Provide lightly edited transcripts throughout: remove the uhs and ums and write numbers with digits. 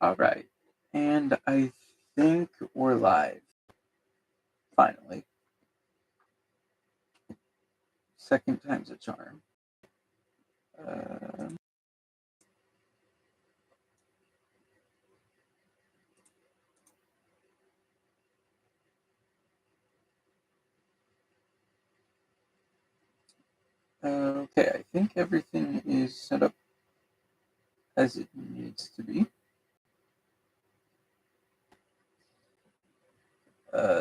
All right, and I think we're live. Finally, second time's a charm. Uh, okay, I think everything is set up as it needs to be.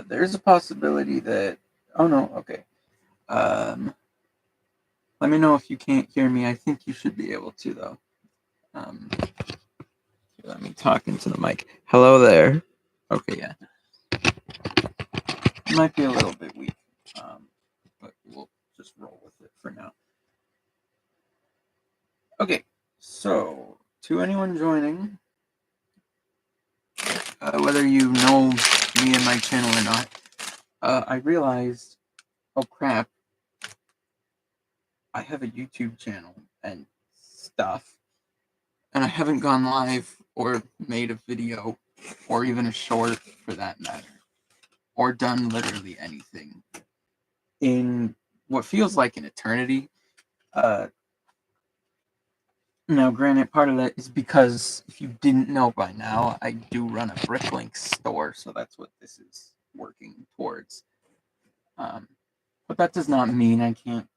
There's a possibility that. Oh no, okay. Let me know if you can't hear me. I think you should be able to, though. Let me talk into the mic. Hello there. Okay, yeah. It might be a little bit weak, but we'll just roll with it for now. Okay, so to anyone joining, whether you know me and my channel or not, I realized, oh crap, I have a YouTube channel and stuff, and I haven't gone live or made a video or even a short for that matter, or done literally anything in what feels like an eternity. Now, granted, part of that is because if you didn't know by now, I do run a Bricklink store, so that's what this is working towards. But that does not mean I can't,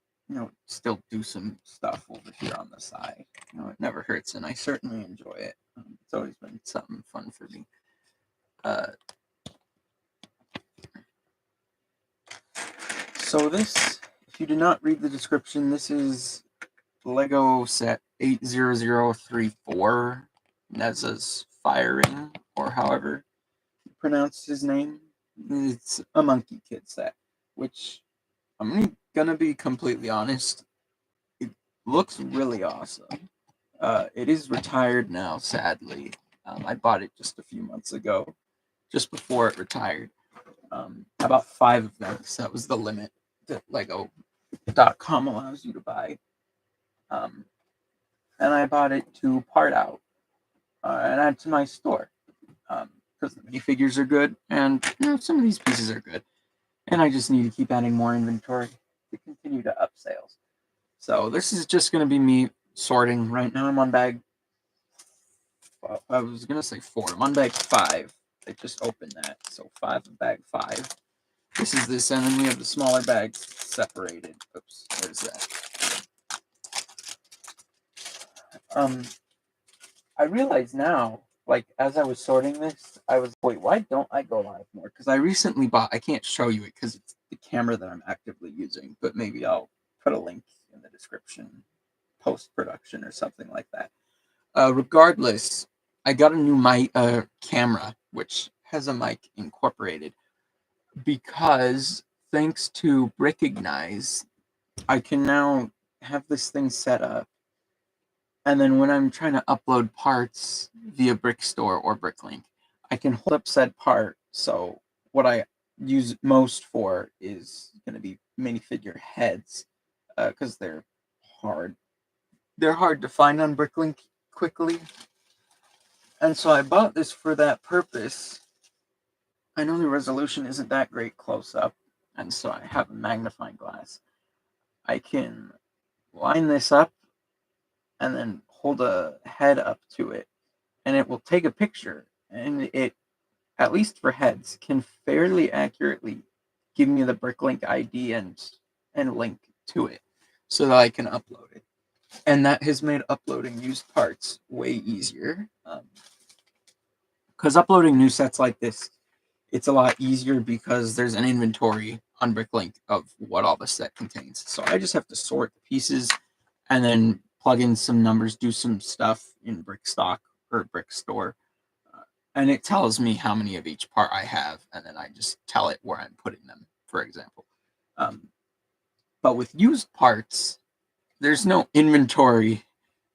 still do some stuff over here on the side. It never hurts, and I certainly enjoy it. It's always been something fun for me. So this, if you did not read the description, this is Lego set 80034, Nezha's Firing, or however you pronounce his name. It's a Monkey Kid set, which I'm gonna be completely honest, it looks really awesome. It is retired now, sadly. I bought it just a few months ago, just before it retired. About 5 of them, because that was the limit that Lego.com allows you to buy. And I bought it to part out and add to my store because the minifigures are good, and some of these pieces are good, and I just need to keep adding more inventory to continue to up sales. So this is just going to be me sorting. Right now I'm on bag, I was going to say 4. I'm on bag 5. I just opened that, so 5 of bag 5. This is this, and then we have the smaller bags separated. Oops, there's that. I realize now, like, as I was sorting this, I was, wait, why don't I go live more? Because I recently bought, I can't show you it because it's the camera that I'm actively using, but maybe I'll put a link in the description, post-production or something like that. Regardless, I got a new mic, camera, which has a mic incorporated, because thanks to Bricklink, I can now have this thing set up, and then when I'm trying to upload parts via Brickstore or Bricklink, I can hold up said part. So what I use most for is going to be minifigure heads, because they're hard. They're hard to find on Bricklink quickly. And so I bought this for that purpose. I know the resolution isn't that great close up, and so I have a magnifying glass. I can line this up and then hold a head up to it, and it will take a picture, and it, at least for heads, can fairly accurately give me the Bricklink ID and link to it so that I can upload it. And that has made uploading used parts way easier. Because uploading new sets like this, it's a lot easier because there's an inventory on Bricklink of what all the set contains. So I just have to sort the pieces and then plug in some numbers, do some stuff in Brickstock or Brickstore, and it tells me how many of each part I have, and then I just tell it where I'm putting them, for example. But with used parts, there's no inventory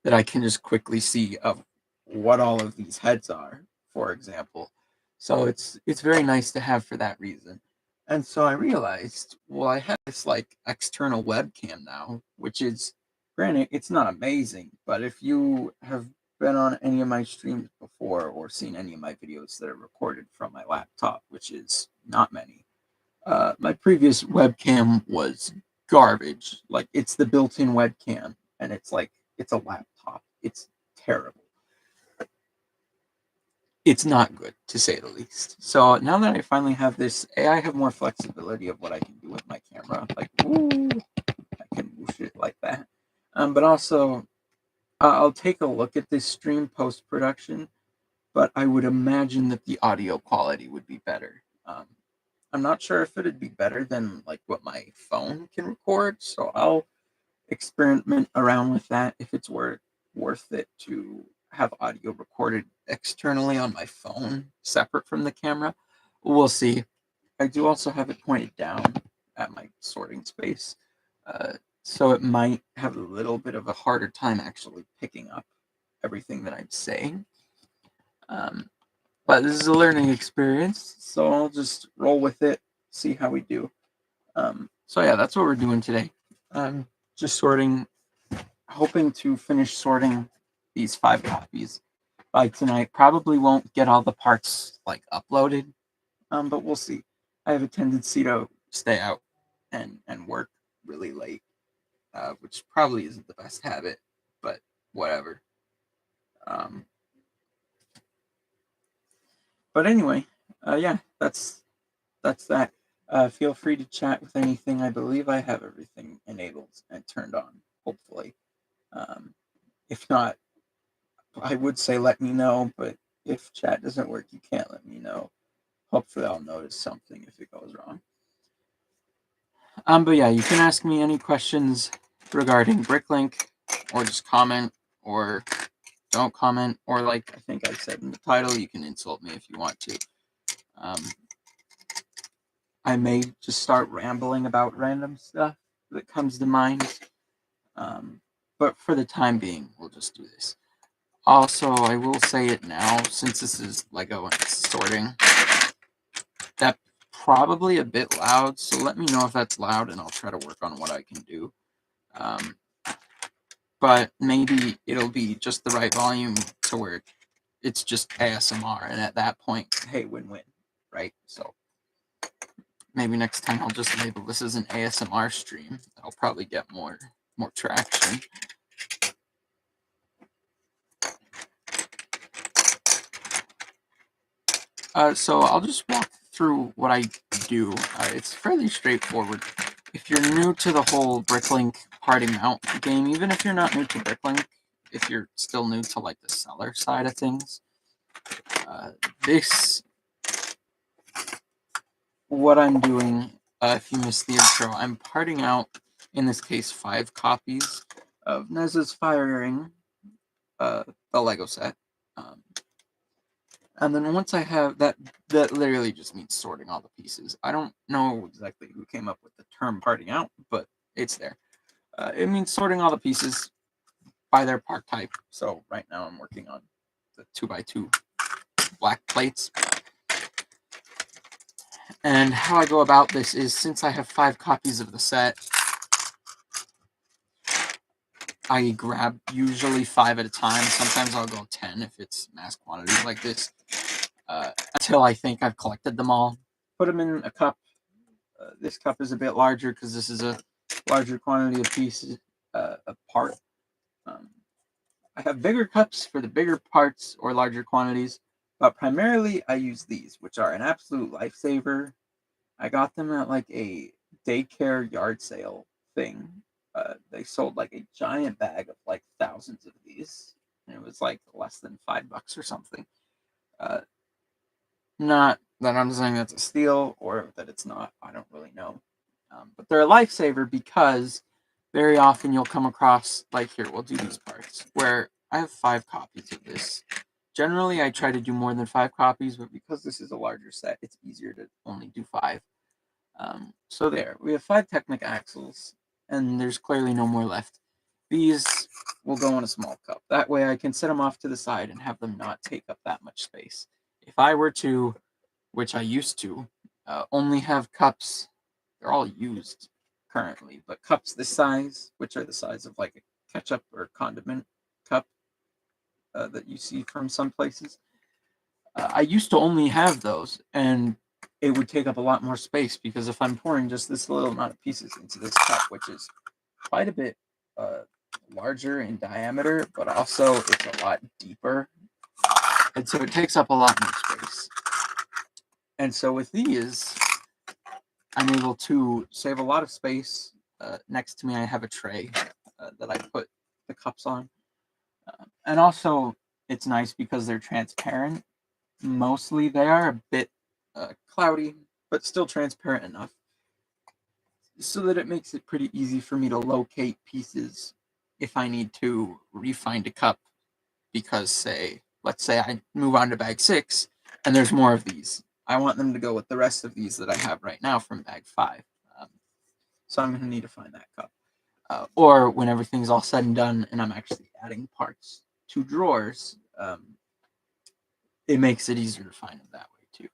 that I can just quickly see of what all of these heads are, for example. So it's very nice to have for that reason. And so I realized, well, I have this like external webcam now, which is, granted, it's not amazing, but if you have been on any of my streams before or seen any of my videos that are recorded from my laptop, which is not many. My previous webcam was garbage. Like, it's the built-in webcam, and it's like, it's a laptop. It's terrible. It's not good, to say the least. So now that I finally have this, I have more flexibility of what I can do with my camera. Like, ooh, I can whoosh it like that. But also, I'll take a look at this stream post-production, but I would imagine that the audio quality would be better. I'm not sure if it'd be better than like what my phone can record, so I'll experiment around with that if it's worth it to have audio recorded externally on my phone, separate from the camera. We'll see. I do also have it pointed down at my sorting space, so it might have a little bit of a harder time actually picking up everything that I'm saying. But this is a learning experience, so I'll just roll with it, see how we do. So yeah, that's what we're doing today. Just sorting, hoping to finish sorting these 5 copies by tonight. Probably won't get all the parts like uploaded, but we'll see. I have a tendency to stay out and work really late, which probably isn't the best habit, but whatever. But anyway, yeah, that's that. Feel free to chat with anything. I believe I have everything enabled and turned on, hopefully. If not, I would say let me know, but if chat doesn't work, you can't let me know. Hopefully I'll notice something if it goes wrong. But yeah, you can ask me any questions regarding Bricklink, or just comment, or don't comment, or like I think I said in the title, you can insult me if you want to. I may just start rambling about random stuff that comes to mind. But for the time being, we'll just do this. Also, I will say it now, since this is Lego and it's sorting, that's probably a bit loud, so let me know if that's loud and I'll try to work on what I can do. But maybe it'll be just the right volume to where it's just ASMR, and at that point, hey, win-win, right? So maybe next time I'll just label this as an ASMR stream. I'll probably get more traction. So I'll just walk through what I do. It's fairly straightforward. If you're new to the whole Bricklink party mount game, even if you're not new to Bricklink, if you're still new to like the seller side of things, what I'm doing, if you missed the intro, I'm parting out, in this case, 5 copies of Nezha's Firing, the Lego set. And then once I have that literally just means sorting all the pieces. I don't know exactly who came up with the term parting out, but it's there. It means sorting all the pieces by their part type. So right now I'm working on the 2x2 black plates. And how I go about this is, since I have 5 copies of the set, I grab usually 5 at a time. Sometimes I'll go 10 if it's mass quantities like this, until I think I've collected them all. Put them in a cup. This cup is a bit larger because this is a larger quantity of pieces, part. I have bigger cups for the bigger parts or larger quantities, but primarily I use these, which are an absolute lifesaver. I got them at like a daycare yard sale thing. They sold like a giant bag of like thousands of these, and it was like less than $5 or something. Not that I'm saying that's a steal or that it's not. I don't really know. But they're a lifesaver because very often you'll come across, like here, we'll do these parts, where I have 5 copies of this. Generally, I try to do more than 5 copies, but because this is a larger set, it's easier to only do 5. So there, we have 5 Technic axles, and there's clearly no more left. These will go in a small cup. That way I can set them off to the side and have them not take up that much space. If I were to, which I used to, only have cups, they're all used currently, but cups this size, which are the size of like a ketchup or condiment cup, that you see from some places. I used to only have those, and it would take up a lot more space because if I'm pouring just this little amount of pieces into this cup, which is quite a bit larger in diameter, but also it's a lot deeper, and so it takes up a lot more space. And so with these, I'm able to save a lot of space. Next to me, I have a tray that I put the cups on. And also, it's nice because they're transparent. Mostly, they are a bit cloudy, but still transparent enough so that it makes it pretty easy for me to locate pieces if I need to refind a cup because, let's say I move on to bag 6 and there's more of these. I want them to go with the rest of these that I have right now from bag 5. So I'm going to need to find that cup. Or when everything's all said and done and I'm actually adding parts to drawers, it makes it easier to find them that way too.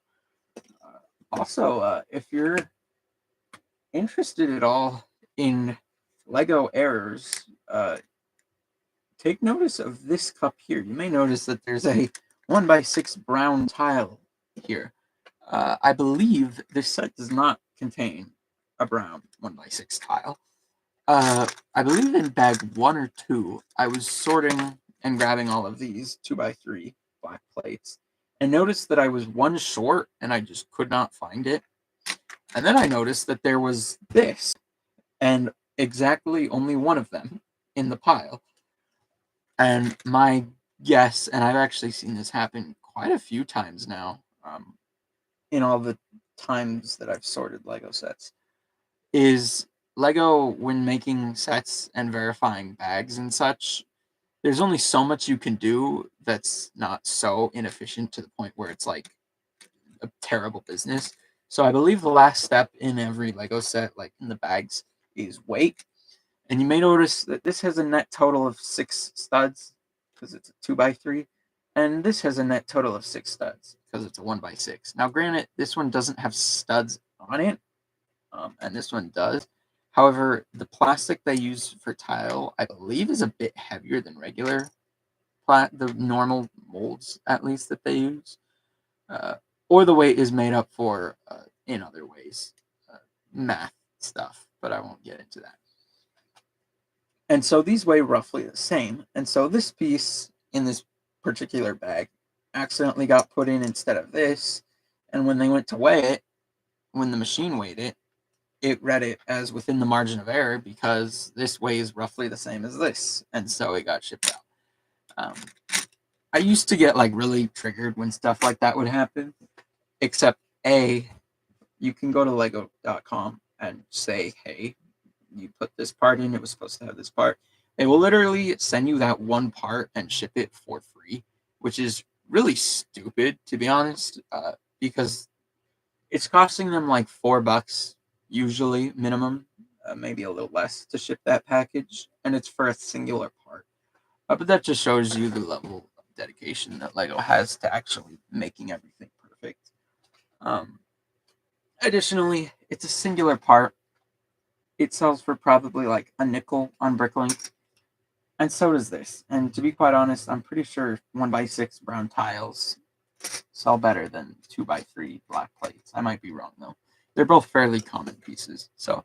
Also, if you're interested at all in Lego errors, take notice of this cup here. You may notice that there's a 1x6 brown tile here. I believe this set does not contain a brown 1x6 tile. I believe in bag 1 or 2, I was sorting and grabbing all of these 2x3 black plates, and noticed that I was one short and I just could not find it. And then I noticed that there was this, and exactly only one of them in the pile. And my guess, and I've actually seen this happen quite a few times now, in all the times that I've sorted Lego sets, is Lego, when making sets and verifying bags and such, there's only so much you can do that's not so inefficient to the point where it's like a terrible business. So I believe the last step in every Lego set, like in the bags, is weight. And you may notice that this has a net total of 6 studs because it's a 2x3. And this has a net total of 6 studs because it's a 1x6. Now, granted, this one doesn't have studs on it, and this one does. However, the plastic they use for tile, I believe, is a bit heavier than regular the normal molds, at least, that they use. Or the weight is made up for in other ways, math stuff, but I won't get into that. And so these weigh roughly the same. And so this piece in this particular bag accidentally got put in instead of this. And when they went to weigh it, when the machine weighed it, it read it as within the margin of error because this weighs roughly the same as this. And so it got shipped out. I used to get like really triggered when stuff like that would happen, except you can go to lego.com and say, hey, you put this part in, it was supposed to have this part. They will literally send you that one part and ship it for free, which is really stupid, to be honest, because it's costing them like $4 usually minimum, maybe a little less to ship that package, and it's for a singular part. But that just shows you the level of dedication that Lego has to actually making everything perfect. Additionally, it's a singular part. It sells for probably like a nickel on Bricklink, and so does this. And to be quite honest, I'm pretty sure 1x6 brown tiles sell better than 2x3 black plates. I might be wrong though. They're both fairly common pieces, so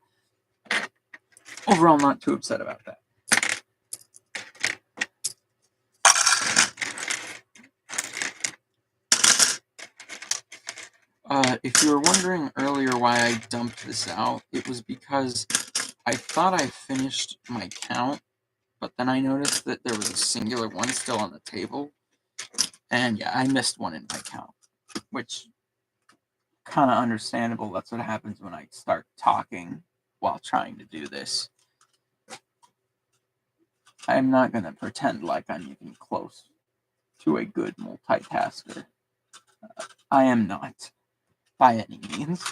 overall not too upset about that. If you were wondering earlier why I dumped this out, it was because I thought I finished my count, but then I noticed that there was a singular one still on the table, and yeah, I missed one in my count, which kind of understandable. That's what happens when I start talking while trying to do this. I'm not going to pretend like I'm even close to a good multitasker. I am not, by any means.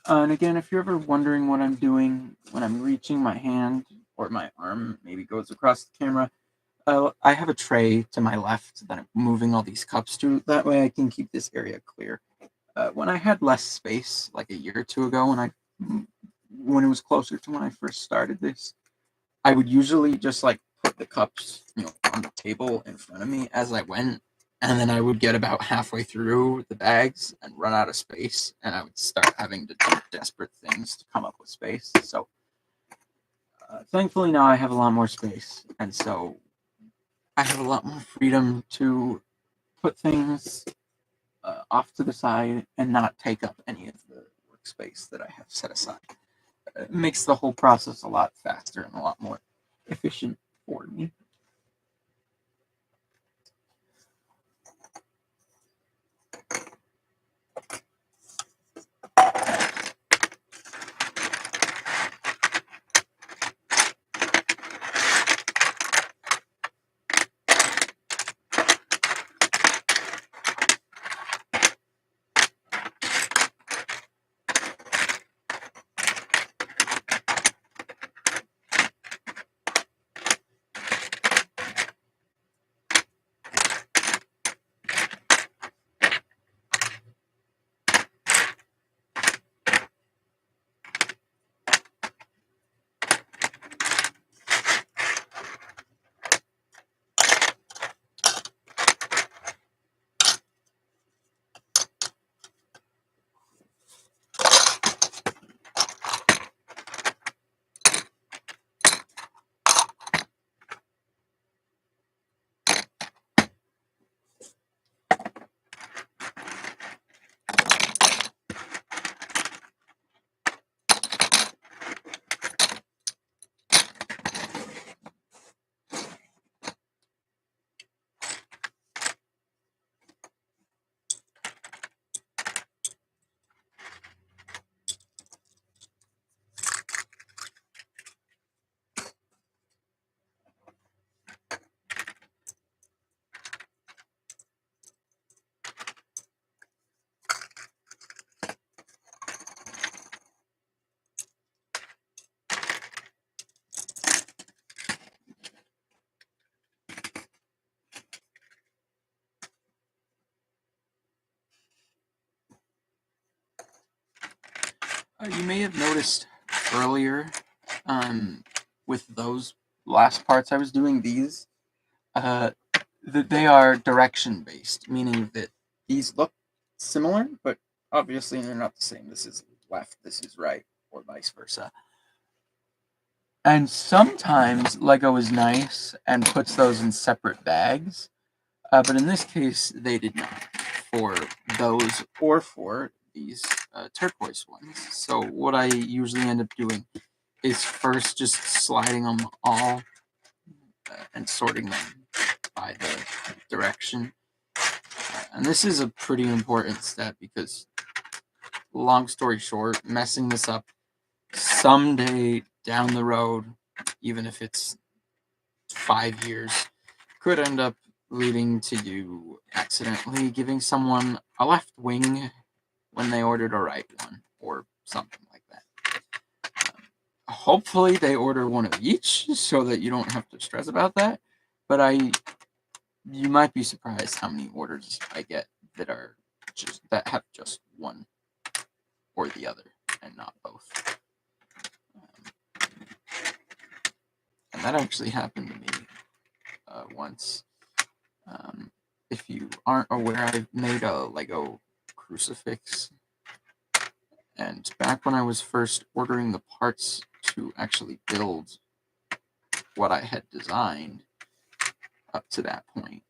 And again, if you're ever wondering what I'm doing when I'm reaching my hand or my arm maybe goes across the camera, I have a tray to my left that I'm moving all these cups to. That way I can keep this area clear. When I had less space, like a year or two ago, when I when it was closer to when I first started this, I would usually just like put the cups, on the table in front of me as I went, and then I would get about halfway through the bags and run out of space, and I would start having to do desperate things to come up with space. So thankfully now I have a lot more space, and so I have a lot more freedom to put things off to the side and not take up any of the workspace that I have set aside. It makes the whole process a lot faster and a lot more efficient for me. You may have noticed earlier, with those last parts I was doing, these, that they are direction based, meaning that these look similar, but obviously they're not the same. This is left, this is right, or vice versa. And sometimes Lego is nice and puts those in separate bags, but in this case, they did not for those or for these turquoise ones. So what I usually end up doing is first just sliding them all and sorting them by the direction. And this is a pretty important step because, long story short, messing this up someday down the road, even if it's 5 years, could end up leading to you accidentally giving someone a left wing when they ordered a right one, or something like that. Hopefully they order one of each so that you don't have to stress about that, but you might be surprised how many orders I get that have just one or the other and not both. And that actually happened to me once. If you aren't aware, I've made a Lego crucifix, and back when I was first ordering the parts to actually build what I had designed up to that point,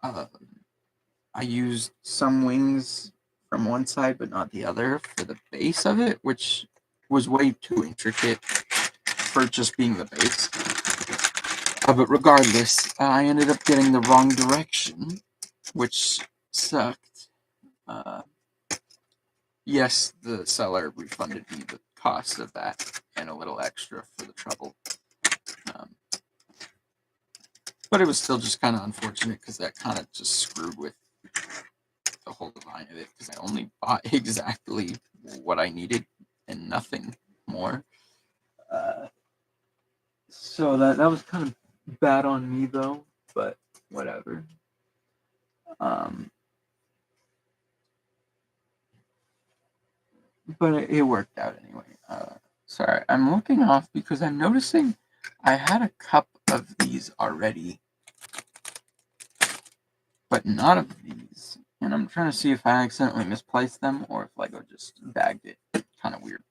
I used some wings from one side but not the other for the base of it, which was way too intricate for just being the base. But regardless, I ended up getting the wrong direction, which sucked. Yes, the seller refunded me the cost of that and a little extra for the trouble. But it was still just kind of unfortunate because that kind of just screwed with the whole design of it, because I only bought exactly what I needed and nothing more. So that was kind of bad on me though, but whatever. But it worked out anyway. Sorry, I'm looking off because I'm noticing I had a cup of these already, but not of these. And I'm trying to see if I accidentally misplaced them or if Lego just bagged it. Kind of weird.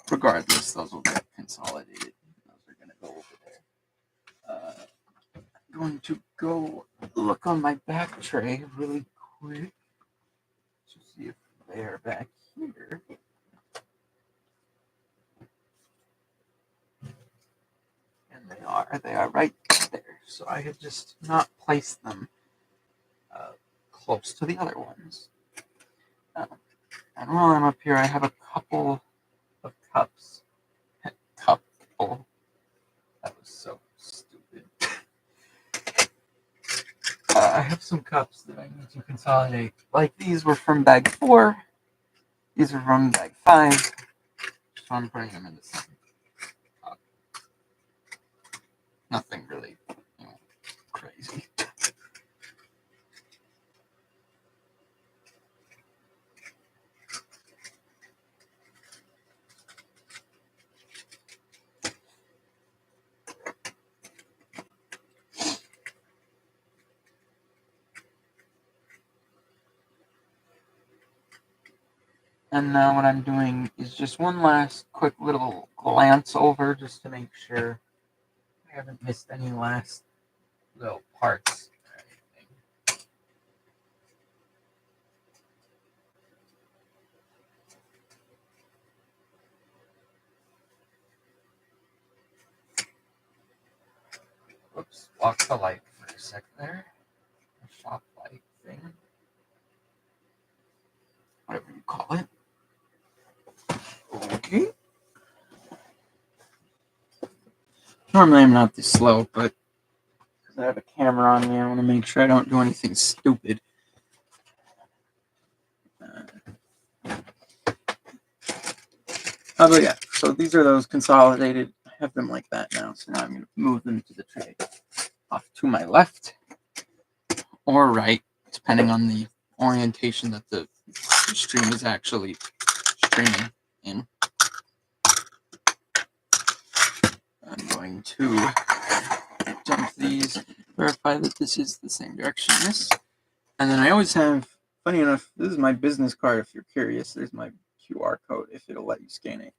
Regardless, those will get consolidated. Those are going to go over there. I'm going to go look on my back tray really quick to see if they are back here. And they are right there. So I have just not placed them close to the other ones. And while I'm up here, I have a couple of cups. Couple. That was so stupid. I have some cups that I need to consolidate. Like these were from bag 4. These are from bag 5. So I'm putting them in the same cup. Nothing really crazy. And now what I'm doing is just one last quick little glance over just to make sure I haven't missed any last little parts or anything. Whoops, walk the light for a sec there. A shop light thing. Whatever you call it. Okay. Normally I'm not this slow, but because I have a camera on me, I want to make sure I don't do anything stupid. But yeah, so these are those consolidated. I have them like that now, so now I'm going to move them to the tray off to my left or right, depending on the orientation that the stream is actually streaming in. I'm going to dump these, verify that this is the same direction as this. And then I always have, funny enough, this is my business card if you're curious. There's my QR code if it'll let you scan it.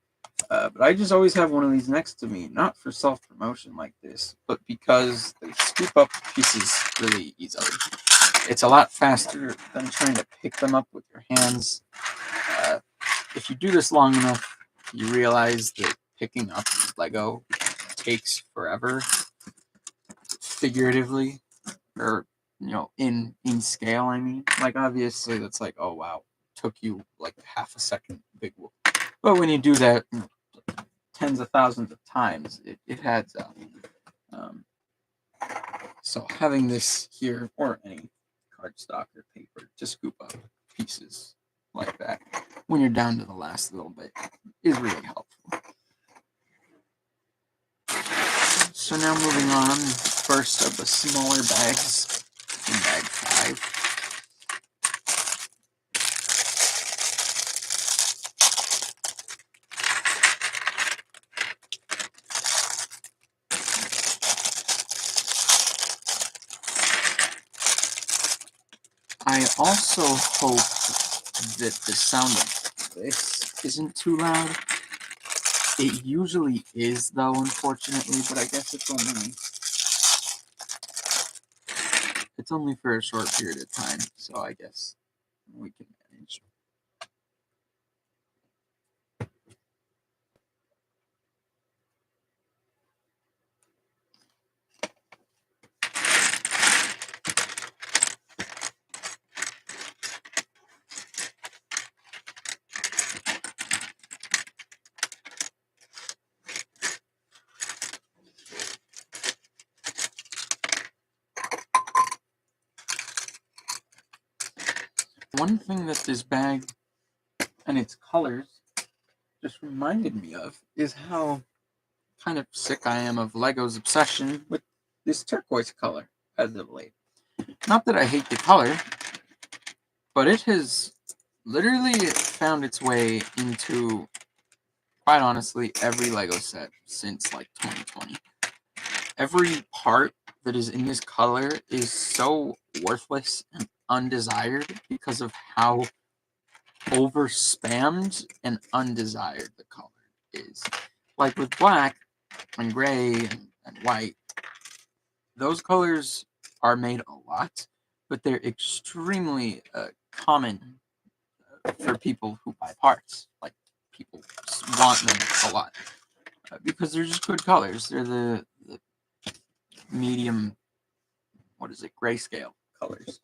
But I just always have one of these next to me, not for self-promotion like this, but because they scoop up pieces really easily. It's a lot faster than trying to pick them up with your hands. If you do this long enough, you realize that picking up Lego takes forever, figuratively, or in scale. I mean, like obviously that's like, oh wow, took you like half a second, big whoop. But when you do that tens of thousands of times, it adds up. So having this here, or any cardstock or paper, to scoop up pieces like that when you're down to the last little bit is really helpful. So now moving on, first of the smaller bags in bag 5. I also hope that the sound of this isn't too loud. It usually is, though, unfortunately, but I guess it's only for a short period of time, so I guess we can manage. One thing that this bag and its colors just reminded me of is how kind of sick I am of Lego's obsession with this turquoise color as of late. Not that I hate the color, but it has literally found its way into quite honestly, every Lego set since like 2020. Every part that is in this color is so worthless and undesired because of how over spammed and undesired the color is. Like with black and gray and white, those colors are made a lot, but they're extremely common for people who buy parts. Like, people want them a lot because they're just good colors. They're the medium, grayscale colors,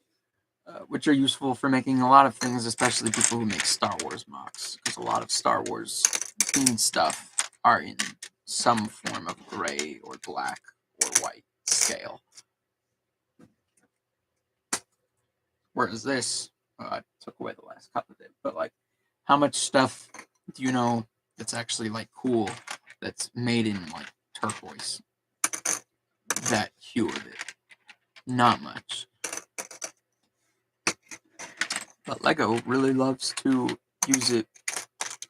which are useful for making a lot of things, especially people who make Star Wars MOCs, because a lot of Star Wars themed stuff are in some form of gray or black or white scale. Whereas this, I took away the last cup of it, but like, how much stuff do you know that's actually like cool that's made in like turquoise? That hue of it, not much. But Lego really loves to use it,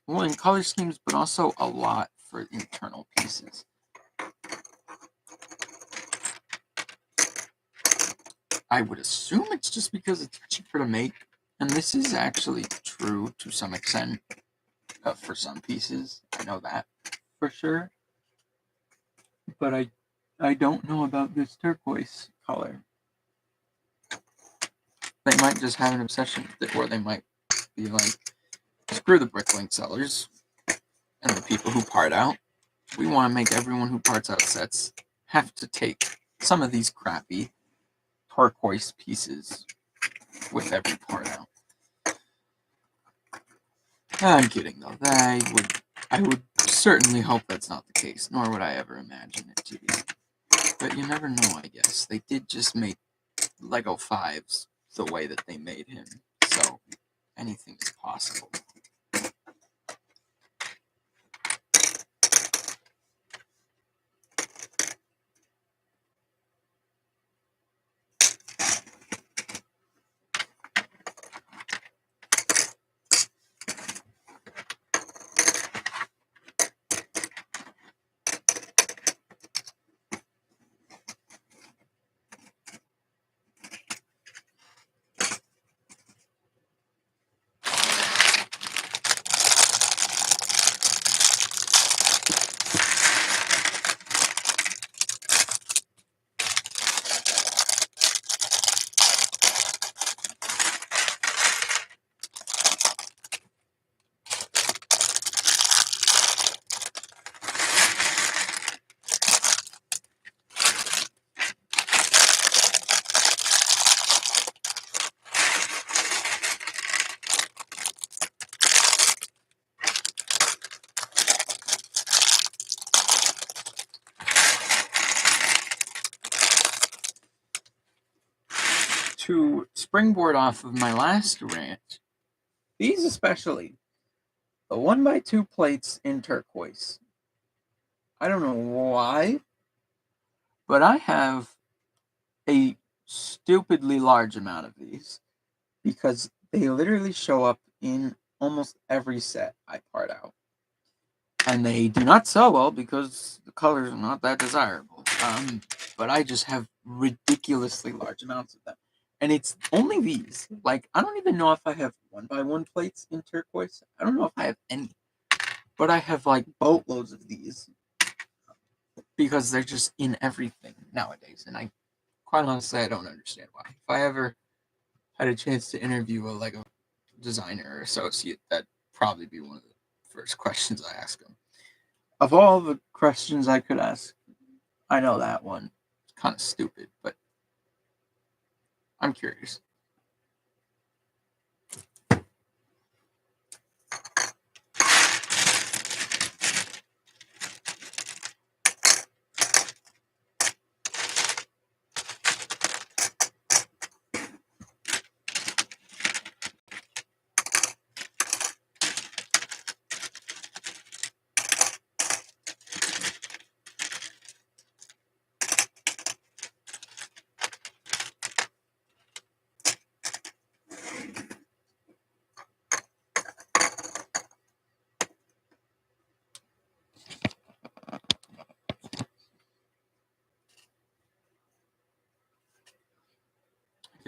well, in color schemes, but also a lot for internal pieces. I would assume it's just because it's cheaper to make, and this is actually true to some extent for some pieces. I know that for sure, but I don't know about this turquoise color. They might just have an obsession with it, or they might be like, screw the Bricklink sellers and the people who part out. We want to make everyone who parts out sets have to take some of these crappy turquoise pieces with every part out. I'm kidding though. I would certainly hope that's not the case, nor would I ever imagine it to be. But you never know, I guess. They did just make Lego 5s the way that they made him, so anything is possible. To springboard off of my last rant, these especially, the 1x2 plates in turquoise. I don't know why, but I have a stupidly large amount of these because they literally show up in almost every set I part out. And they do not sell well because the colors are not that desirable. But I just have ridiculously large amounts of them. And it's only these. Like, I don't even know if I have 1x1 plates in turquoise. I don't know if I have any. But I have, like, boatloads of these. Because they're just in everything nowadays. And quite honestly, I don't understand why. If I ever had a chance to interview a Lego designer or associate, that'd probably be one of the first questions I ask them. Of all the questions I could ask, I know that one. It's kind of stupid, but I'm curious.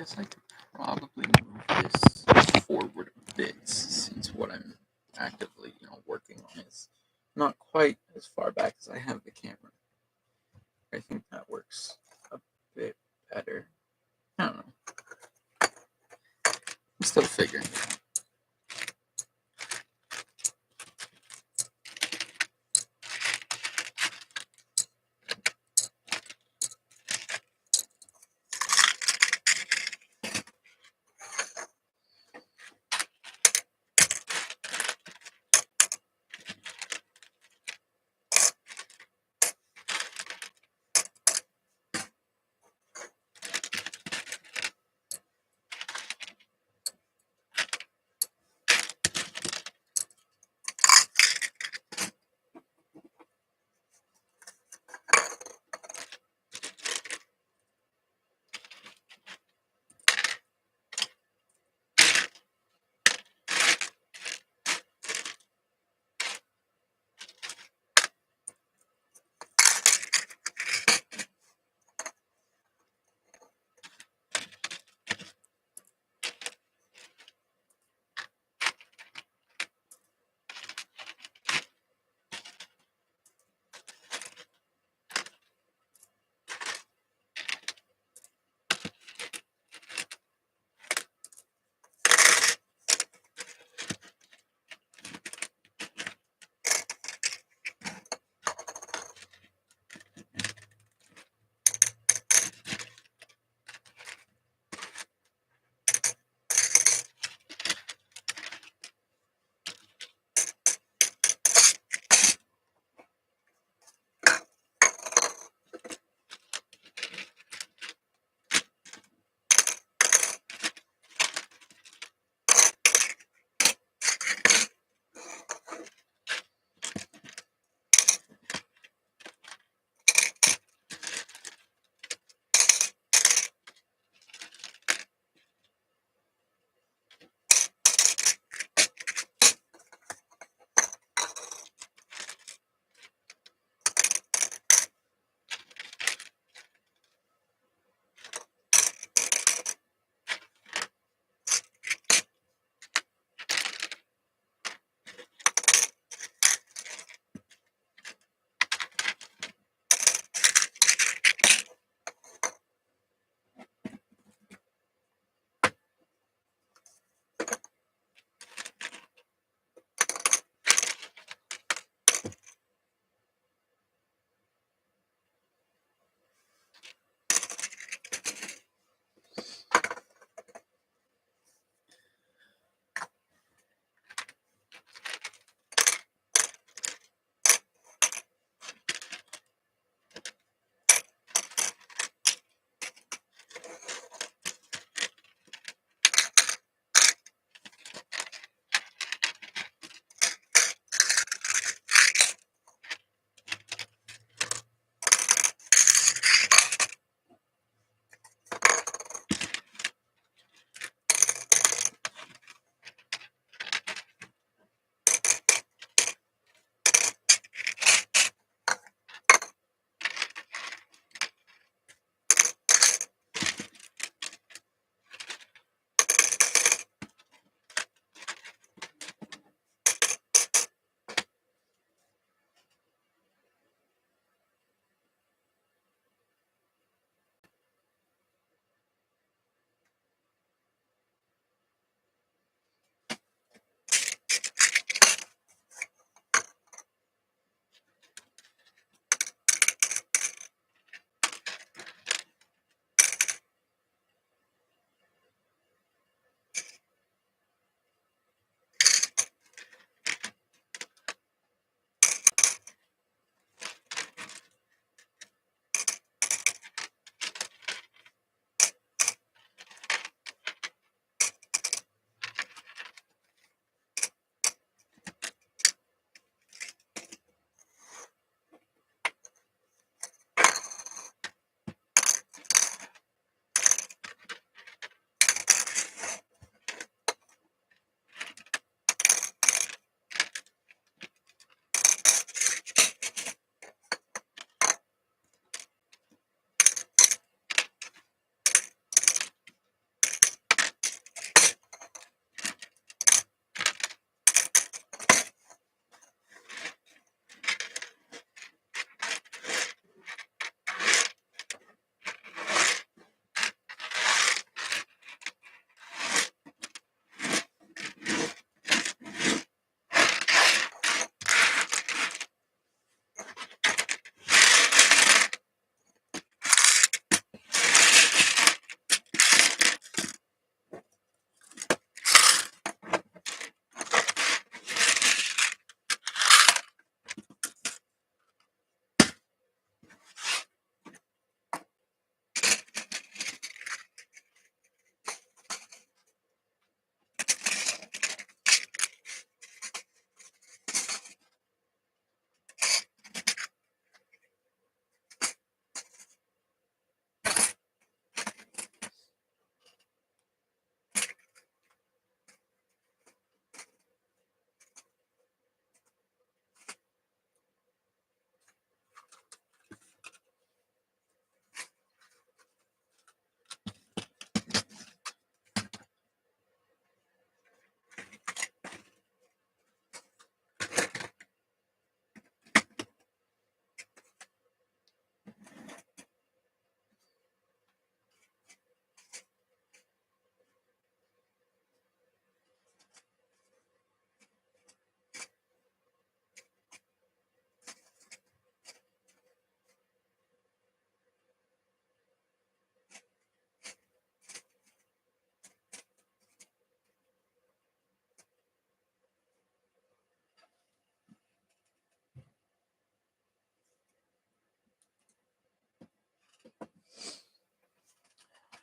guess I could probably move this forward a bit since what I'm actively, working on is not quite as far back as I have the camera. I think that works a bit better. I don't know. I'm still figuring it out.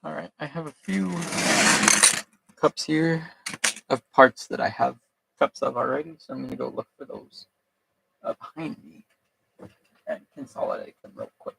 Alright, I have a few cups here of parts that I have cups of already, so I'm gonna go look for those behind me and consolidate them real quick.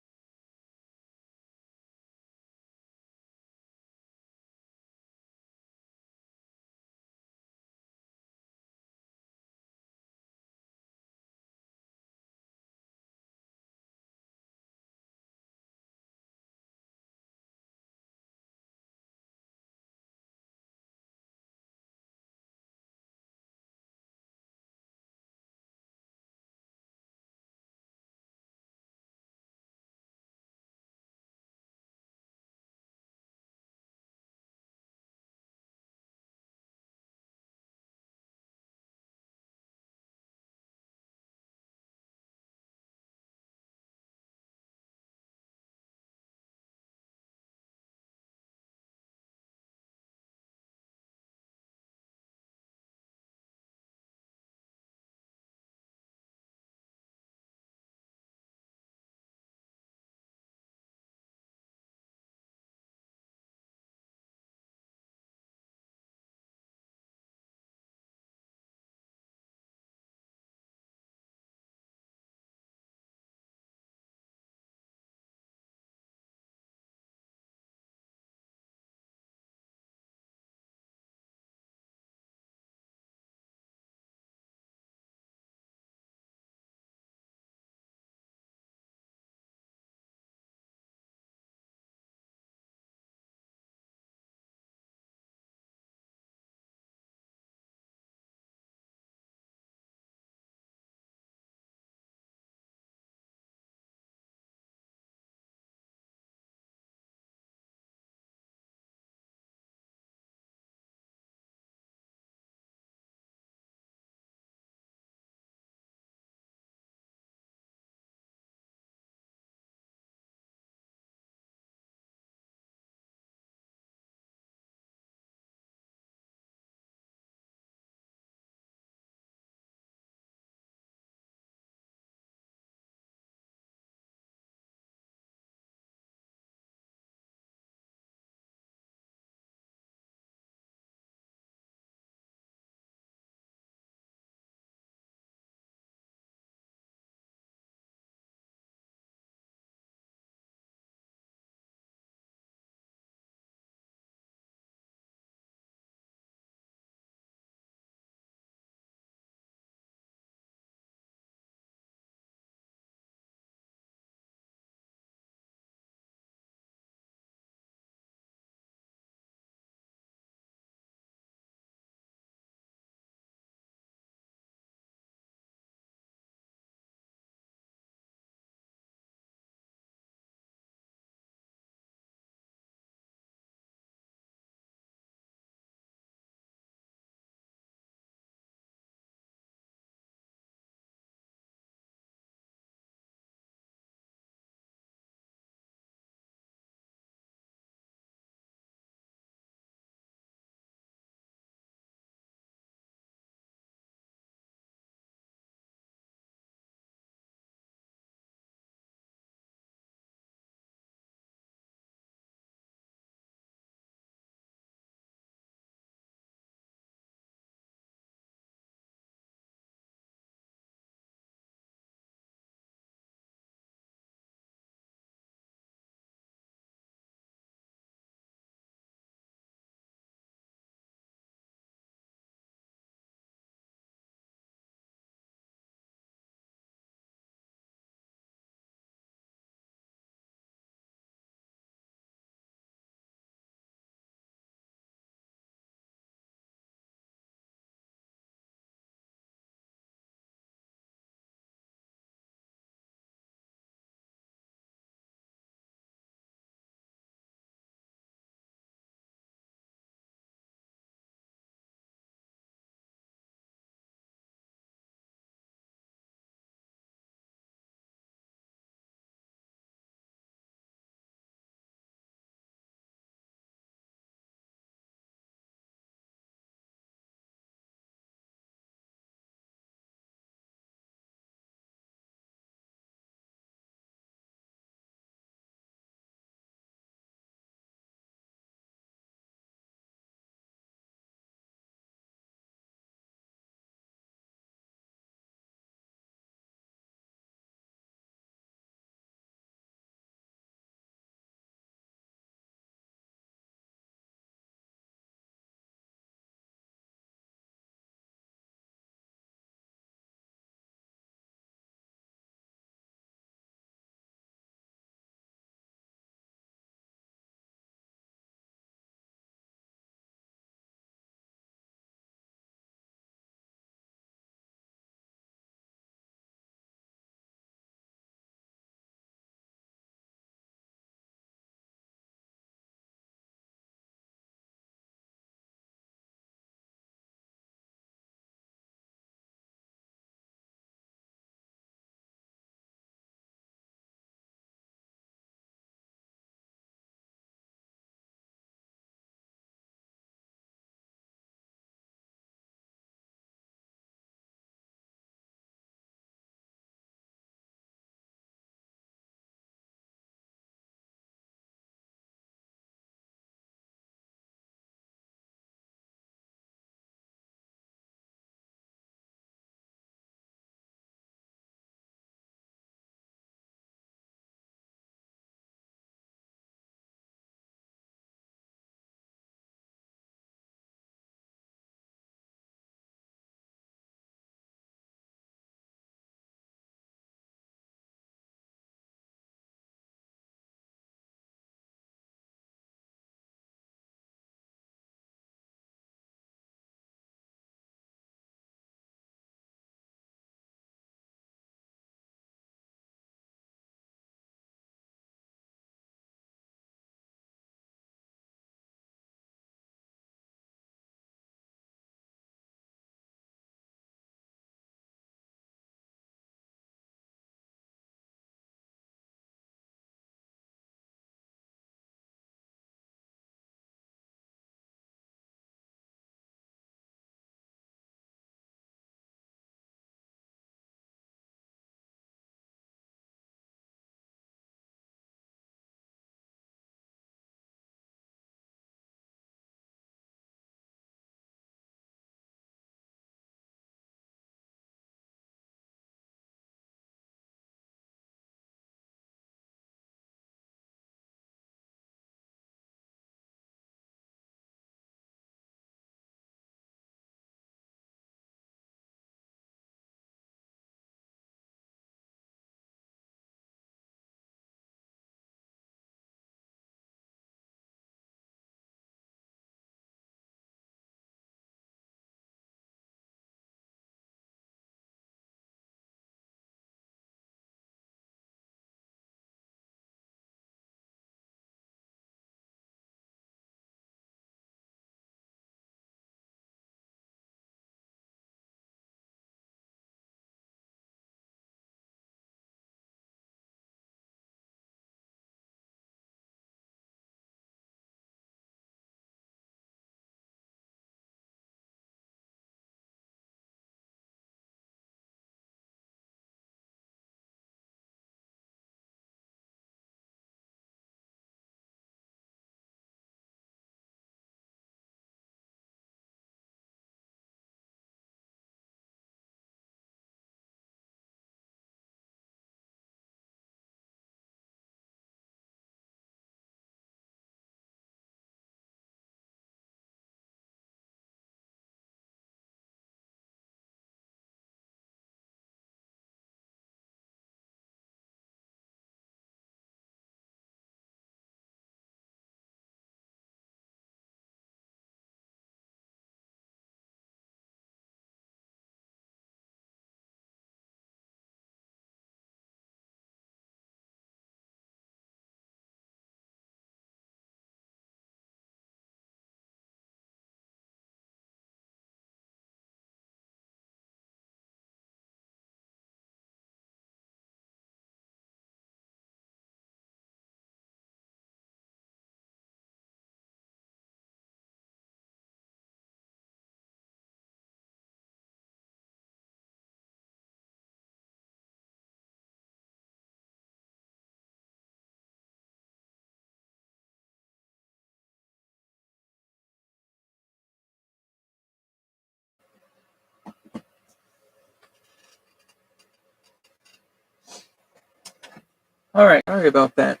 Alright, sorry about that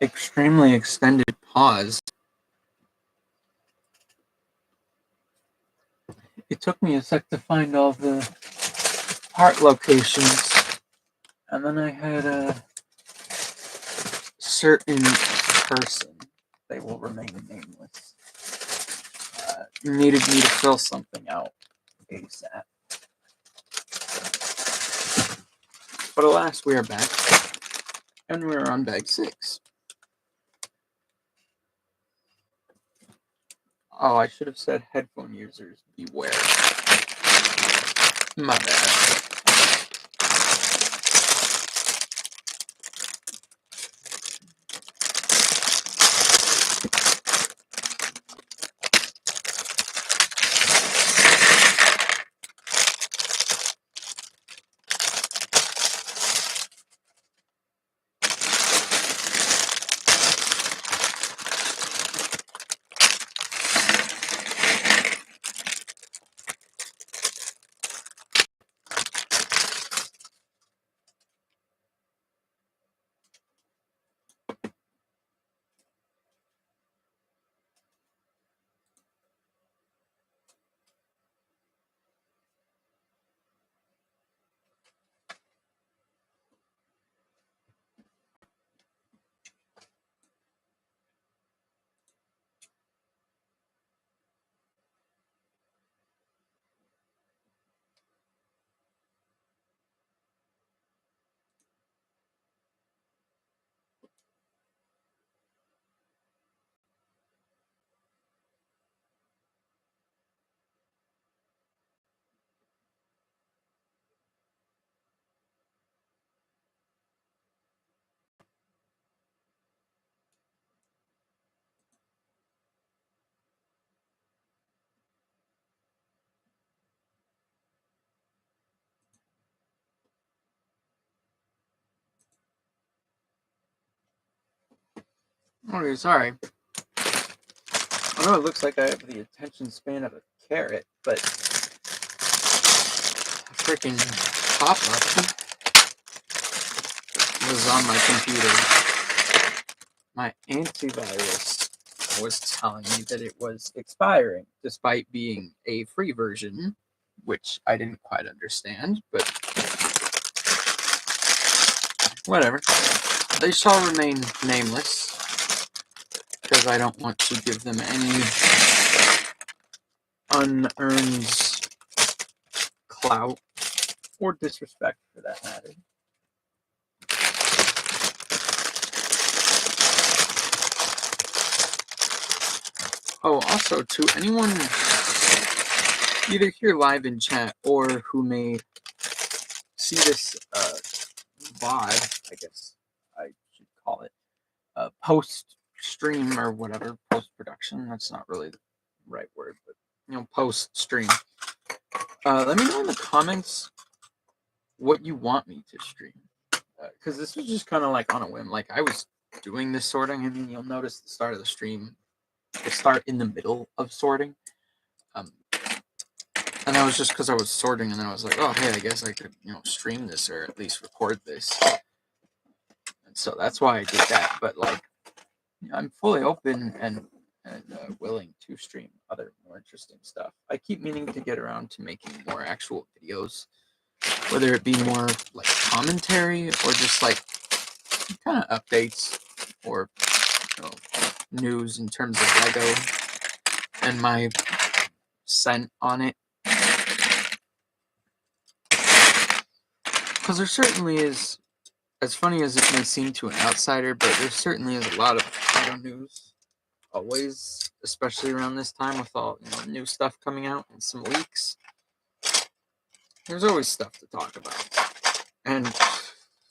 extremely extended pause. It took me a sec to find all the part locations, and then I had a certain person, they will remain nameless, needed me to fill something out ASAP. But alas, we are back, and we're on bag 6. Oh, I should have said headphone users beware. My bad. Okay, sorry. I know it looks like I have the attention span of a carrot, but a freaking pop-up was on my computer. My antivirus was telling me that it was expiring, despite being a free version, which I didn't quite understand, but whatever. They shall remain nameless, because I don't want to give them any unearned clout, or disrespect for that matter. Oh, also, to anyone either here live in chat or who may see this VOD, I guess I should call it, post-stream or whatever, post-production, that's not really the right word, but, post-stream. Let me know in the comments what you want me to stream, because this was just kind of like on a whim. Like, I was doing this sorting, and you'll notice the start of the stream, the start in the middle of sorting, and that was just because I was sorting, and then I was like, oh, hey, I guess I could, stream this, or at least record this, and so that's why I did that. But like, I'm fully open and willing to stream other more interesting stuff. I keep meaning to get around to making more actual videos, whether it be more like commentary or just like kind of updates or news in terms of Lego and my scent on it. Because there certainly is, as funny as it may seem to an outsider, but there certainly is a lot of Lego news always, especially around this time with all new stuff coming out and some leaks. There's always stuff to talk about, and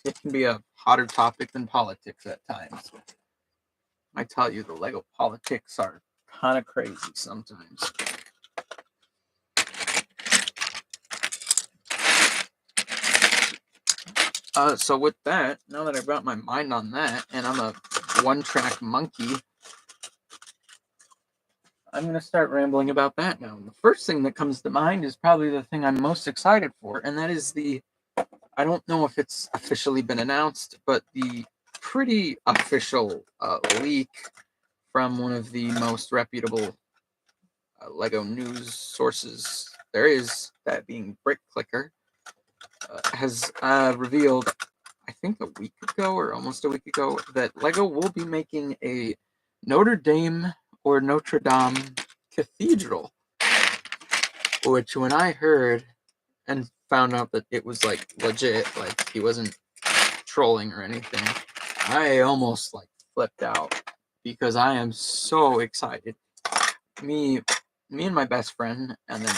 it can be a hotter topic than politics at times. I tell you, the Lego politics are kind of crazy sometimes. So with that, now that I've got my mind on that, and I'm a one-track monkey, I'm going to start rambling about that now. And the first thing that comes to mind is probably the thing I'm most excited for, and that is I don't know if it's officially been announced, but the pretty official leak from one of the most reputable Lego news sources there is, that being Bricklink, has revealed, I think a week ago or almost a week ago, that Lego will be making a Notre Dame or Notre Dame cathedral. Which, when I heard and found out that it was like legit, like he wasn't trolling or anything, I almost like flipped out because I am so excited. Me and my best friend, and then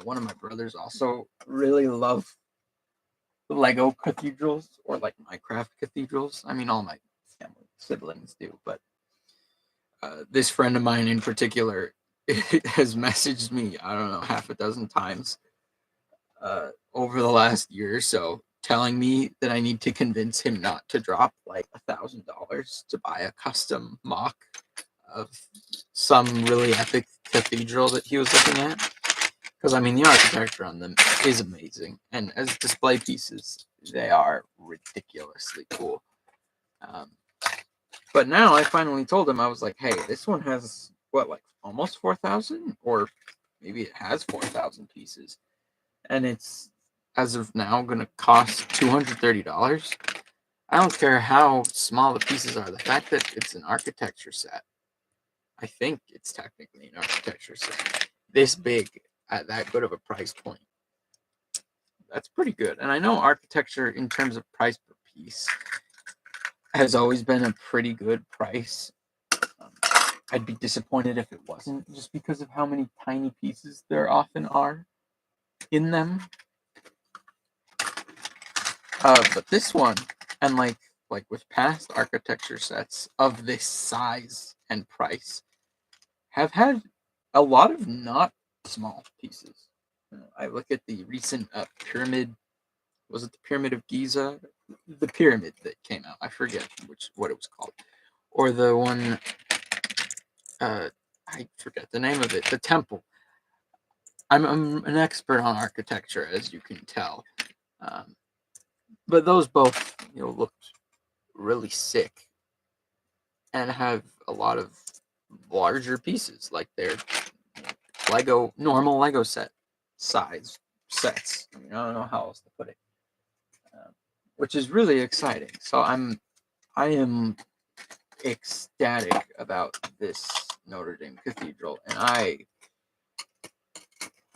one of my brothers also really love Lego cathedrals, or like Minecraft cathedrals. I mean, all my family siblings do, but this friend of mine in particular has messaged me, I don't know, half a dozen times over the last year or so, telling me that I need to convince him not to drop like $1,000 to buy a custom mock of some really epic cathedral that he was looking at. Because, I mean, the architecture on them is amazing, and as display pieces, they are ridiculously cool. But now I finally told him, I was like, hey, this one has, what, like almost 4,000? Or maybe it has 4,000 pieces. And it's, as of now, going to cost $230. I don't care how small the pieces are. The fact that it's an architecture set, I think it's technically an architecture set, this big at that good of a price point, that's pretty good. And I know architecture, in terms of price per piece, has always been a pretty good price. I'd be disappointed if it wasn't, just because of how many tiny pieces there often are in them. But this one, and like with past architecture sets of this size and price, have had a lot of not small pieces. I look at the recent pyramid. Was it the Pyramid of Giza? The pyramid that came out. I forget what it was called. Or the one, I forget the name of it. The temple. I'm an expert on architecture, as you can tell. But those both, looked really sick and have a lot of larger pieces, like they're normal Lego set size sets. I don't know how else to put it, which is really exciting. So I am ecstatic about this Notre Dame Cathedral, and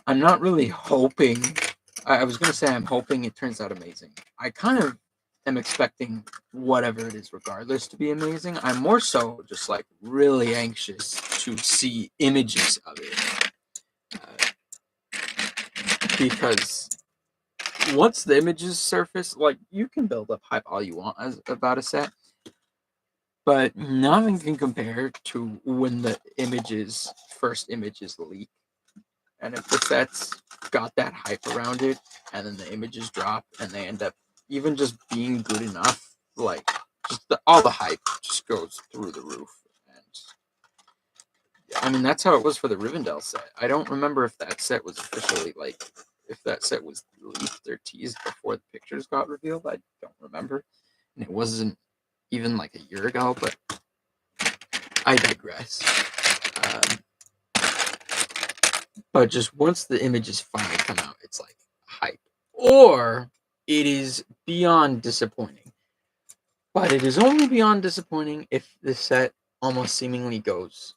I'm not really hoping. I was going to say I'm hoping it turns out amazing. I kind of am expecting whatever it is, regardless, to be amazing. I'm more so just like really anxious to see images of it, because once the images surface, like, you can build up hype all you want about a set, but nothing can compare to when the first images leak. And if the set's got that hype around it, and then the images drop, and they end up even just being good enough, like, just all the hype just goes through the roof. And that's how it was for the Rivendell set. I don't remember if that set was officially, if that set was leaked or teased before the pictures got revealed. I don't remember. And it wasn't even like a year ago, but I digress. But just once the images finally come out, it's like hype. Or it is beyond disappointing. But it is only beyond disappointing if the set almost seemingly goes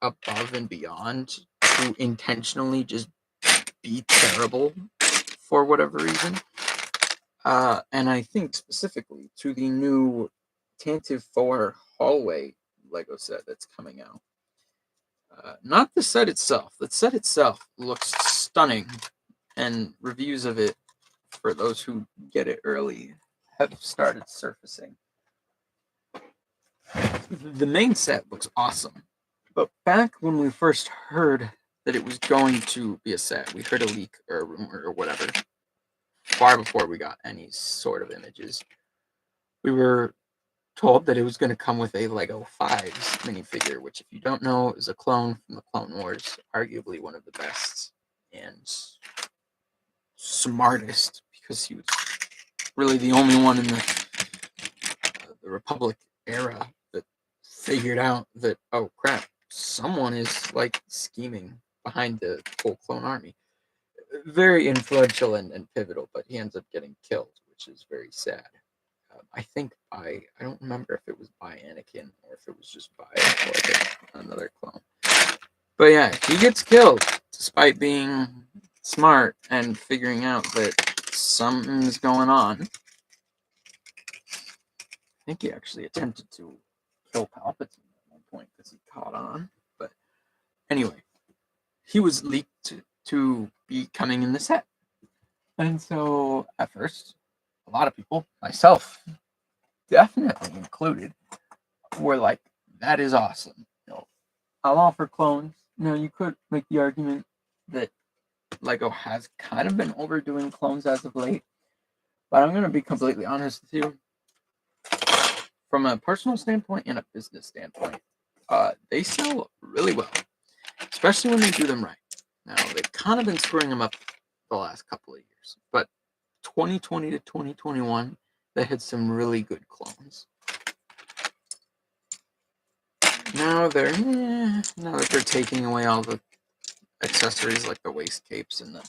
above and beyond to intentionally just be terrible for whatever reason. And I think specifically to the new Tantive 4 hallway Lego set that's coming out. Not the set itself. The set itself looks stunning, and reviews of it, for those who get it early, have started surfacing. The main set looks awesome, but back when we first heard that it was going to be a set, we heard a leak or a rumor or whatever, far before we got any sort of images. We were told that it was going to come with a Lego 5s minifigure, which, if you don't know, is a clone from the Clone Wars, arguably one of the best and smartest, because he was really the only one in the Republic era that figured out that, oh crap, someone is like scheming behind the whole clone army. Very influential and pivotal, but he ends up getting killed, which is very sad. I think I don't remember if it was by Anakin or if it was just by like another clone. But yeah, he gets killed despite being smart and figuring out that something's going on. I think he actually attempted to kill Palpatine at one point because he caught on. But anyway, he was leaked to be coming in the set. And so at first, a lot of people, myself definitely included, were like, that is awesome. I'm all for clones. You could make the argument that Lego has kind of been overdoing clones as of late. But I'm going to be completely honest with you. From a personal standpoint and a business standpoint, they sell really well, especially when they do them right. Now, they've kind of been screwing them up the last couple of years, but 2020 to 2021, they had some really good clones. Now that they're taking away all the accessories like the waist capes and the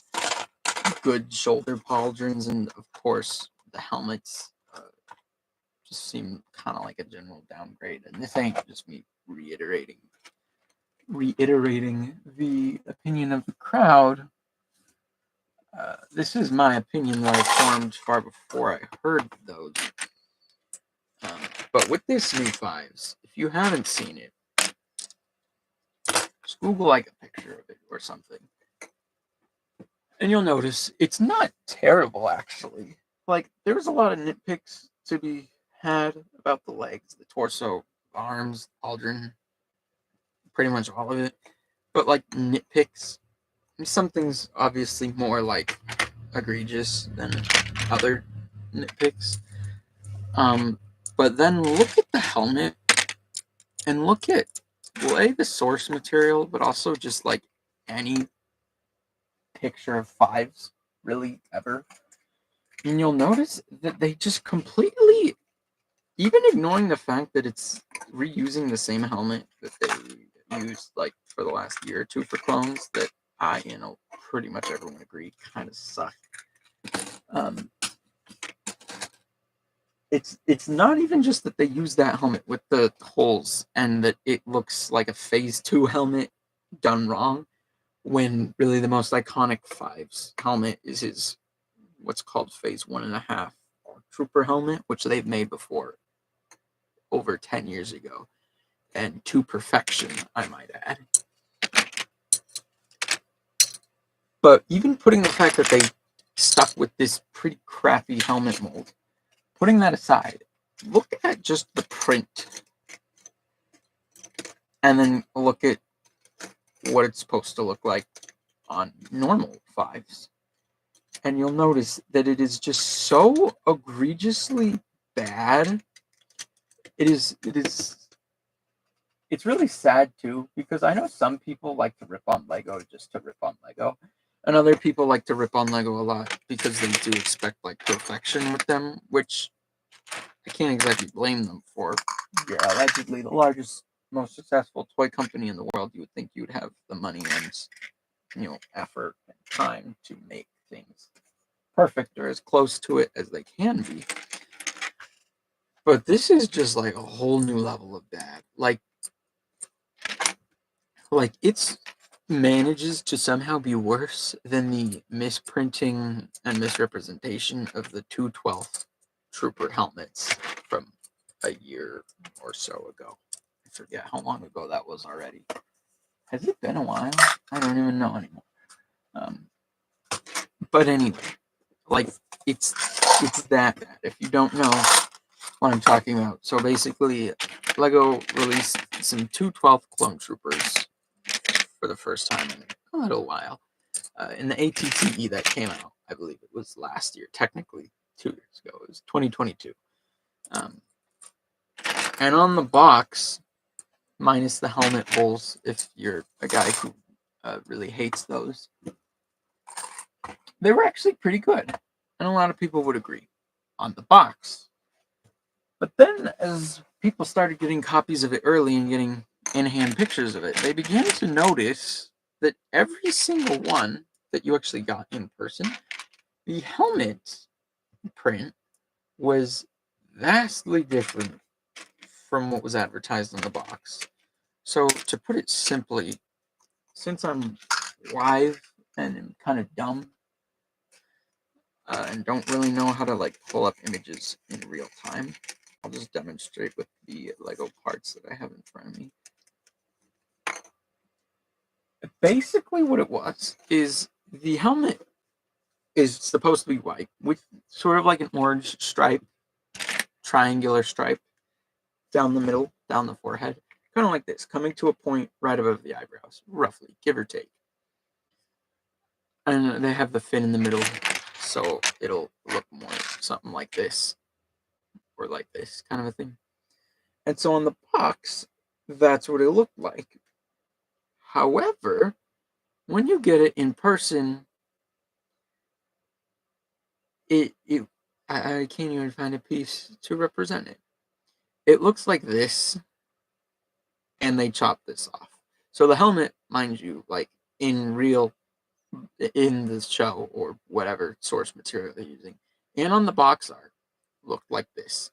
good shoulder pauldrons, and of course the helmets just seem kind of like a general downgrade. And this ain't just me reiterating the opinion of the crowd. This is my opinion that I formed far before I heard those. But with this new 5s, if you haven't seen it, just Google like a picture of it or something. And you'll notice it's not terrible, actually. Like, there's a lot of nitpicks to be had about the legs, the torso, arms, pauldron, pretty much all of it. But, like, nitpicks, some things obviously more, like, egregious than other nitpicks. But then look at the helmet and look at the source material, but also just, like, any picture of 5s really ever, and you'll notice that they just completely, even ignoring the fact that it's reusing the same helmet that they used like for the last year or two for clones, that pretty much everyone agreed kind of suck. It's not even just that they use that helmet with the holes and that it looks like a Phase 2 helmet done wrong, when really the most iconic 5's helmet is his what's called Phase 1.5 Trooper helmet, which they've made before over 10 years ago, and to perfection, I might add. But even putting the fact that they stuck with this pretty crappy helmet mold, putting that aside, look at just the print, and then look at what it's supposed to look like on normal 5's. And you'll notice that it is just so egregiously bad. It's really sad too, because I know some people like to rip on Lego just to rip on Lego, and other people like to rip on Lego a lot because they do expect like perfection with them, which I can't exactly blame them for. You're allegedly the largest, most successful toy company in the world. You would think you would have the money and effort and time to make things perfect or as close to it as they can be. But this is just like a whole new level of bad. Like it manages to somehow be worse than the misprinting and misrepresentation of the 212th Trooper helmets from a year or so ago. I forget how long ago that was already. Has it been a while? I don't even know anymore. But anyway, like it's that bad. If you don't know what I'm talking about, so basically, Lego released some 212th clone troopers for the first time in a little while in the ATTE that came out. I believe it was last year, technically 2 years ago. It was 2022. And on the box, minus the helmet holes, if you're a guy who really hates those, they were actually pretty good. And a lot of people would agree on the box. But then, as people started getting copies of it early and getting in-hand pictures of it, they began to notice that every single one that you actually got in person, the helmet print was vastly different from what was advertised on the box. So to put it simply, since I'm live and I'm kind of dumb and don't really know how to like pull up images in real time, I'll just demonstrate with the Lego parts that I have in front of me. Basically what it was is the helmet is supposed to be white with sort of like an orange stripe, triangular stripe down the middle, down the forehead, kind of like this, coming to a point right above the eyebrows, roughly, give or take. And they have the fin in the middle, so it'll look more something like this, or like this, kind of a thing. And so on the box, that's what it looked like. However, when you get it in person, I can't even find a piece to represent it. It looks like this, and they chopped this off. So the helmet, mind you, like in the show or whatever source material they're using, and on the box art, looked like this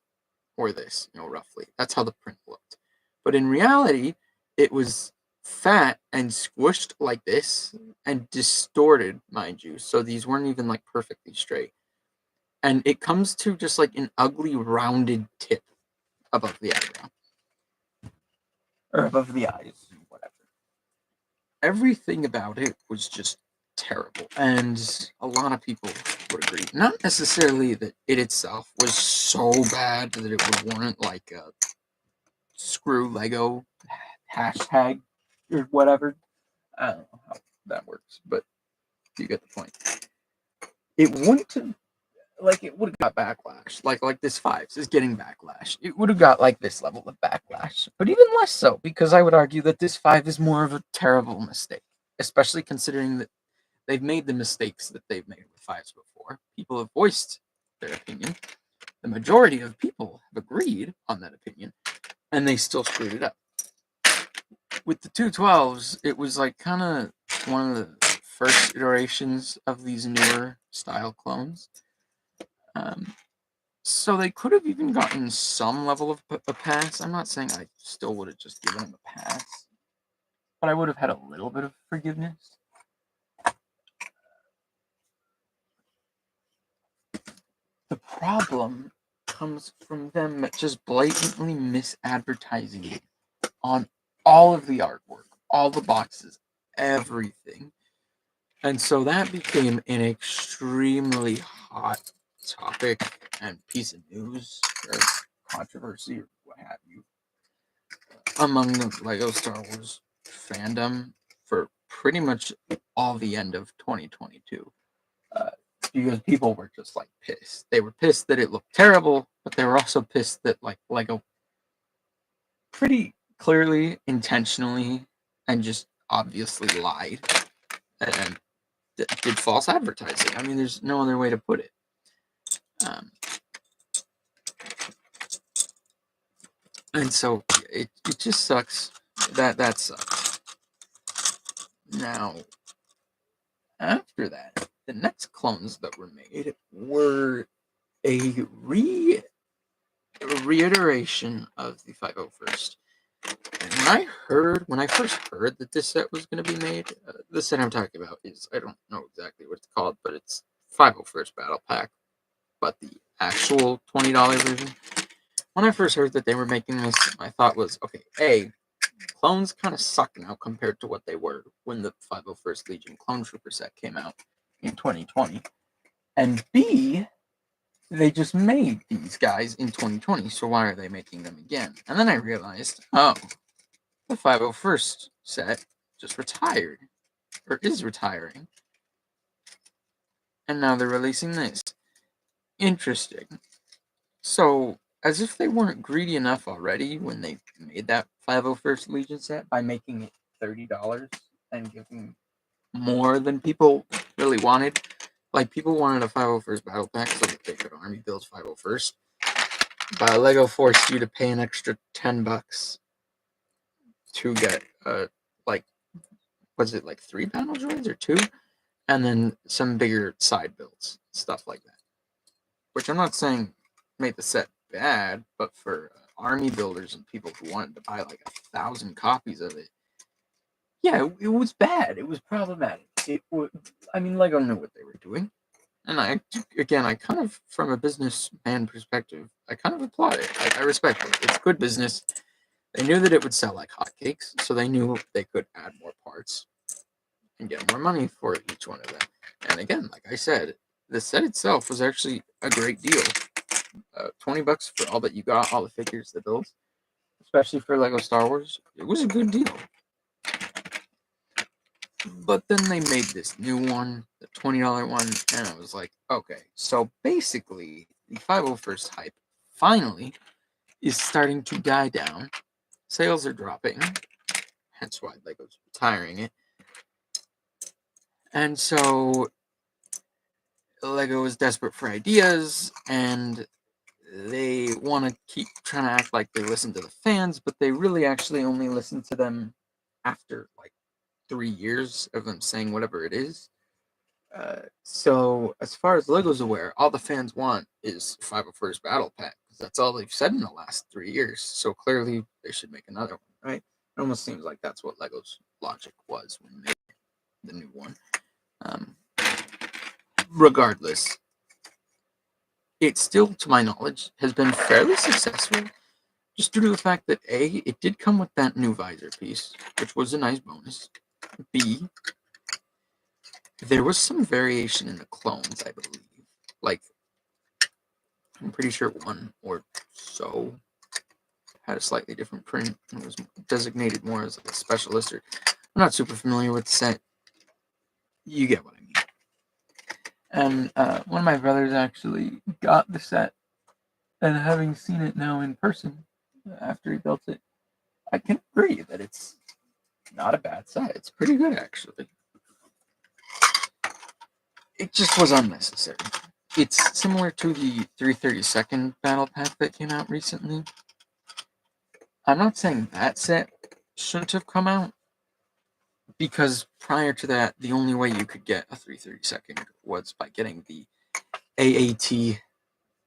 or this, roughly. That's how the print looked. But in reality, it was fat and squished like this and distorted, mind you. So these weren't even like perfectly straight. And it comes to just like an ugly rounded tip above the eyebrow. Or above the eyes, whatever. Everything about it was just terrible. And a lot of people would agree. Not necessarily that it itself was so bad that it would warrant like a screw Lego hashtag or whatever. I don't know how that works, but you get the point. It wouldn't have, like, it would have got backlash. Like this 5s is getting backlash. It would have got like this level of backlash, but even less so, because I would argue that this 5 is more of a terrible mistake, especially considering that they've made the mistakes that they've made with 5s before. People have voiced their opinion. The majority of people have agreed on that opinion, and they still screwed it up. With the 212s, it was like kind of one of the first iterations of these newer style clones. So they could have even gotten some level of a pass. I'm not saying I still would have just given them a pass, but I would have had a little bit of forgiveness. The problem comes from them just blatantly misadvertising it on all of the artwork, all the boxes, everything. And so that became an extremely hot topic and piece of news or controversy or what have you among the Lego Star Wars fandom for pretty much all the end of 2022. Because people were just like pissed. They were pissed that it looked terrible, but they were also pissed that like Lego pretty clearly, intentionally, and just obviously lied and did false advertising. I mean, there's no other way to put it. And so it just sucks. That sucks. Now, after that, the next clones that were made were a reiteration of the 501st. And when I first heard that this set was going to be made, the set I'm talking about is, I don't know exactly what it's called, but it's 501st Battle Pack, but the actual $20 version. When I first heard that they were making this, my thought was, okay, A, clones kind of suck now compared to what they were when the 501st Legion Clone Trooper set came out in 2020. And B, they just made these guys in 2020, so why are they making them again? And then I realized, oh, the 501st set just retired, or is retiring. And now they're releasing this. Interesting. So, as if they weren't greedy enough already when they made that 501st Legion set by making it $30 and giving more than people really wanted. Like, people wanted a 501st Battle Pack so that they could army build 501st. But Lego forced you to pay an extra $10 to get like, was it like 3 panel droids or 2? And then some bigger side builds, stuff like that. Which I'm not saying made the set bad, but for army builders and people who wanted to buy like 1,000 copies of it, yeah, it was bad. It was problematic. I mean, Lego knew what they were doing. And I kind of, from a businessman perspective, I kind of applaud it. I respect it. It's good business. They knew that it would sell like hotcakes, so they knew they could add more parts and get more money for each one of them. And again, like I said, the set itself was actually a great deal. $20 for all that you got, all the figures, the builds, especially for Lego Star Wars. It was a good deal. But then they made this new one, the $20 one, and I was like, okay, so basically the 501st hype finally is starting to die down. Sales are dropping, hence why Lego's retiring it. And so Lego is desperate for ideas, and they want to keep trying to act like they listen to the fans, but they really actually only listen to them after like 3 years of them saying whatever it is. So as far as Lego's aware, all the fans want is 501st Battle Pack, because that's all they've said in the last 3 years. So clearly they should make another one, right? It almost seems like that's what Lego's logic was when they made the new one. Regardless, it still, to my knowledge, has been fairly successful, just due to the fact that A, it did come with that new visor piece, which was a nice bonus. B, there was some variation in the clones, I believe. Like, I'm pretty sure one or so had a slightly different print and was designated more as a specialist. I'm not super familiar with the set. You get what I mean. And one of my brothers actually got the set, and having seen it now in person after he built it, I can agree that it's not a bad set. It's pretty good, actually. It just was unnecessary. It's similar to the 332nd Battle Pack that came out recently. I'm not saying that set shouldn't have come out, because prior to that, the only way you could get a 332nd was by getting the AAT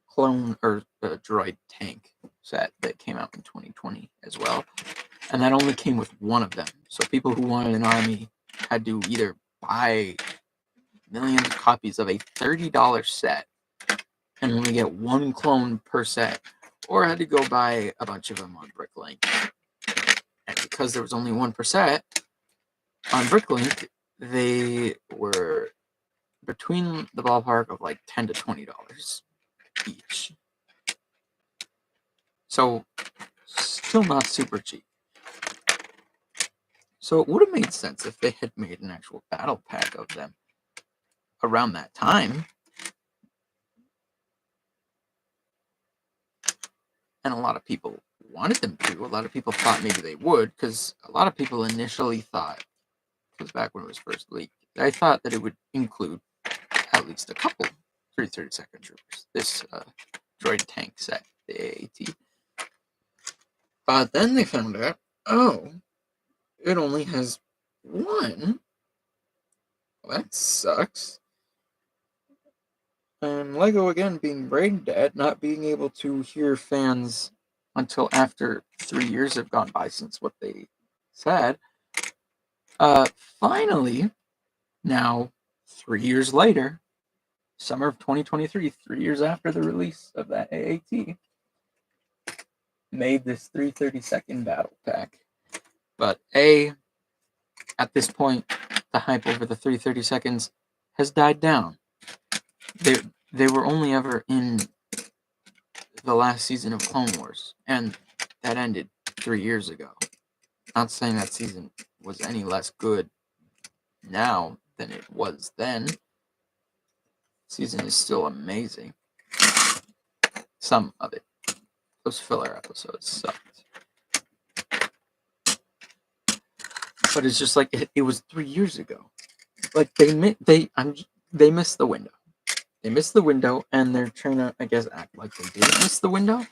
clone or droid tank set that came out in 2020 as well. And that only came with one of them. So people who wanted an army had to either buy millions of copies of a $30 set and only get one clone per set, or had to go buy a bunch of them on Bricklink. And because there was only one per set on Bricklink, they were between the ballpark of like $10 to $20 each. So still not super cheap. So it would have made sense if they had made an actual battle pack of them around that time. And a lot of people wanted them to. A lot of people thought maybe they would, because a lot of people initially thought, because back when it was first leaked, I thought that it would include at least a couple 332nd troopers. This droid tank set, the AAT. But then they found out, oh, it only has one. Well, that sucks. And Lego, again, being brain dead, not being able to hear fans until after 3 years have gone by since what they said. Finally, now 3 years later, summer of 2023, 3 years after the release of that AAT, made this 332nd Battle Pack. But at this point, the hype over the 332nds has died down. They were only ever in the last season of Clone Wars, and that ended 3 years ago. Not saying that season was any less good now than it was then. Season is still amazing. Some of it. Those filler episodes sucked. But it's just like it was 3 years ago. Like they missed the window. they missed the window, and they're trying to, I guess, act like they didn't miss the window.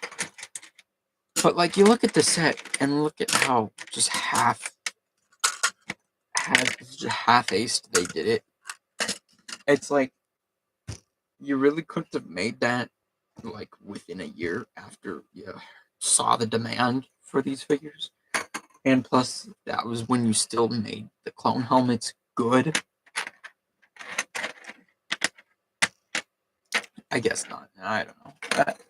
But like, you look at the set and look at how just half-aced they did it. It's like, you really couldn't have made that like within a year after you saw the demand for these figures. And plus, that was when you still made the clone helmets good. I guess not. I don't know.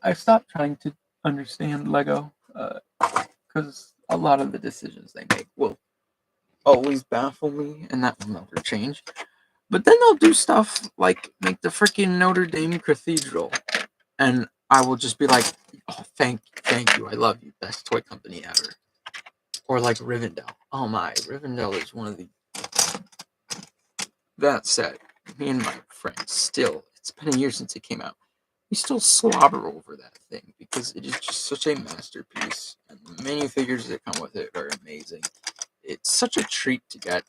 I stopped trying to understand Lego because a lot of the decisions they make will always baffle me, and that will never change. But then they'll do stuff like make the freaking Notre Dame Cathedral, and I will just be like, "Oh, thank you, I love you, best toy company ever." Or like Rivendell. Oh my, Rivendell is one of the... That set, me and my friends still, it's been a year since it came out, we still slobber over that thing because it is just such a masterpiece, and the minifigures that come with it are amazing. It's such a treat to get.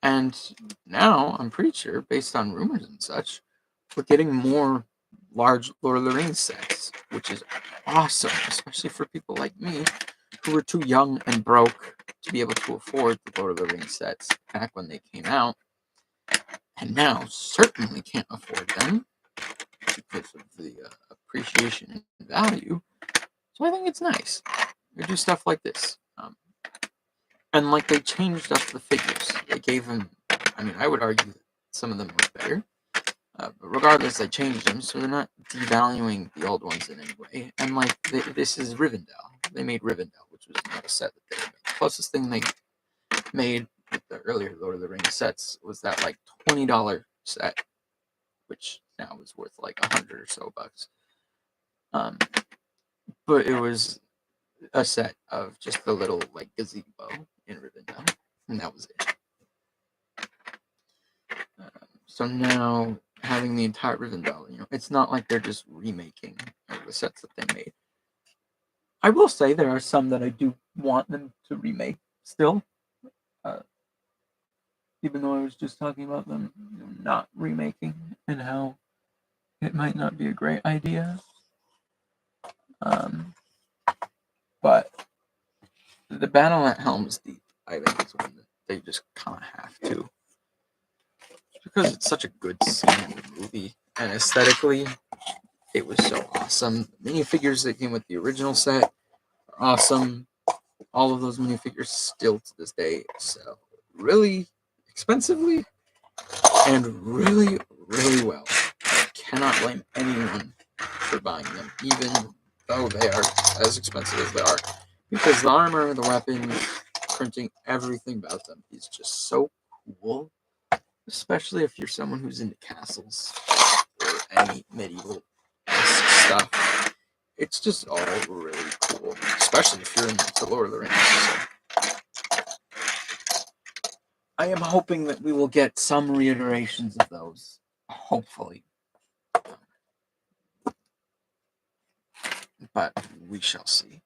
And now, I'm pretty sure, based on rumors and such, we're getting more large Lord of the Rings sets, which is awesome, especially for people like me who were too young and broke to be able to afford the Lord of the Rings sets back when they came out, and now certainly can't afford them because of the appreciation and value. So I think it's nice. They do stuff like this. And like, they changed up the figures. They gave them, I mean, I would argue that some of them were better. But regardless, they changed them, so they're not devaluing the old ones in any way. And like, this is Rivendell. They made Rivendell, which was not a set that they made. The closest thing they made with the earlier Lord of the Rings sets was that like $20 set, which now is worth like $100 or so bucks. But it was a set of just the little like gazebo in Rivendell, and that was it. So now, having the entire Rivendell, it's not like they're just remaking the sets that they made. I will say there are some that I do want them to remake still, even though I was just talking about them not remaking and how it might not be a great idea. But the battle at Helm's Deep, I think, is one that they just kind of have to. Because it's such a good scene in the movie, and aesthetically, it was so awesome. The minifigures that came with the original set are awesome. All of those minifigures still to this day sell really expensively and really, really well. I cannot blame anyone for buying them, even though they are as expensive as they are, because the armor, the weapons, printing, everything about them is just so cool. Especially if you're someone who's into castles or any medieval stuff. It's just all really cool. Especially if you're into Lord of the Rings. So I am hoping that we will get some reiterations of those. Hopefully. But we shall see.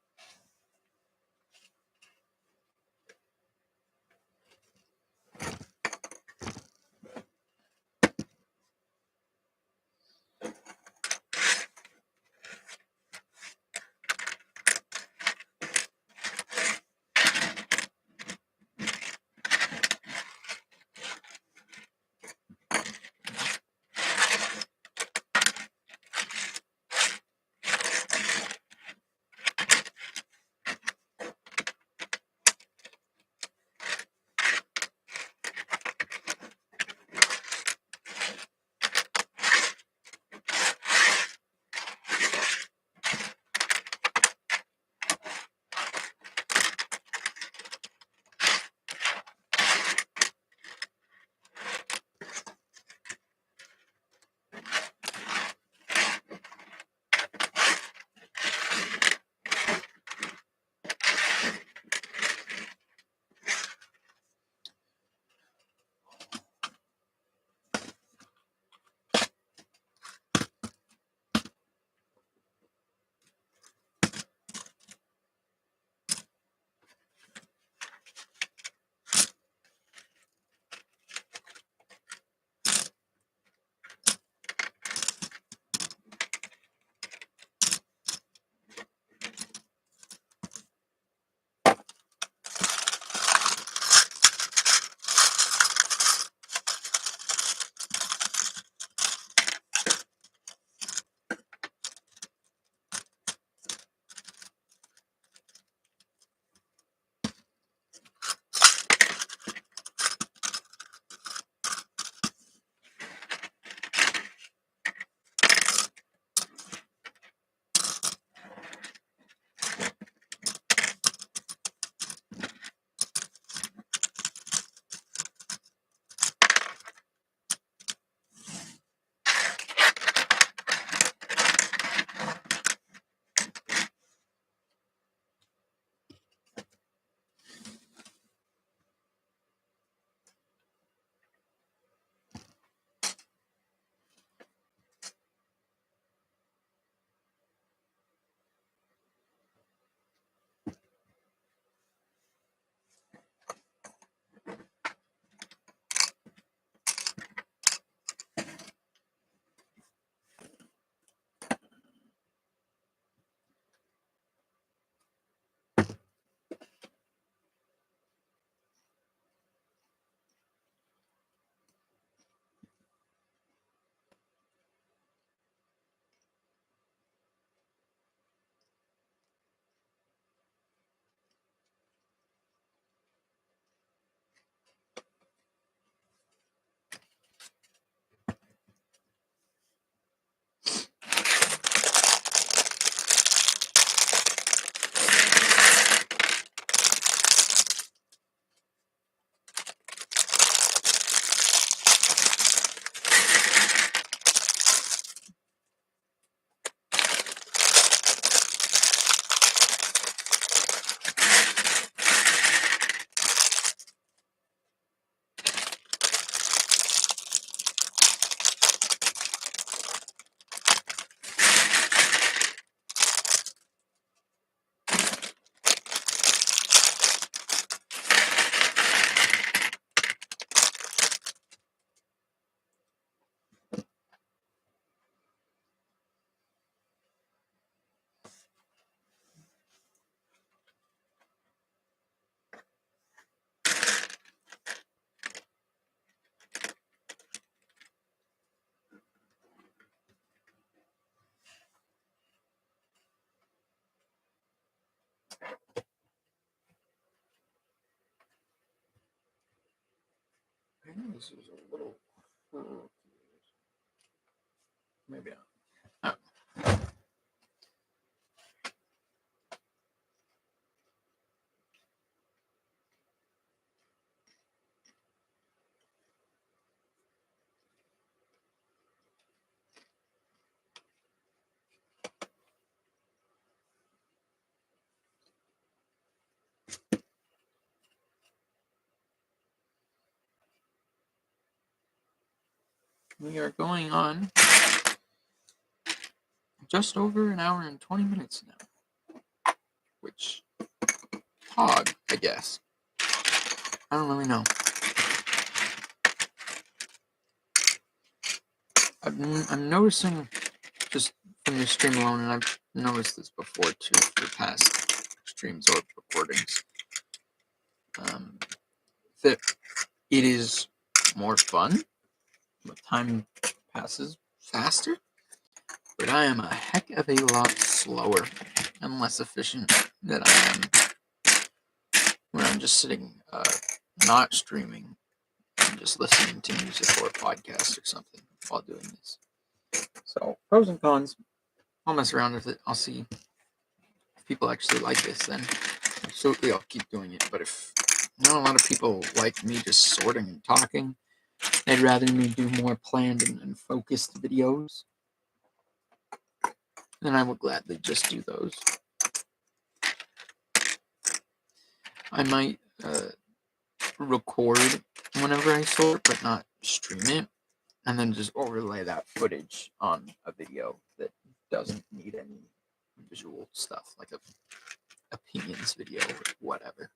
think this is a little crooked. Maybe not. Oh. We are going on just over an hour and 20 minutes now. Which, hog, I guess. I don't really know. I'm noticing, just from the stream alone, and I've noticed this before too, for past streams or recordings, that it is more fun, but time passes faster. But I am a heck of a lot slower and less efficient than I am when I'm just sitting, not streaming, and just listening to music or a podcast or something while doing this. So, pros and cons. I'll mess around with it. I'll see if people actually like this, then absolutely I'll keep doing it. But if not a lot of people like me just sorting and talking, they'd rather me do more planned and focused videos, then I will gladly just do those. I might record whenever I sort, but not stream it, and then just overlay that footage on a video that doesn't need any visual stuff, like a opinions video or whatever.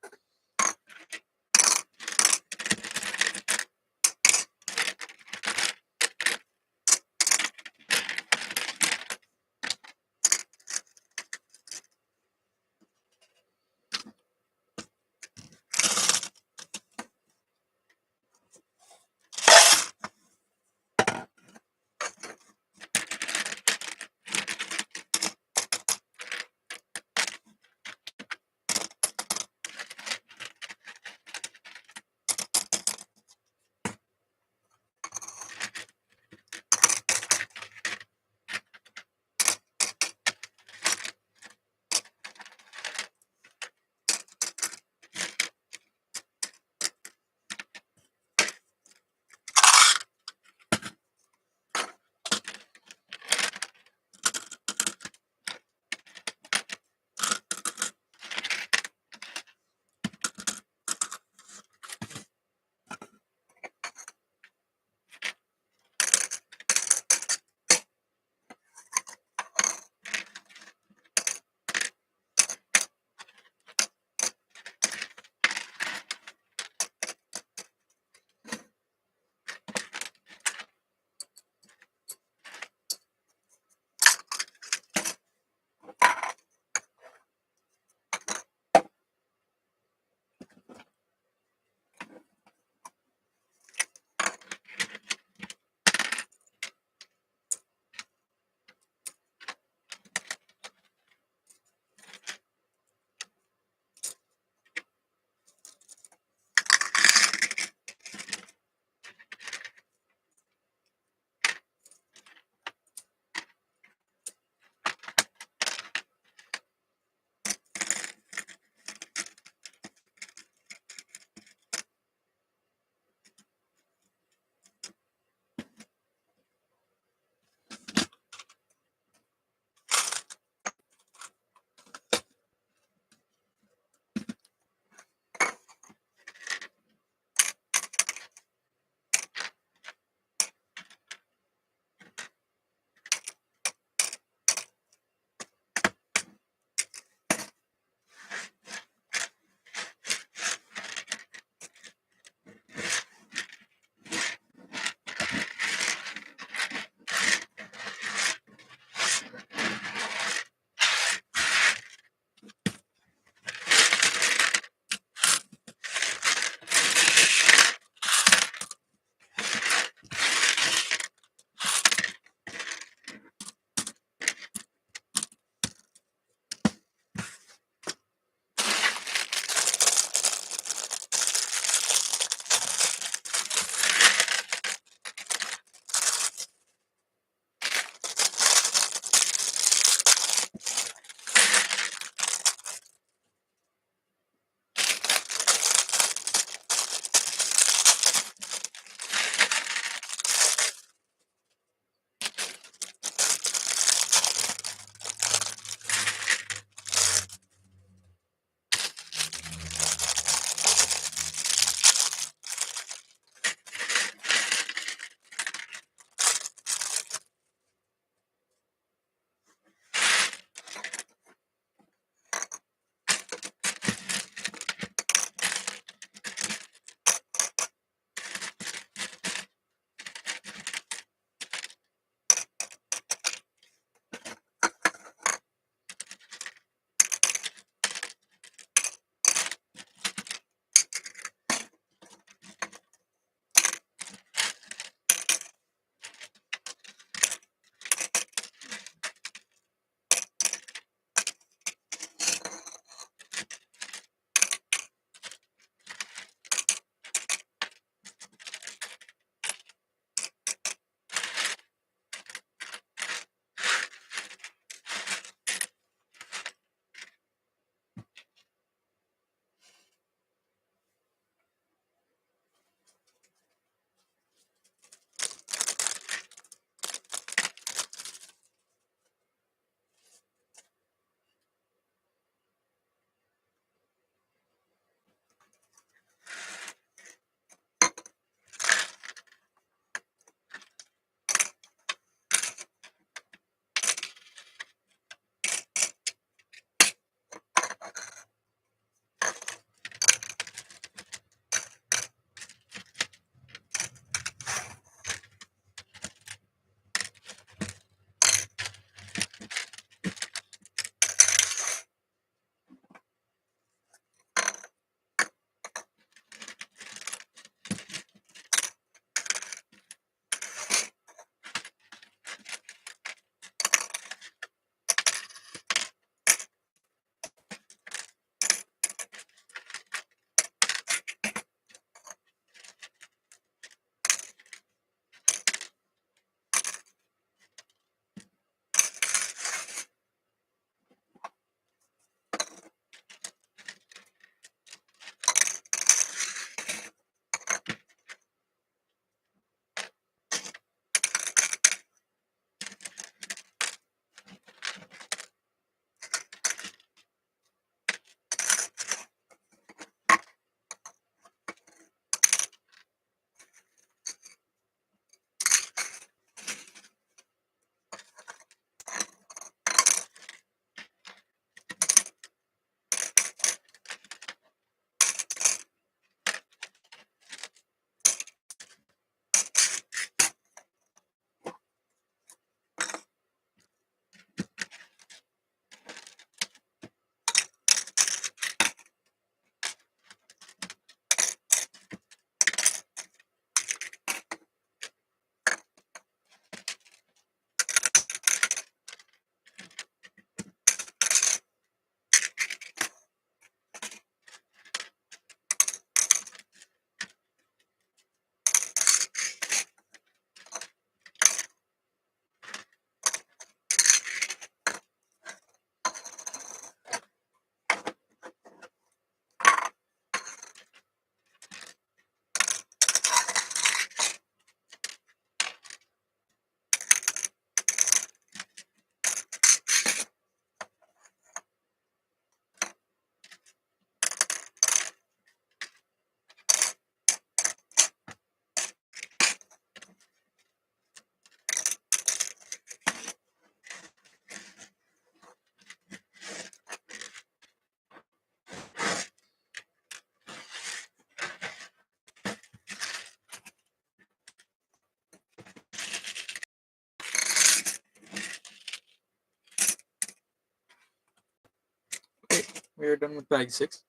we are done with bag 6.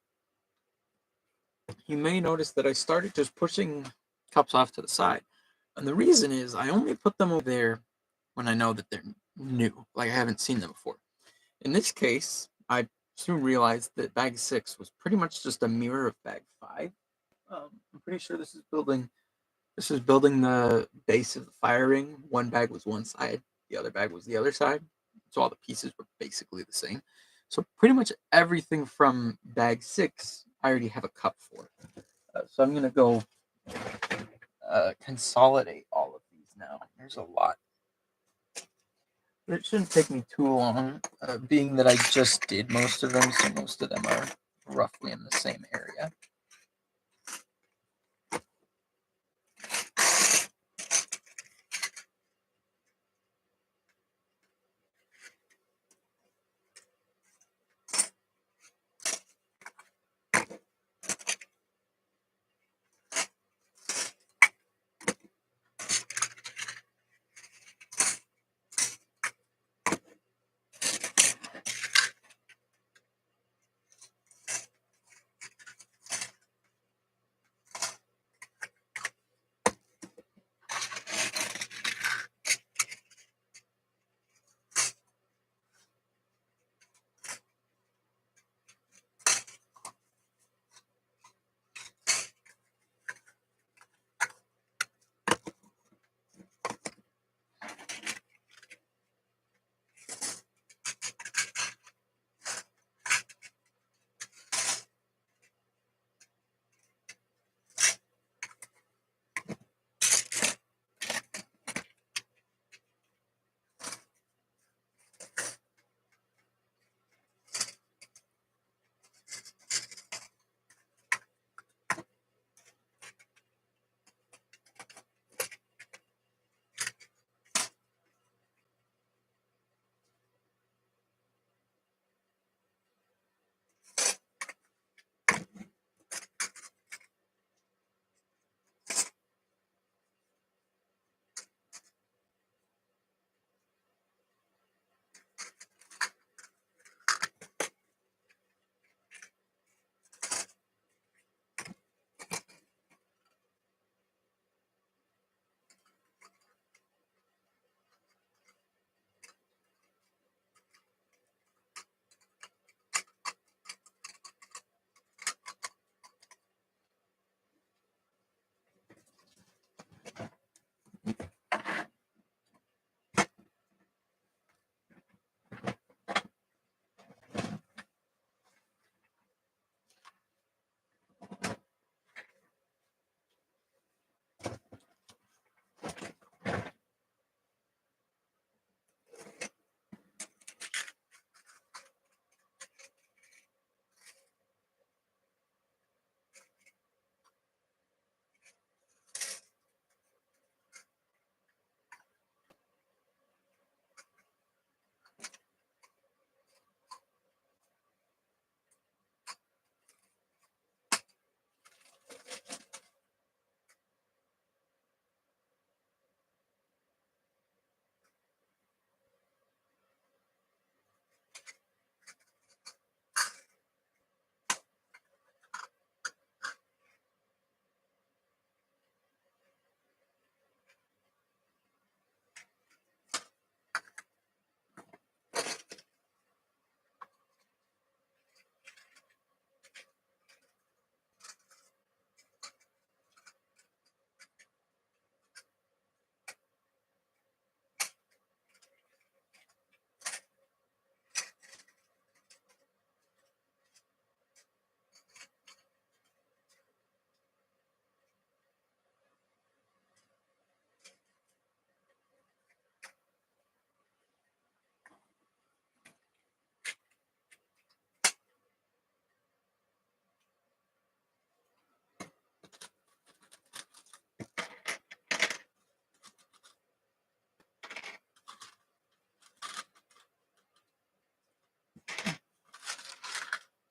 You may notice that I started just pushing cups off to the side. And the reason is I only put them over there when I know that they're new, like I haven't seen them before. In this case, I soon realized that bag 6 was pretty much just a mirror of bag 5. I'm pretty sure this is building the base of the fire ring. One bag was one side, the other bag was the other side. So all the pieces were basically the same. So pretty much everything from bag 6, I already have a cup for. So I'm going to go consolidate all of these now. There's a lot. But it shouldn't take me too long, being that I just did most of them, so most of them are roughly in the same area.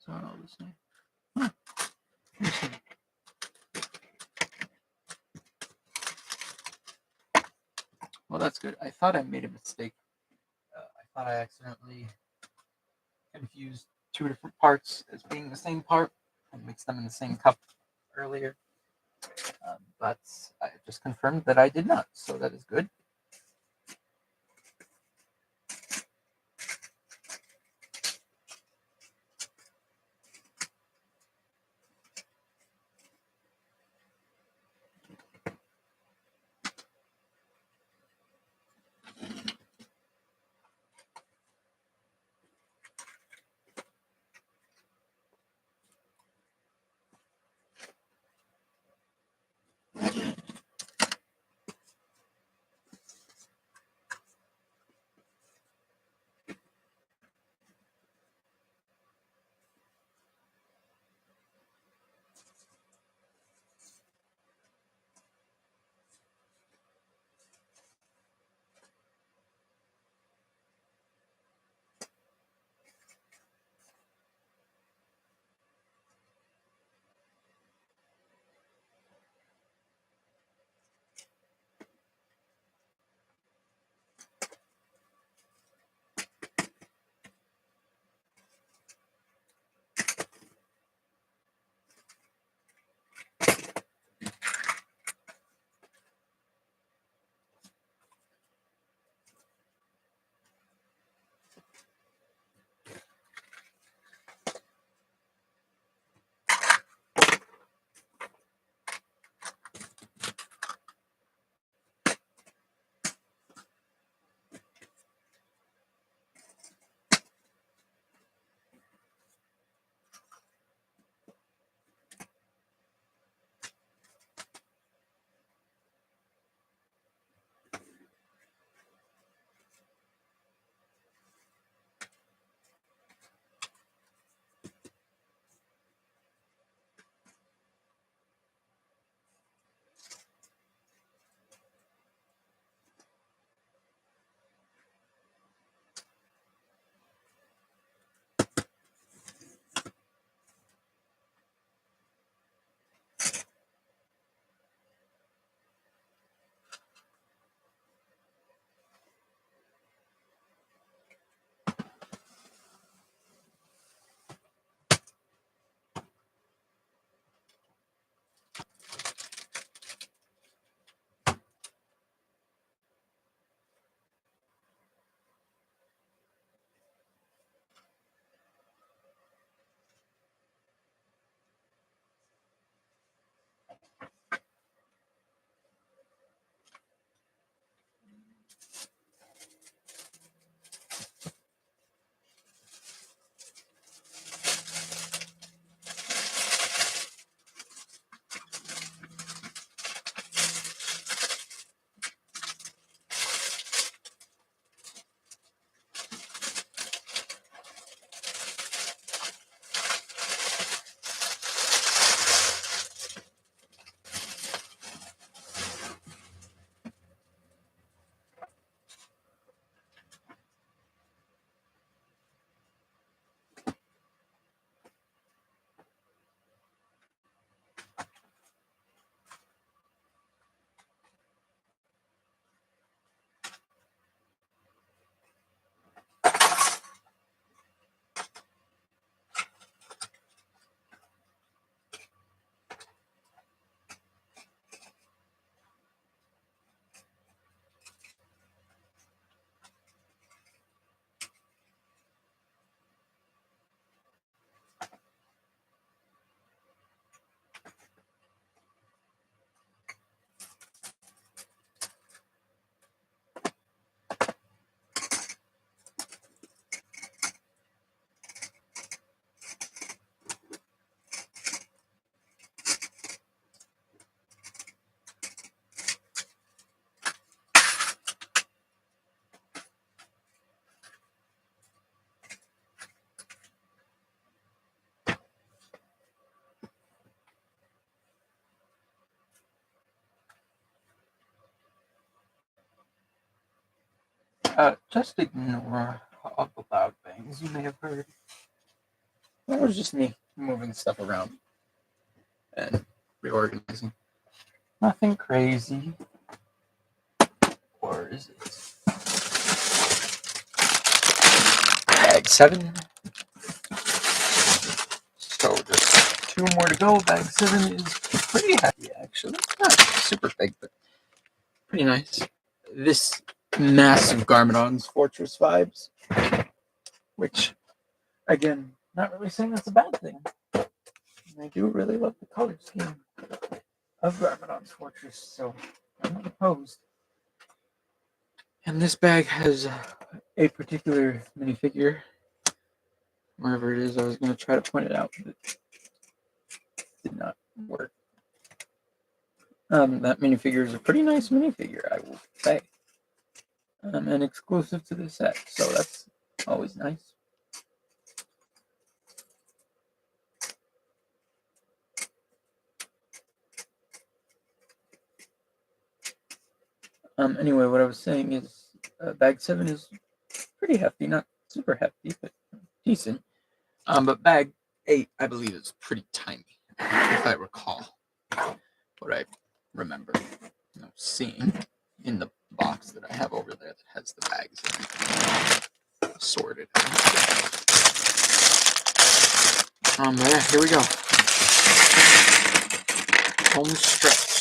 So all the same. Huh. Well, that's good. I thought I made a mistake. I thought I accidentally confused two different parts as being the same part and mix them in the same cup earlier. But I just confirmed that I did not, so that is good. Just ignore all the loud bangs you may have heard. That was just me moving stuff around and reorganizing. Nothing crazy. Or is it? Bag 7. So just 2 more to go. Bag 7 is pretty heavy, actually. Not super big, but pretty nice. This massive Garmadon's Fortress vibes, which, again, not really saying that's a bad thing. I do really love the color scheme of Garmadon's Fortress, so I'm not opposed. And this bag has a particular minifigure. Wherever it is, I was going to try to point it out, but it did not work. That minifigure is a pretty nice minifigure, I will say. And exclusive to the set, so that's always nice. Anyway, what I was saying is bag 7 is pretty hefty, not super hefty, but decent. But bag 8, I believe, is pretty tiny, if I recall what I remember seeing in the box that I have over there that has the bags sorted. Yeah, here we go. Home stretch.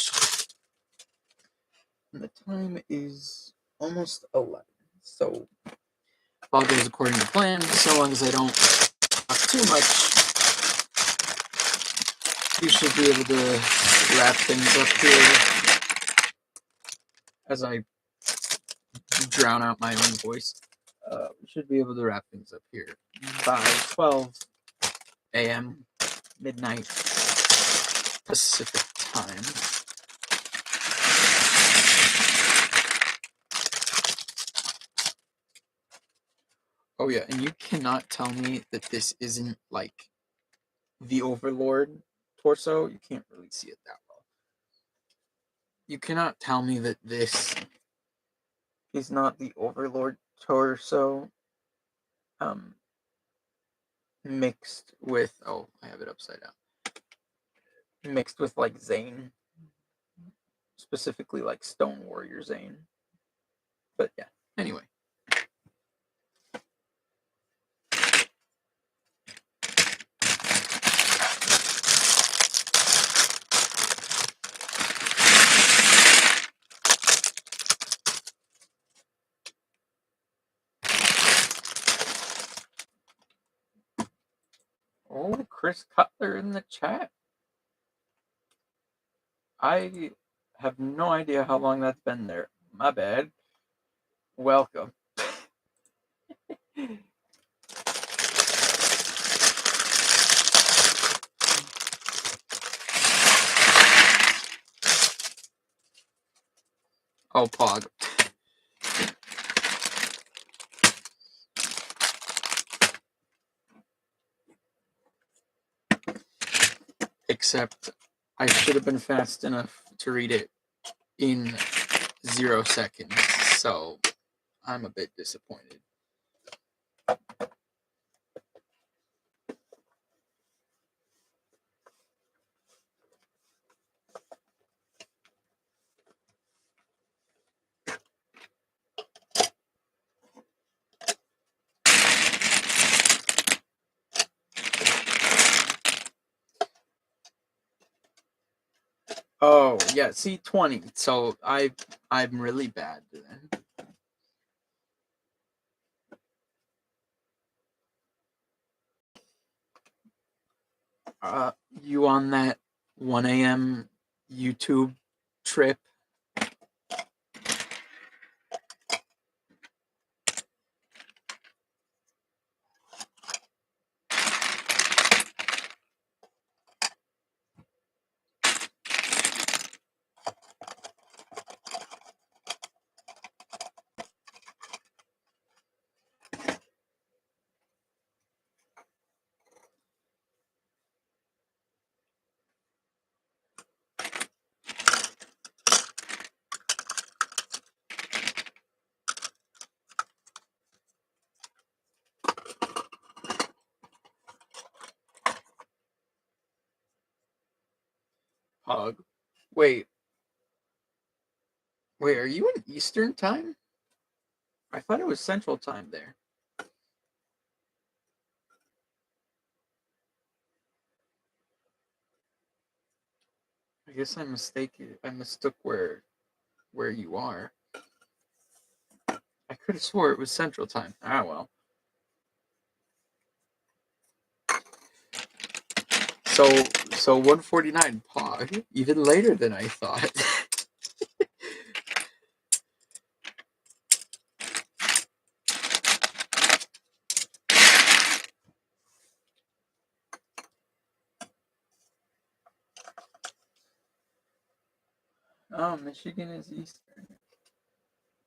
And the time is almost 11. So if all goes according to plan, so long as I don't talk too much, you should be able to wrap things up here as I drown out my own voice. We should be able to wrap things up here by 12 a.m. midnight Pacific time. Oh yeah, and you cannot tell me that this isn't like the Overlord torso. You can't really see it that well. You cannot tell me that this is not the Overlord torso mixed with, oh, I have it upside down. Mixed with like Zane. Specifically like Stone Warrior Zane. But yeah, anyway. Oh, Chris Cutler in the chat. I have no idea how long that's been there. My bad. Welcome. Oh, Pog. Except I should have been fast enough to read it in 0 seconds, so I'm a bit disappointed. Oh, yeah, see, 20. So I'm really bad then. You on that 1 a.m. YouTube trip? Hug. Wait, are you in Eastern time? I thought it was Central time there. guess I mistook where you are. I could have swore it was Central Time. Ah, well. So 1:49 Pog, even later than I thought. Oh, Michigan is Eastern.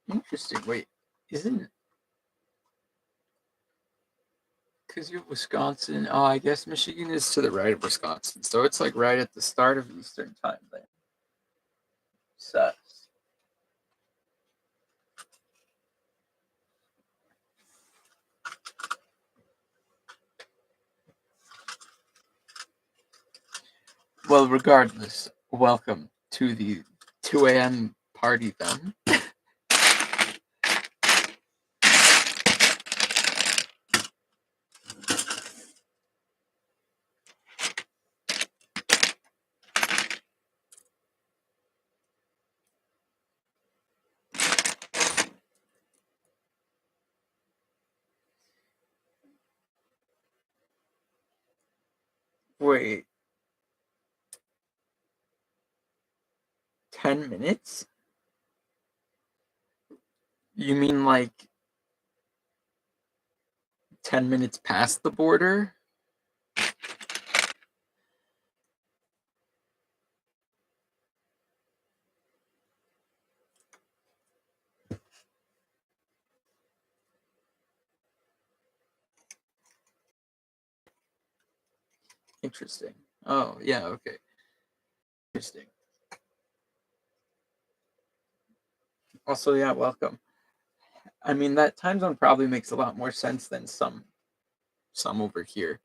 Interesting. Wait, isn't because you have Wisconsin? Oh, I guess Michigan is to the right of Wisconsin, so it's like right at the start of Eastern Time then. Sus. Well, regardless, welcome to the 2 a.m. party then. Wait, 10 minutes? You mean like 10 minutes past the border? Interesting. Oh, yeah, okay. Interesting. Also, yeah, welcome. I mean, that time zone probably makes a lot more sense than some over here.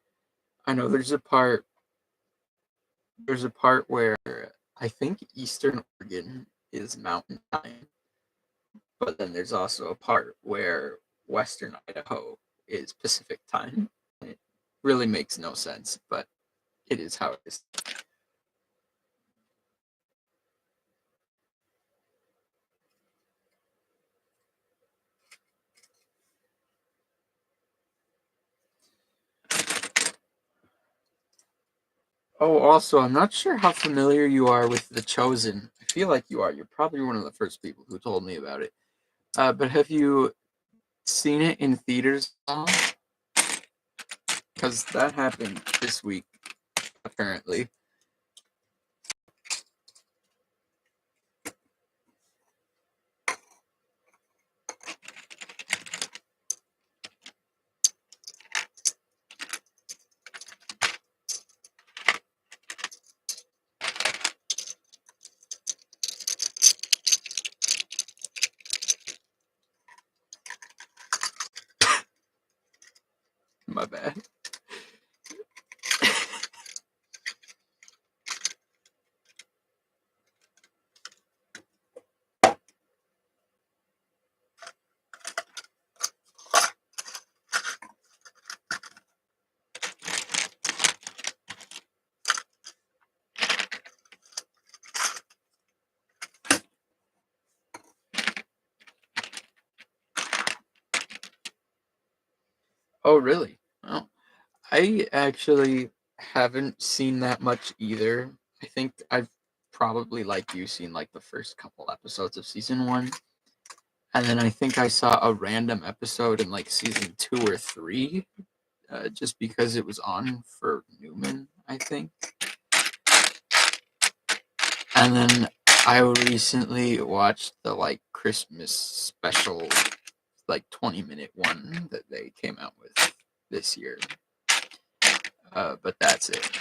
I know there's a part where I think Eastern Oregon is Mountain Time, but then there's also a part where Western Idaho is Pacific Time. It really makes no sense, but it is how it is. Oh, also, I'm not sure how familiar you are with The Chosen. I feel like you are. You're probably one of the first people who told me about it. But have you seen it in theaters? Because that happened this week, apparently. My bad. Oh, really? Well, I actually haven't seen that much either. I think I've probably, like you, seen like the first couple episodes of season 1. And then I think I saw a random episode in like season 2 or 3, just because it was on for Newman, I think. And then I recently watched the like Christmas special, like 20-minute one that they came out with this year. But that's it.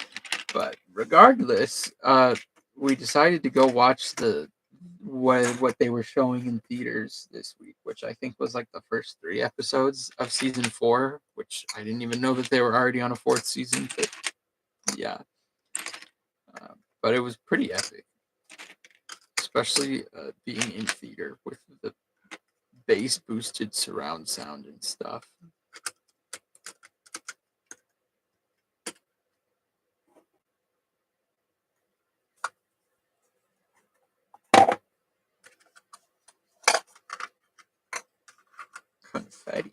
But regardless, we decided to go watch what they were showing in theaters this week, which I think was like the first 3 episodes of season 4, which I didn't even know that they were already on a 4th season. But yeah, but it was pretty epic, especially being in theater with the bass boosted surround sound and stuff. confetti.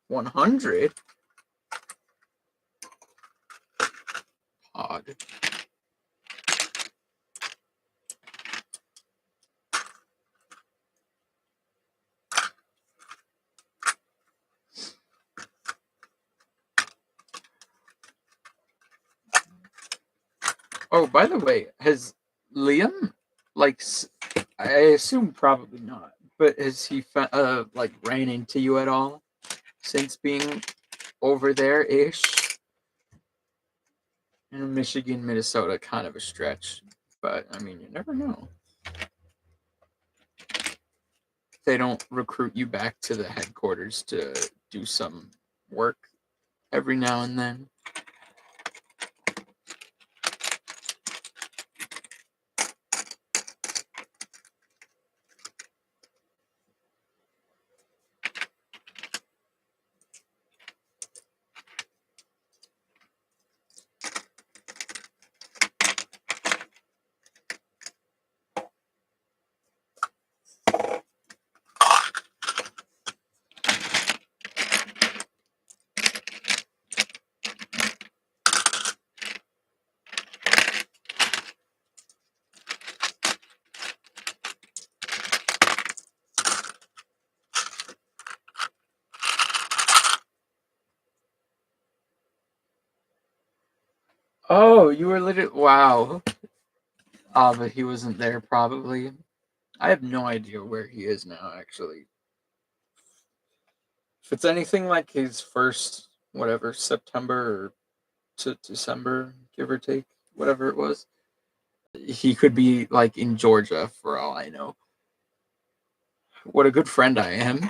100? Odd. Oh, by the way, has Liam, like, I assume probably not, but has he, like, ran into you at all since being over there-ish? In Michigan, Minnesota, kind of a stretch, but, I mean, you never know. They don't recruit you back to the headquarters to do some work every now and then. Oh, you were literally, wow. But he wasn't there probably. I have no idea where he is now, actually. If it's anything like his first, whatever, September to December, give or take, whatever it was, he could be like in Georgia for all I know. What a good friend I am.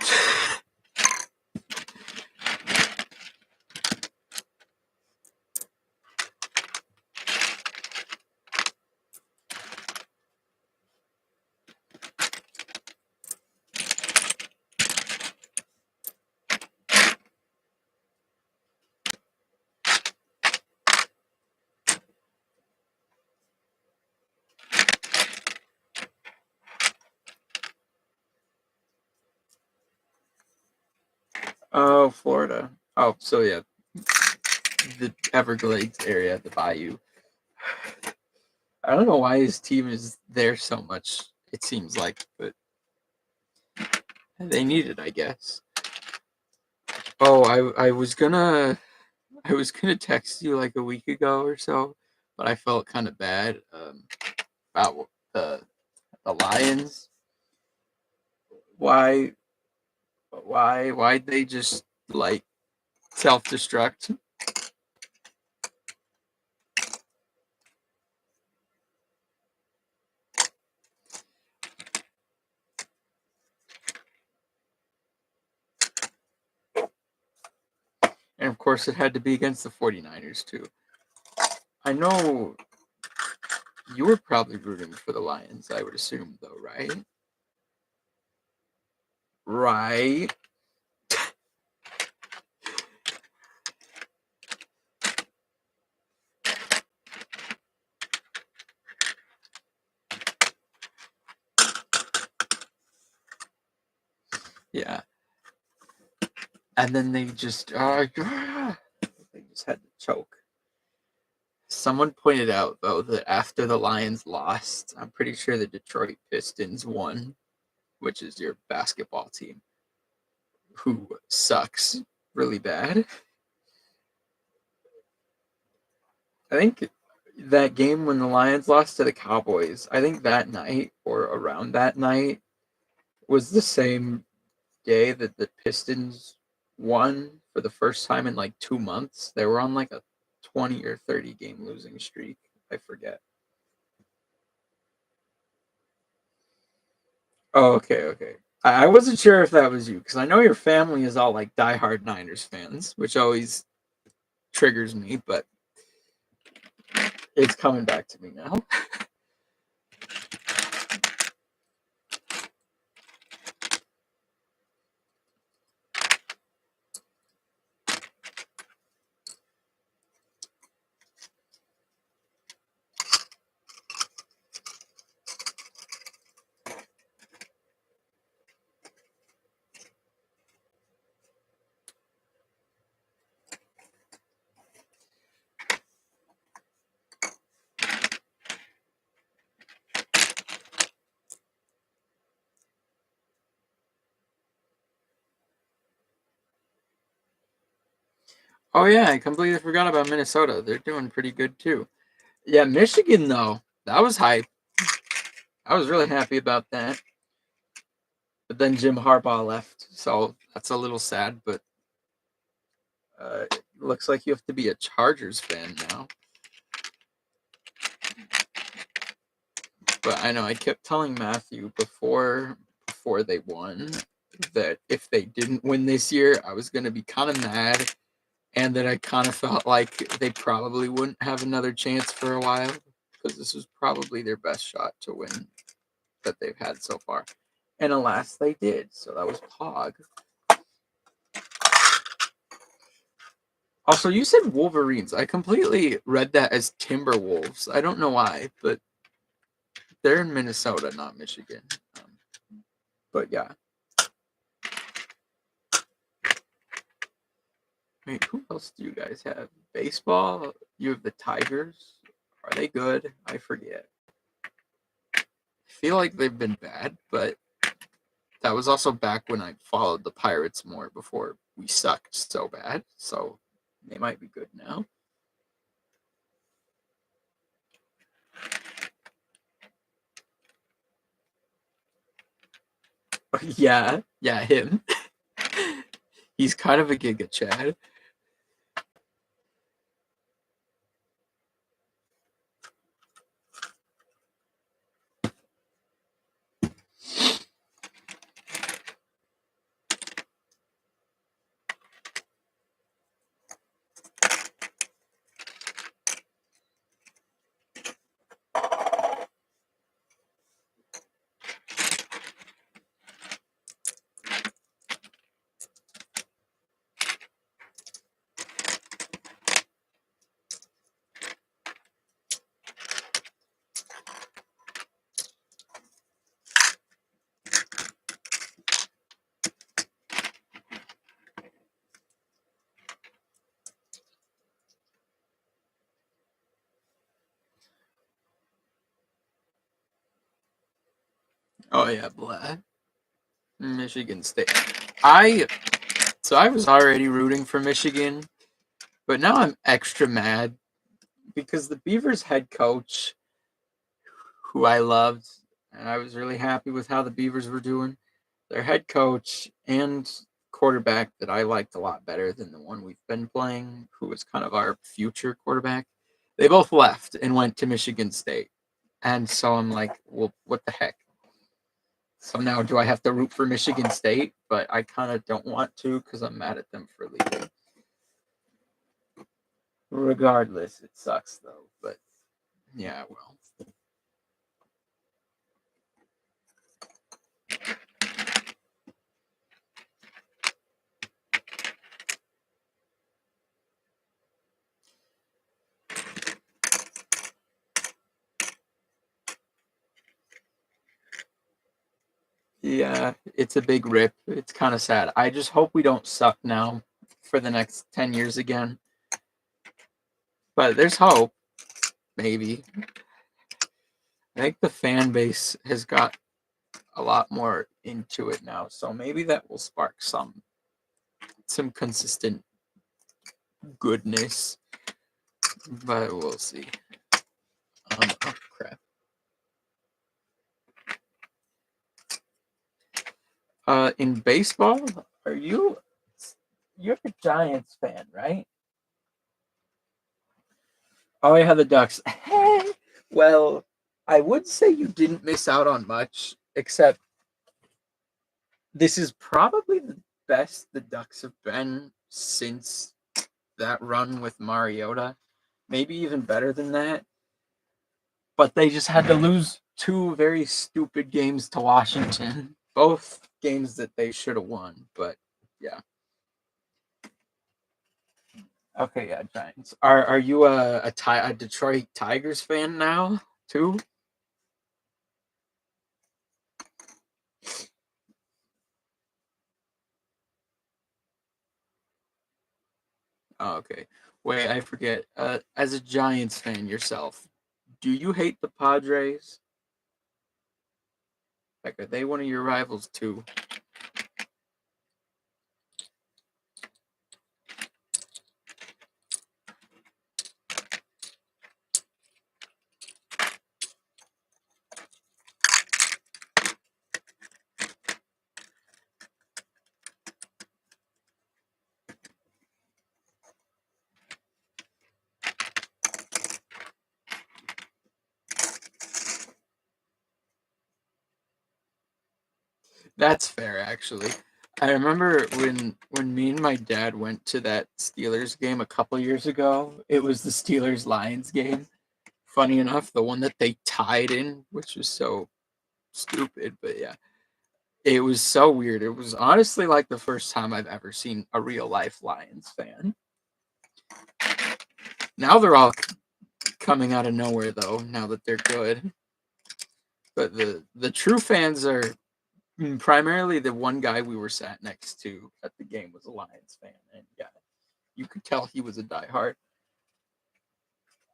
Oh, Florida. Oh, so yeah, the Everglades area, the Bayou. I don't know why his team is there so much. It seems like, but they need it, I guess. Oh, I was gonna text you like a week ago or so, but I felt kind of bad about the Lions. Why why'd they just like self destruct? And of course, it had to be against the 49ers too. I know you were probably rooting for the Lions, I would assume, though, right? Right. Yeah. And then they just they just had to choke. Someone pointed out though that after the Lions lost, I'm pretty sure the Detroit Pistons won, which is your basketball team, who sucks really bad. I think that game when the Lions lost to the Cowboys, I think that night or around that night was the same day that the Pistons won for the first time in like 2 months. They were on like a 20 or 30 game losing streak. I forget. Oh, okay, okay. I wasn't sure if that was you because I know your family is all like diehard Niners fans, which always triggers me, but it's coming back to me now. Oh yeah, I completely forgot about Minnesota. They're doing pretty good too. Yeah, Michigan though, that was hype. I was really happy about that. But then Jim Harbaugh left, so that's a little sad. But it looks like you have to be a Chargers fan now. But I know I kept telling Matthew before they won that if they didn't win this year, I was gonna be kind of mad, and that I kind of felt like they probably wouldn't have another chance for a while because this was probably their best shot to win that they've had so far. And alas, they did. So that was Pog. Also, you said Wolverines. I completely read that as Timberwolves. I don't know why, but they're in Minnesota, not Michigan. But yeah. Wait, who else do you guys have? Baseball? You have the Tigers. Are they good? I forget. I feel like they've been bad, but that was also back when I followed the Pirates more before we sucked so bad. So they might be good now. Yeah, him. He's kind of a Giga Chad. Oh yeah, blah. Michigan State. I I was already rooting for Michigan, but now I'm extra mad because the Beavers head coach, who I loved, and I was really happy with how the Beavers were doing, their head coach and quarterback that I liked a lot better than the one we've been playing, who was kind of our future quarterback, they both left and went to Michigan State. And so I'm like, well, what the heck? So now do I have to root for Michigan State? But I kind of don't want to because I'm mad at them for leaving. Regardless, it sucks though. But yeah, well. Yeah, it's a big rip. It's kind of sad. I just hope we don't suck now for the next 10 years again. But there's hope, maybe. I think the fan base has got a lot more into it now, so maybe that will spark some consistent goodness. But we'll see. Oh crap. In baseball, are you're a Giants fan, right? Oh, yeah, the Ducks. Well, I would say you didn't miss out on much, except this is probably the best the Ducks have been since that run with Mariota. Maybe even better than that. But they just had to lose two very stupid games to Washington. Both games that they should have won, but yeah. Okay, yeah, Giants. Are you a Detroit Tigers fan now too? Oh, okay. Wait, I forget. As a Giants fan yourself, do you hate the Padres? Like, are they one of your rivals too? That's fair, actually. I remember when me and my dad went to that Steelers game a couple years ago. It was the Steelers Lions game. Funny enough, the one that they tied in, which was so stupid, but yeah, it was so weird. It was honestly like the first time I've ever seen a real life Lions fan. Now they're all coming out of nowhere, though. Now that they're good, but the true fans are primarily the one guy we were sat next to at the game was a Lions fan, and yeah, you could tell he was a diehard.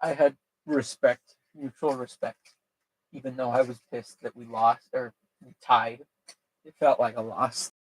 I had respect, mutual respect, even though I was pissed that we lost or we tied. It felt like a loss.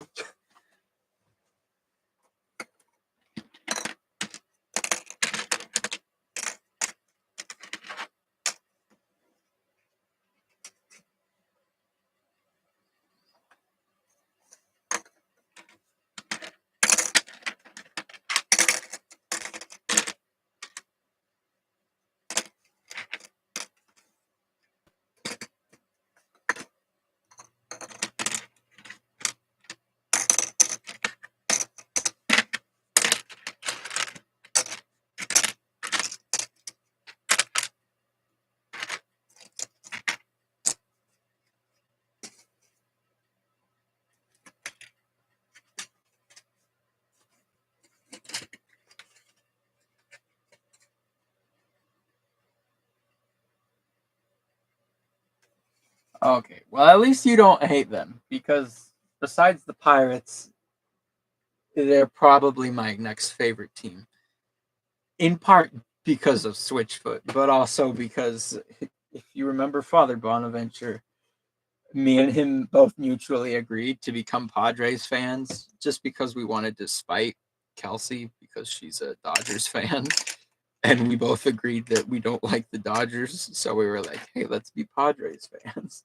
Okay, well, at least you don't hate them because besides the Pirates, they're probably my next favorite team. In part because of Switchfoot, but also because if you remember Father Bonaventure, me and him both mutually agreed to become Padres fans just because we wanted to spite Kelsey because she's a Dodgers fan. And we both agreed that we don't like the Dodgers. So we were like, hey, let's be Padres fans.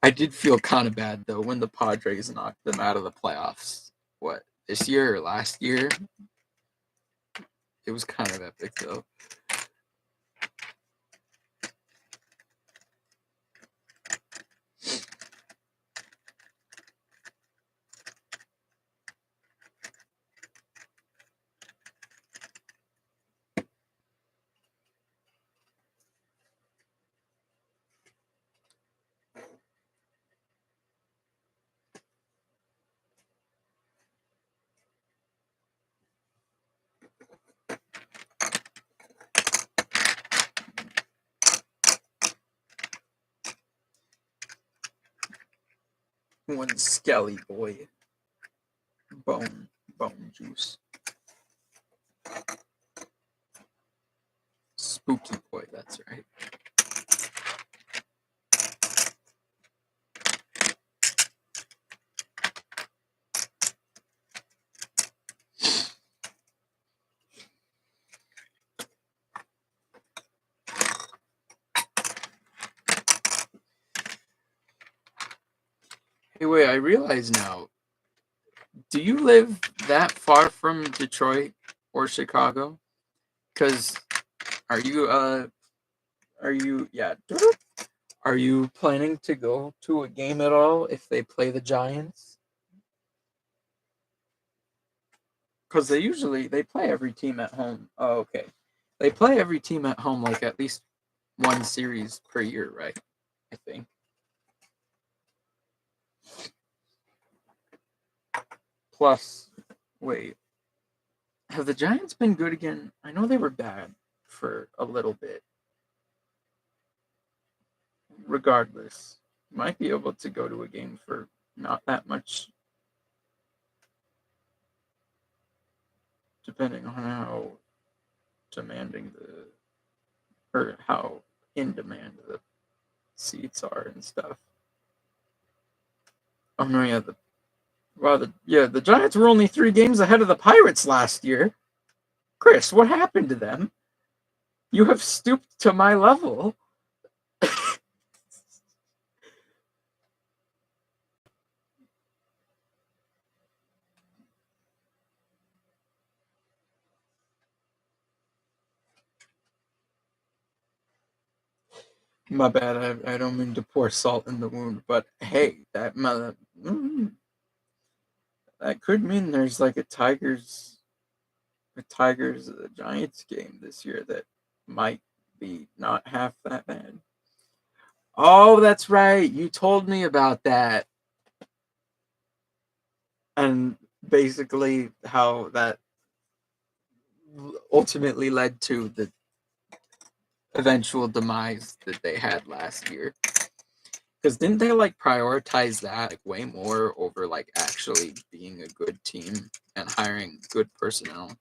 I did feel kind of bad, though, when the Padres knocked them out of the playoffs. What, this year or last year? It was kind of epic, though. One Skelly boy. Bone. Bone juice. Spooky boy, that's right. Hey, wait, I realize now. Do you live that far from Detroit or Chicago? Because yeah, are you planning to go to a game at all if they play the Giants? Because they play every team at home. Oh, okay. They play every team at home like at least one series per year, right? I think. Plus, wait, have the Giants been good again? I know they were bad for a little bit. Regardless, might be able to go to a game for not that much, depending on how demanding or how in demand the seats are and stuff. Oh no, yeah, the Giants were only 3 games ahead of the Pirates last year. Chris, what happened to them? You have stooped to my level. My bad. I don't mean to pour salt in the wound, but hey, that could mean there's like a Tigers Giants game this year that might be not half that bad. Oh, that's right. You told me about that. And basically how that ultimately led to the eventual demise that they had last year. Because didn't they like prioritize that like, way more over like actually being a good team and hiring good personnel?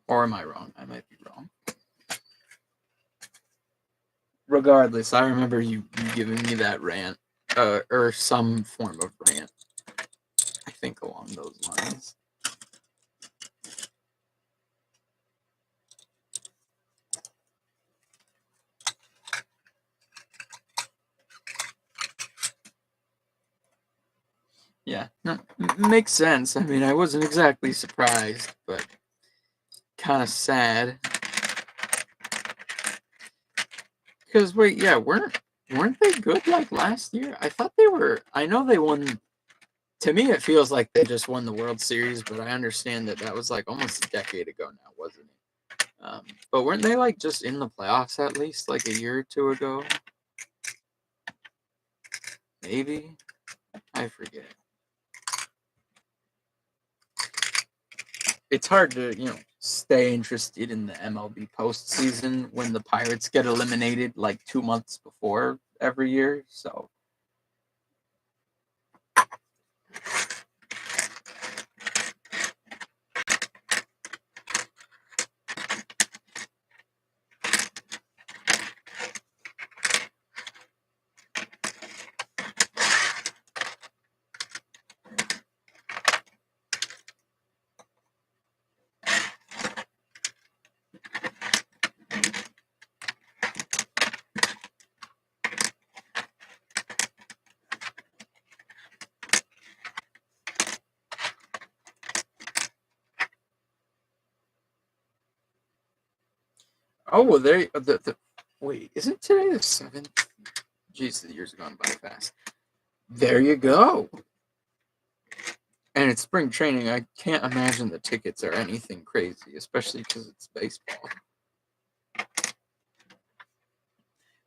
Or am I wrong? I might be wrong. Regardless, I remember you giving me that rant, or some form of rant. I think along those lines. Yeah, no, makes sense. I mean, I wasn't exactly surprised, but kind of sad. Because wait, yeah, weren't they good like last year? I thought they were. I know they won. To me, it feels like they just won the World Series, but I understand that was like almost a decade ago now, wasn't it? But weren't they like just in the playoffs at least like a year or two ago? Maybe I forget. It's hard to stay interested in the MLB postseason when the Pirates get eliminated like 2 months before every year. So oh well, wait, isn't today the 7th? Jeez, the years have gone by fast. There you go. And it's spring training. I can't imagine the tickets are anything crazy, especially because it's baseball.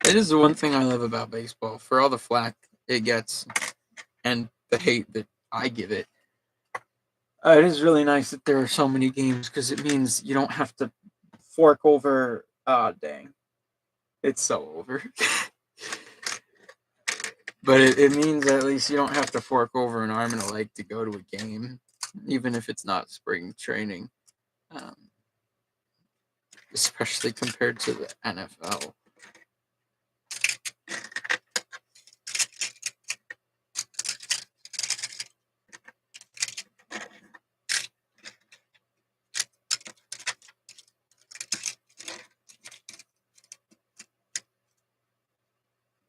It is the one thing I love about baseball. For all the flack it gets and the hate that I give it, it is really nice that there are so many games because it means you don't have to fork over. Dang, it's so over. But it means at least you don't have to fork over an arm and a leg to go to a game, even if it's not spring training, um, especially compared to the NFL.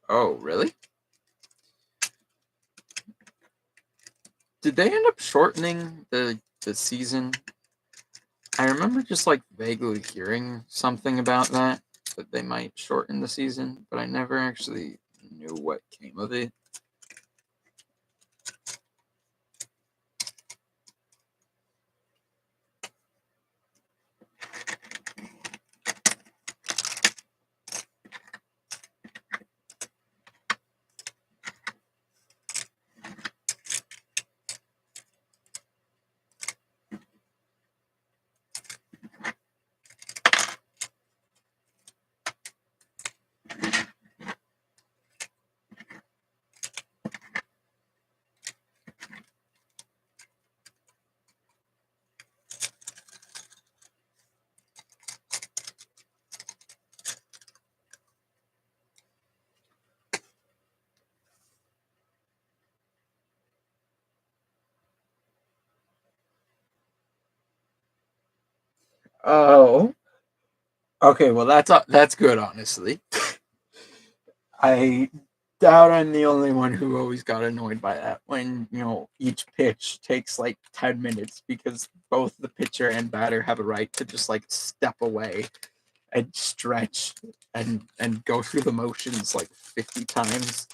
Oh, really? Did they end up shortening the season? I remember just like vaguely hearing something about that they might shorten the season, but I never actually knew what came of it. Oh, okay. Well, that's good. Honestly, I doubt I'm the only one who always got annoyed by that when, each pitch takes like 10 minutes because both the pitcher and batter have a right to just like step away and stretch and go through the motions like 50 times.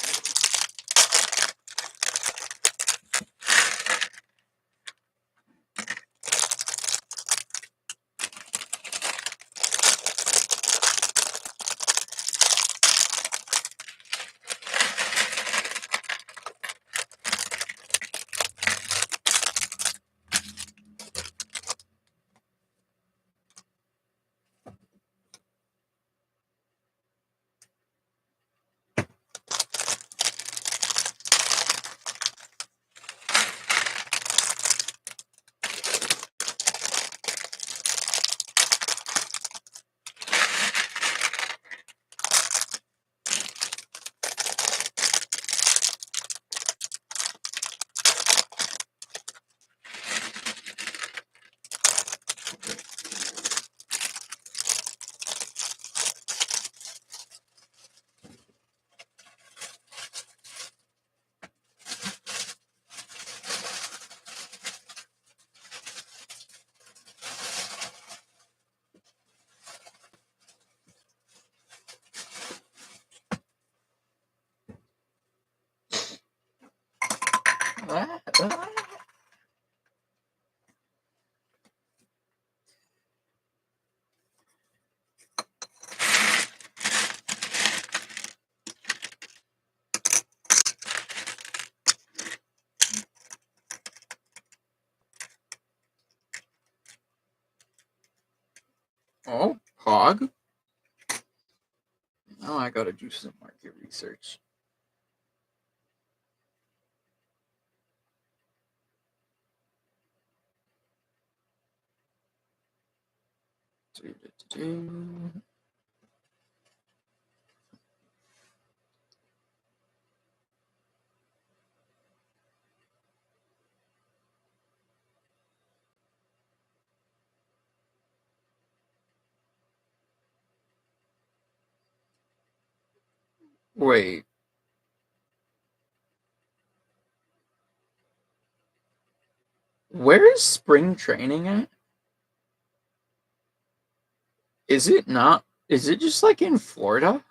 Oh, Hog? Now I gotta do some market research. Wait, where is spring training at? Is it not? Is it just like in Florida?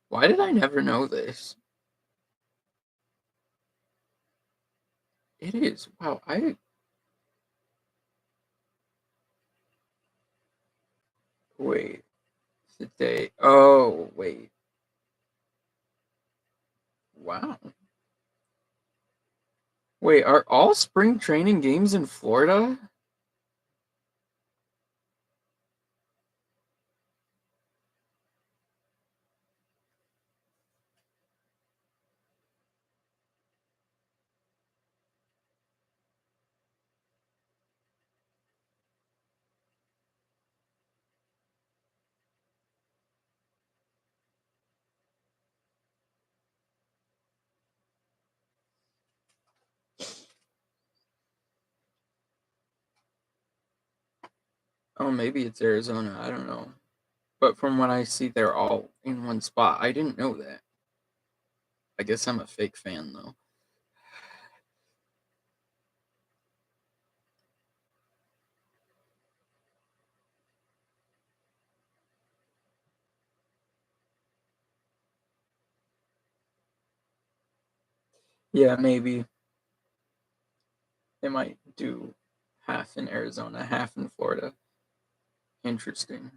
Why did I never know this? It is. Wow, wait. Today. Oh, wait. Wow. Wait, are all spring training games in Florida? Oh, maybe it's Arizona. I don't know. But from what I see, they're all in one spot. I didn't know that. I guess I'm a fake fan, though. Yeah, maybe they might do half in Arizona, half in Florida. Interesting.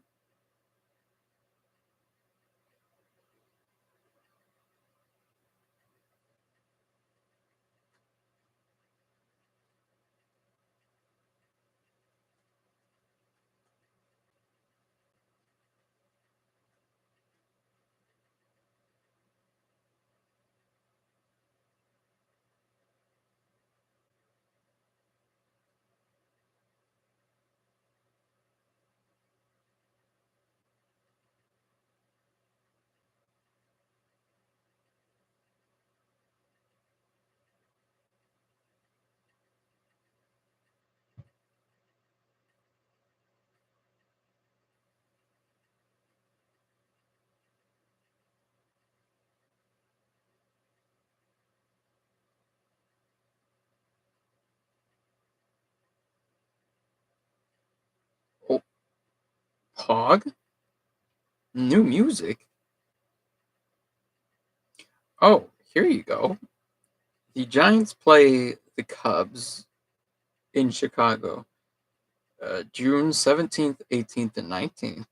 Hog? New music? Oh, here you go. The Giants play the Cubs in Chicago, June 17th, 18th, and 19th.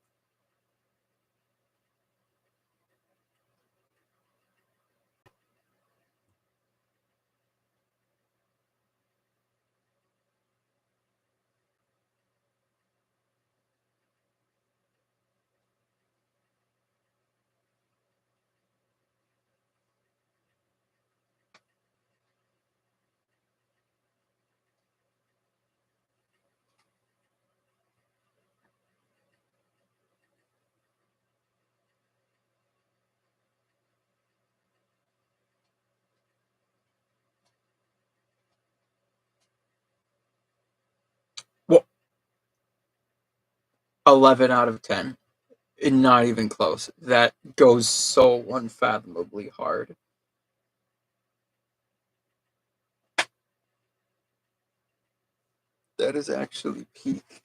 Well, 11 out of 10. Not even close. That goes so unfathomably hard. That is actually peak.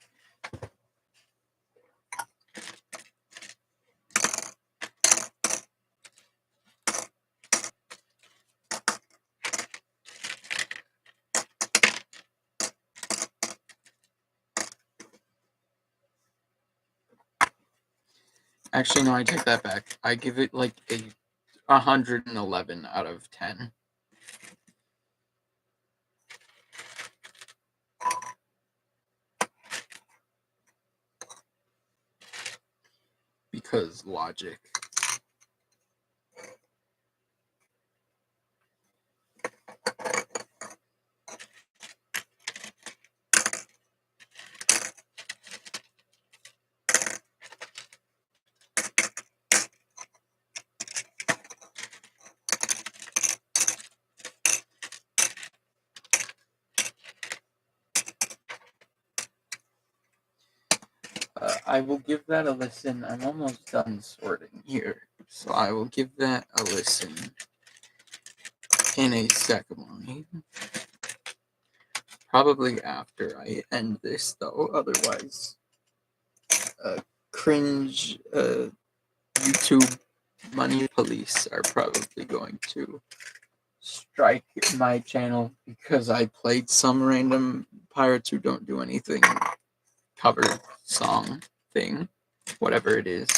Actually, no, I take that back. I give it like a 111 out of 10. Because logic. I will give that a listen. I'm almost done sorting here. So I will give that a listen in a second. Probably after I end this, though. Otherwise, cringe YouTube money police are probably going to strike my channel because I played some random pirates who don't do anything cover song thing, whatever it is.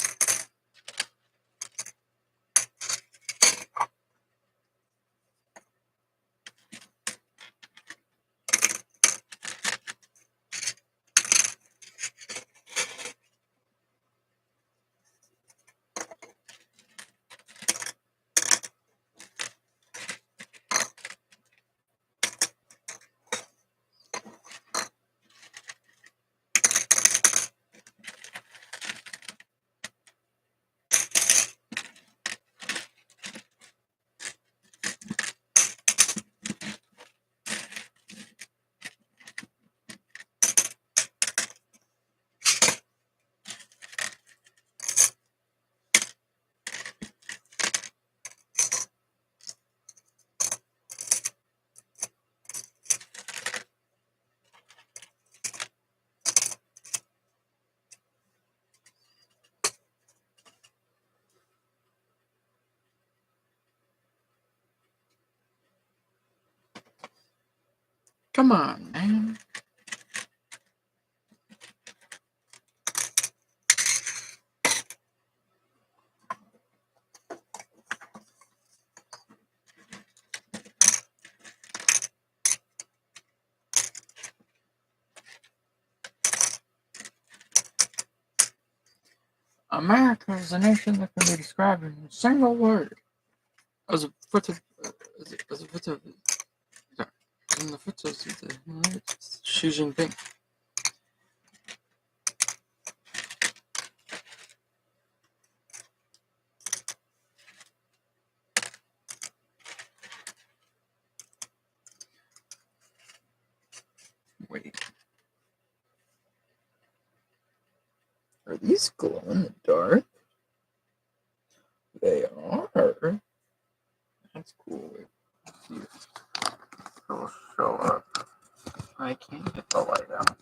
Come on, man. America is a nation that can be described in a single word. As a foot of, as a foot of, sorry, in the foot of Xi Jinping. Wait. Are these glow in the dark? They are. That's cool. Let's see if it'll show up. I can't get the light out.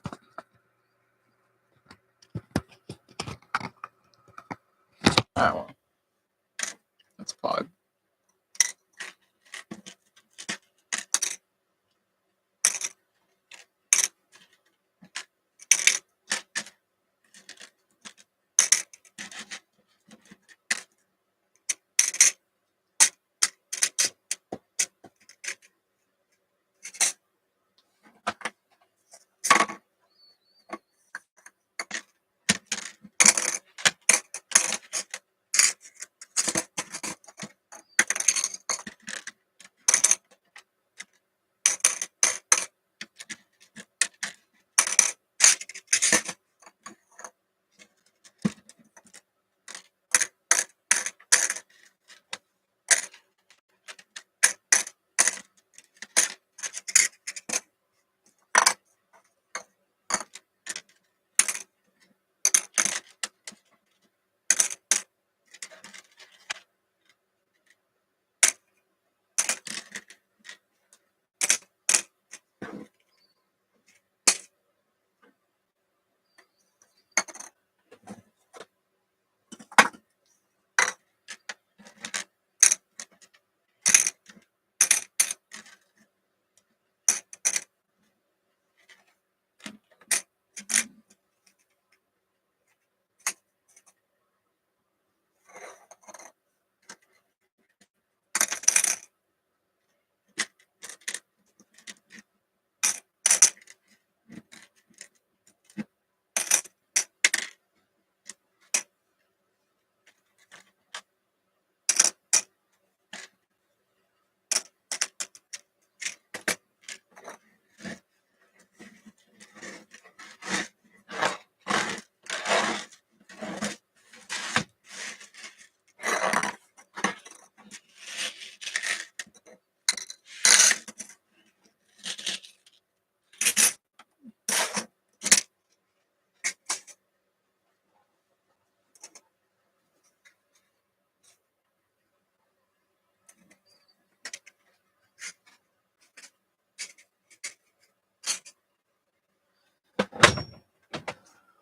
Oh, well. That's Pog.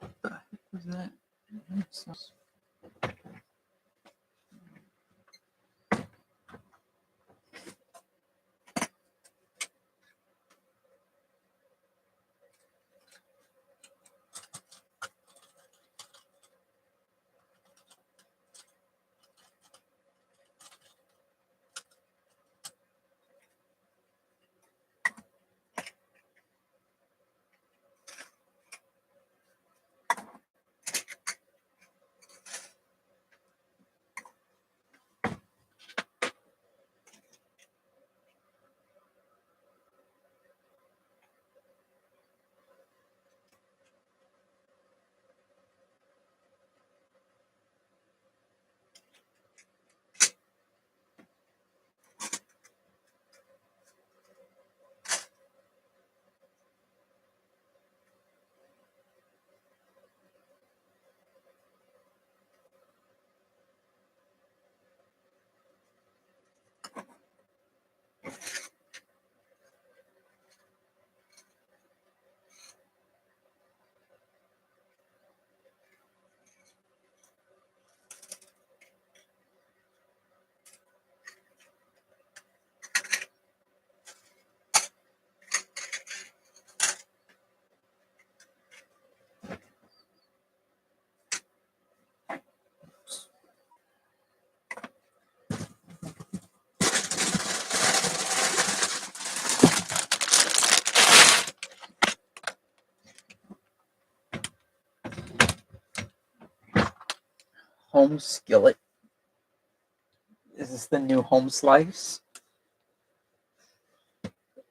What the heck was that? Home skillet. Is this the new home slice?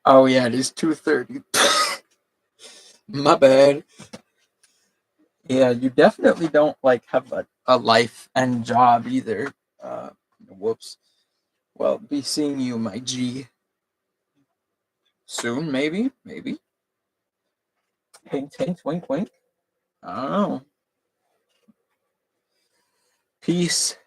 Oh yeah, it is 2:30. My bad. Yeah, you definitely don't like have a life and job either. Whoops. Well, be seeing you, my G. Soon, maybe. Hint, hint, wink, wink. I don't know. Peace.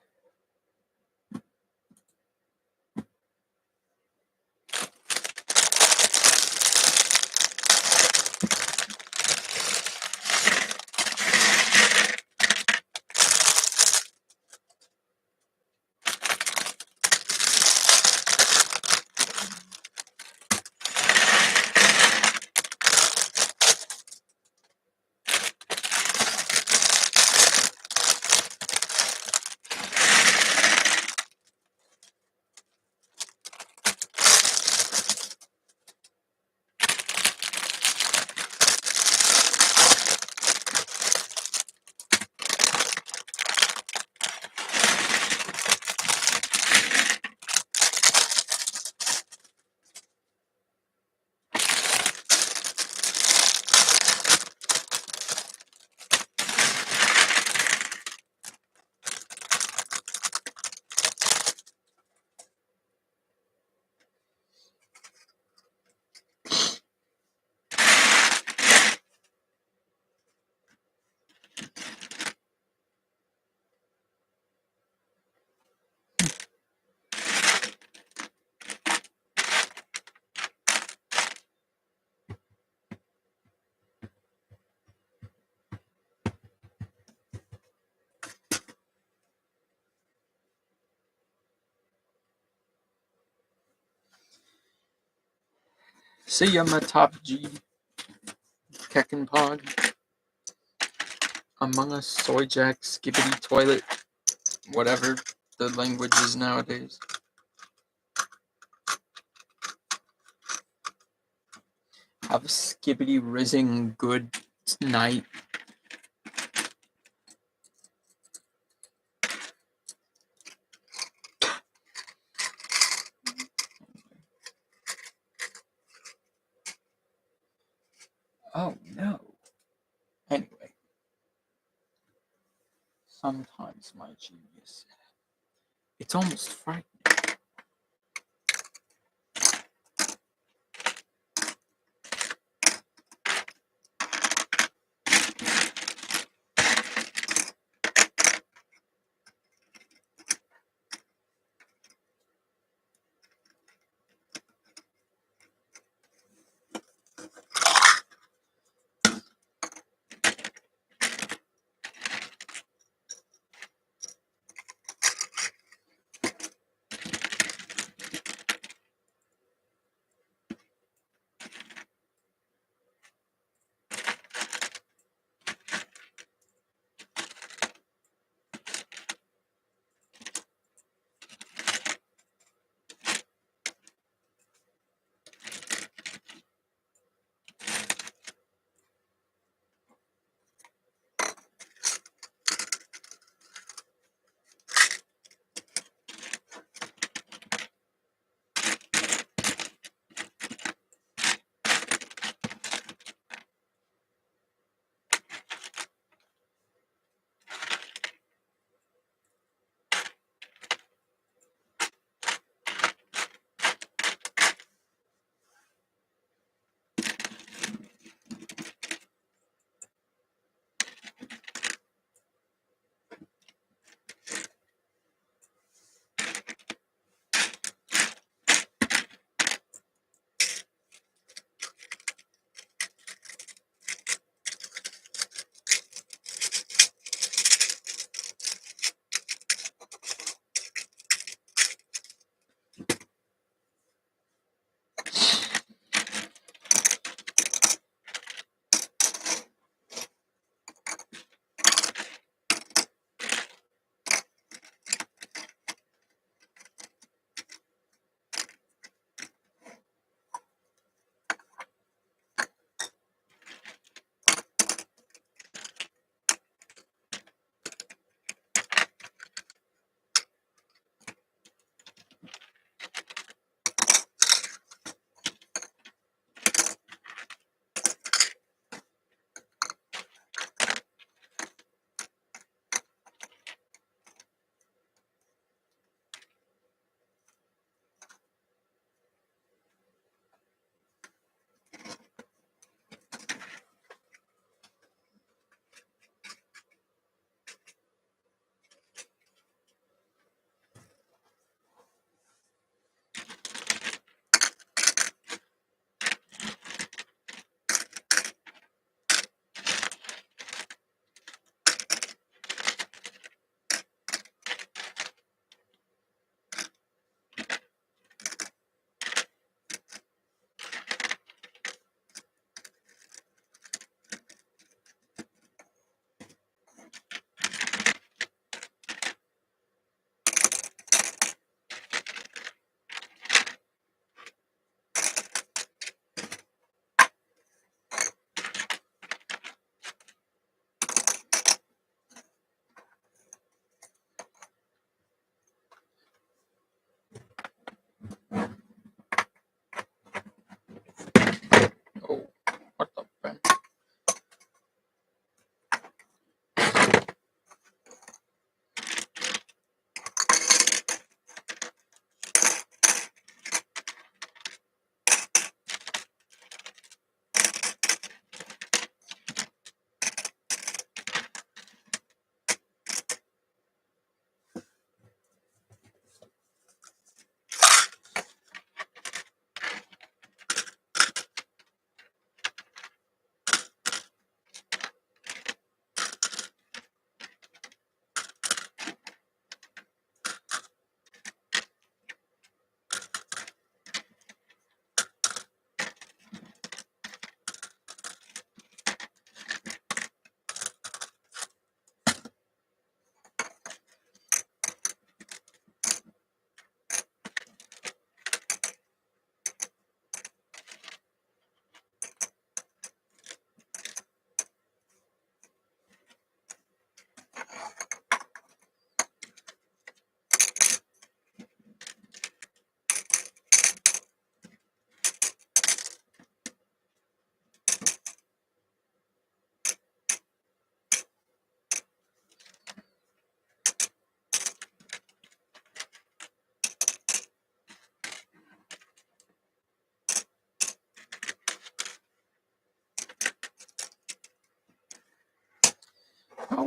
See ya, my top G. Kekin Pod. Among Us, Soy Jack, Skibbity Toilet. Whatever the language is nowadays. Have a skibbity rizzing good night. Oh no. Anyway. Sometimes my genius. It's almost frightening.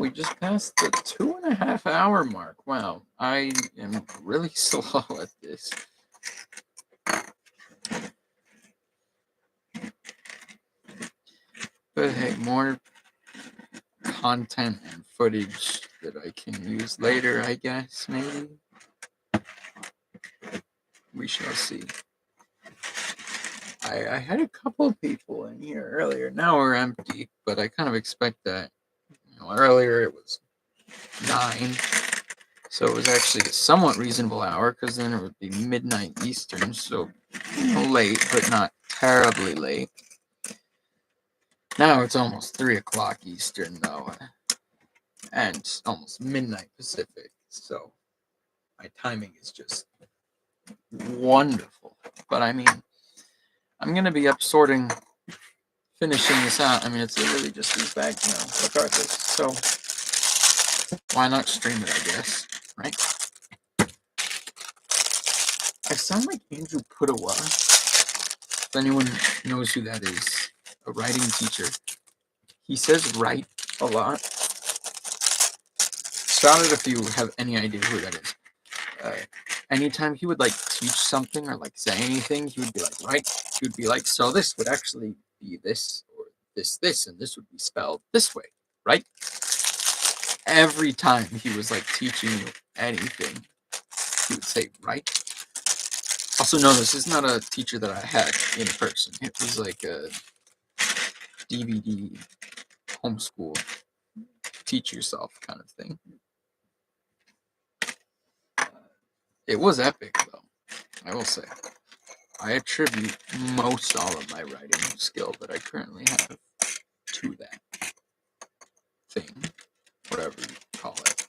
we just passed the 2.5 hour mark. Wow, I am really slow at this. But hey, more content and footage that I can use later, I guess, maybe. We shall see. I had a couple of people in here earlier. Now we're empty, but I kind of expect that. Earlier it was 9, so it was actually a somewhat reasonable hour, because then it would be midnight Eastern, so late, but not terribly late. Now it's almost 3 o'clock Eastern, though, and almost midnight Pacific, so my timing is just wonderful. But I mean, I'm going to be up sorting, finishing this out. I mean, it's literally just these bags now, regardless, so why not stream it, I guess, right? I sound like Andrew Pudawa. If anyone knows who that is, a writing teacher. He says "right" a lot. Shout out if you have any idea who that is. Anytime he would like teach something or like say anything, he would be like, "Right." He would be like, "So this would actually be this, or this, and this would be spelled this way, right?" Every time he was like teaching you anything, he would say "right." Also, no, this is not a teacher that I had in person. It was like a DVD homeschool, teach yourself kind of thing. It was epic, though, I will say. I attribute most all of my writing skill that I currently have to that thing, whatever you call it.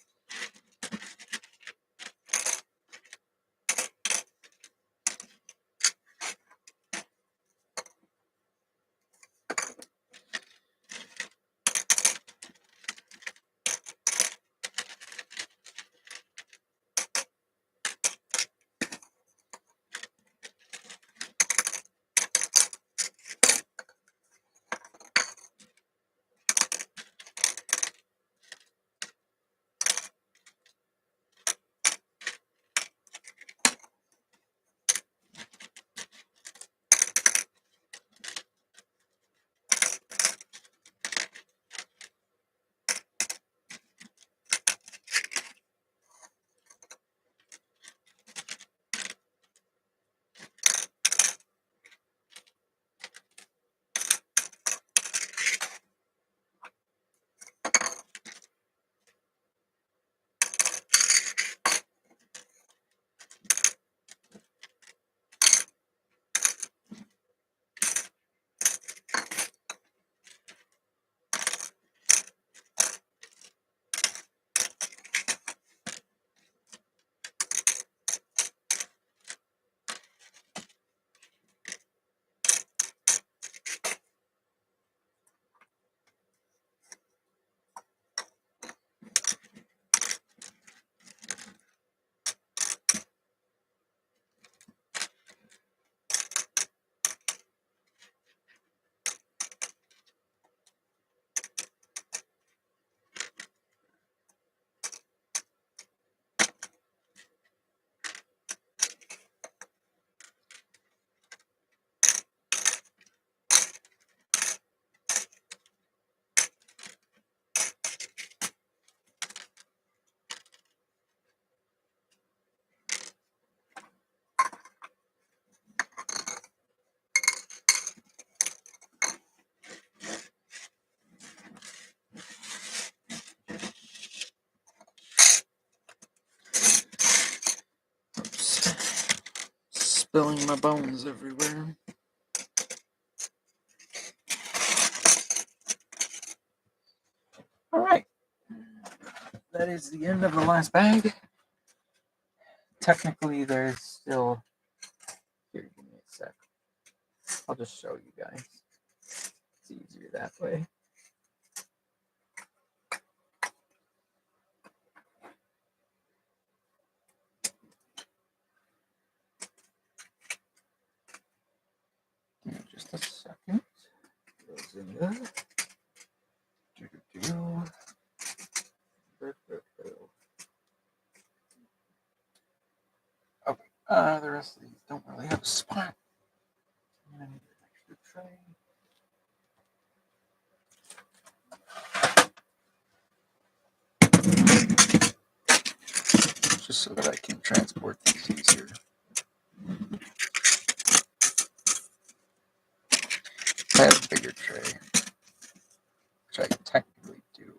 Spilling my bones everywhere. Alright. That is the end of the last bag. Technically, there's still... Here, give me a sec. I'll just show you guys. It's easier that way. Just a second. Goes in there. Okay, the rest of these don't really have a spot. I'm gonna need an extra tray. Just so that I can transport these easier. I have a bigger tray, which I technically do.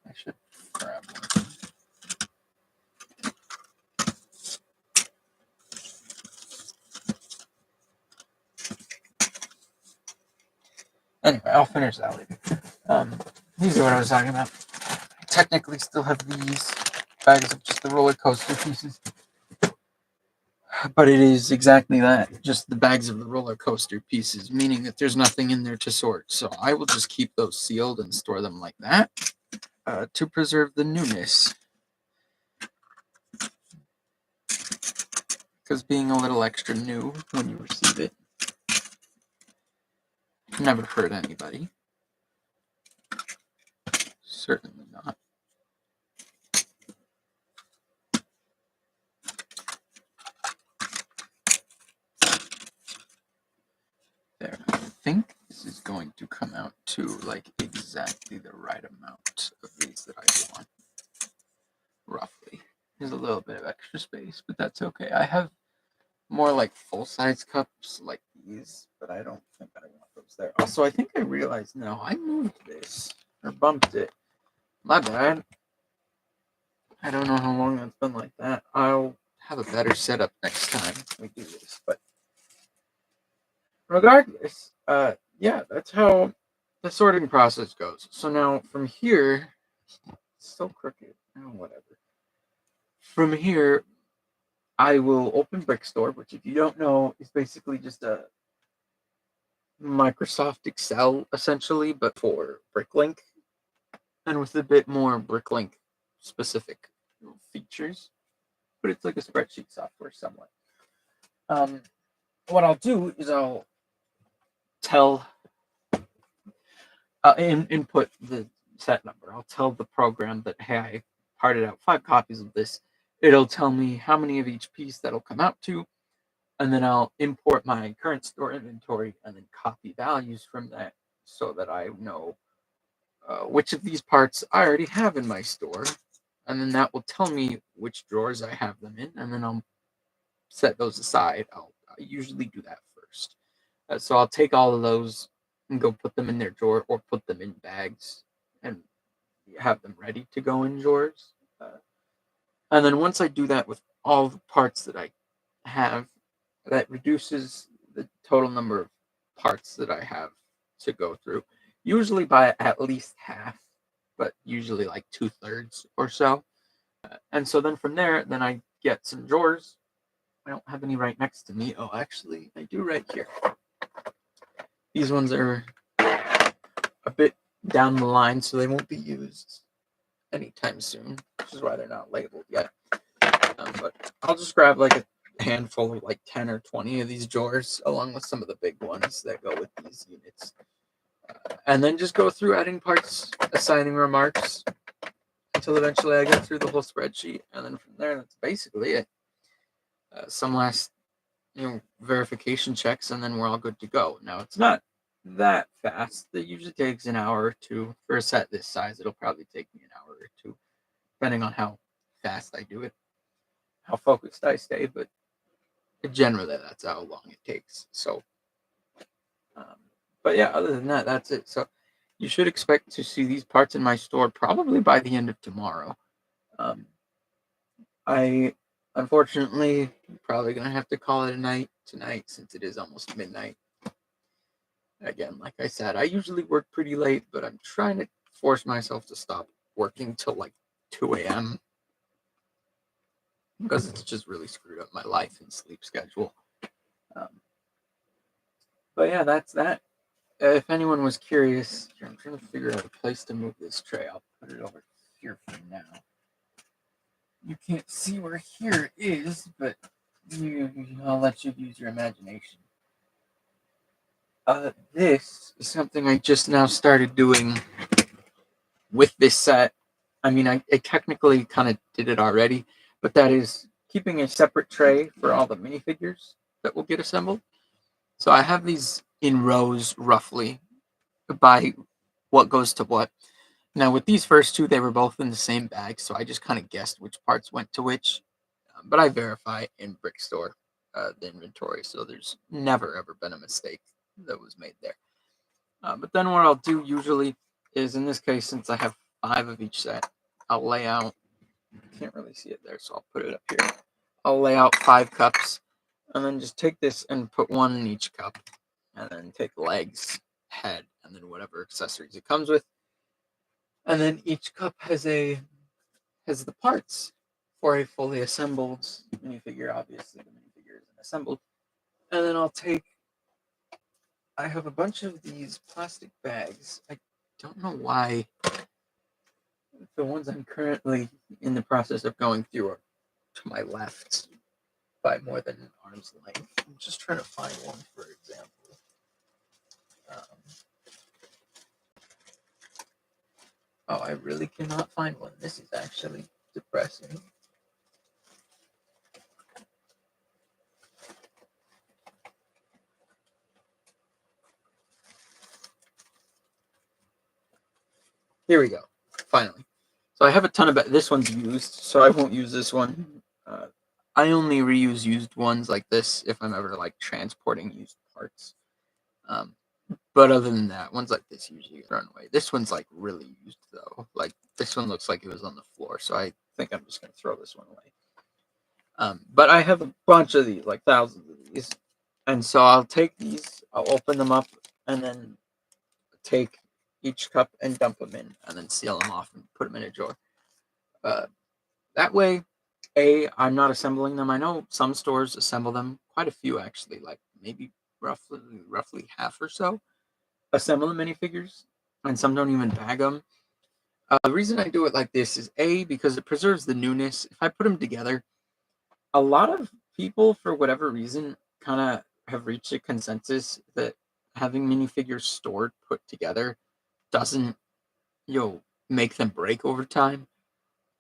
I should grab one. Anyway, I'll finish that later. These are what I was talking about. I technically still have these bags of just the roller coaster pieces. But it is exactly that, just the bags of the roller coaster pieces, meaning that there's nothing in there to sort. So I will just keep those sealed and store them like that to preserve the newness. Because being a little extra new when you receive it never hurt anybody. Certainly not. There. I think this is going to come out to like exactly the right amount of these that I want. Roughly. There's a little bit of extra space, but that's okay. I have more like full-size cups like these, but I don't think I want those there. Also, I think I realized now I moved this or bumped it. My bad. I don't know how long that's been like that. I'll have a better setup next time we do this, but regardless, yeah, that's how the sorting process goes. So now from here, it's so crooked. Oh, whatever. From here, I will open Brickstore, which if you don't know is basically just a Microsoft Excel essentially, but for Bricklink and with a bit more Bricklink specific features. But it's like a spreadsheet software somewhat. What I'll do is I'll tell input the set number. I'll tell the program that, hey, I parted out 5 copies of this. It'll tell me how many of each piece that'll come out to, and then I'll import my current store inventory and then copy values from that so that I know which of these parts I already have in my store, and then that will tell me which drawers I have them in, and then I'll set those aside. I usually do that first. So I'll take all of those and go put them in their drawer or put them in bags and have them ready to go in drawers. And then once I do that with all the parts that I have, that reduces the total number of parts that I have to go through, usually by at least half, but usually like 2/3 or so. And so then from there, then I get some drawers. I don't have any right next to me. Oh, actually, I do right here. These ones are a bit down the line, so they won't be used anytime soon, which is why they're not labeled yet. But I'll just grab like a handful of like 10 or 20 of these drawers, along with some of the big ones that go with these units. And then just go through adding parts, assigning remarks, until eventually I get through the whole spreadsheet. And then from there, that's basically it. Some last verification checks, and then we're all good to go. Now, it's not that fast. It usually takes an hour or two. For a set this size, it'll probably take me an hour or two, depending on how fast I do it, how focused I stay, but generally that's how long it takes. So, but yeah, other than that, that's it. So you should expect to see these parts in my store probably by the end of tomorrow. I unfortunately probably gonna have to call it a night tonight since it is almost midnight. Again, like I said, I usually work pretty late, but I'm trying to force myself to stop working till like 2 a.m. because it's just really screwed up my life and sleep schedule. But yeah, that's that. If anyone was curious, I'm trying to figure out a place to move this tray. I'll put it over here for now. You can't see where here is, but I'll let you use your imagination. This is something I just now started doing with this set I mean, I technically kind of did it already, but that is keeping a separate tray for all the minifigures that will get assembled. So I have these in rows roughly by what goes to what. Now with these first two, they were both in the same bag, so I just kind of guessed which parts went to which. But I verify in Brickstore the inventory, so there's never ever been a mistake that was made there. But then what I'll do usually is, in this case, since I have 5 of each set, I'll lay out. Can't really see it there, so I'll put it up here. I'll lay out 5 cups, and then just take this and put 1 in each cup, and then take legs, head, and then whatever accessories it comes with. And then each cup has the parts for a fully assembled minifigure. Obviously, the minifigure isn't assembled. And then I have a bunch of these plastic bags. I don't know why the ones I'm currently in the process of going through are to my left by more than an arm's length. I'm just trying to find one, for example. Oh, I really cannot find one. This is actually depressing. Here we go. Finally. So I have a ton of this one's used, so I won't use this one. I only reuse used ones like this if I'm ever like transporting used parts. But other than that, ones like this usually run away. This one's like really used though. Like this one looks like it was on the floor, so I think I'm just gonna throw this one away. But I have a bunch of these, like thousands of these, and so I'll take these, I'll open them up, and then take each cup and dump them in, and then seal them off and put them in a drawer. That way, I'm not assembling them. I know some stores assemble them, quite a few actually, like maybe roughly half or so assemble the minifigures, and some don't even bag them. The reason I do it like this is because it preserves the newness. If I put them together, a lot of people, for whatever reason, kind of have reached a consensus that having minifigures stored put together doesn't, make them break over time.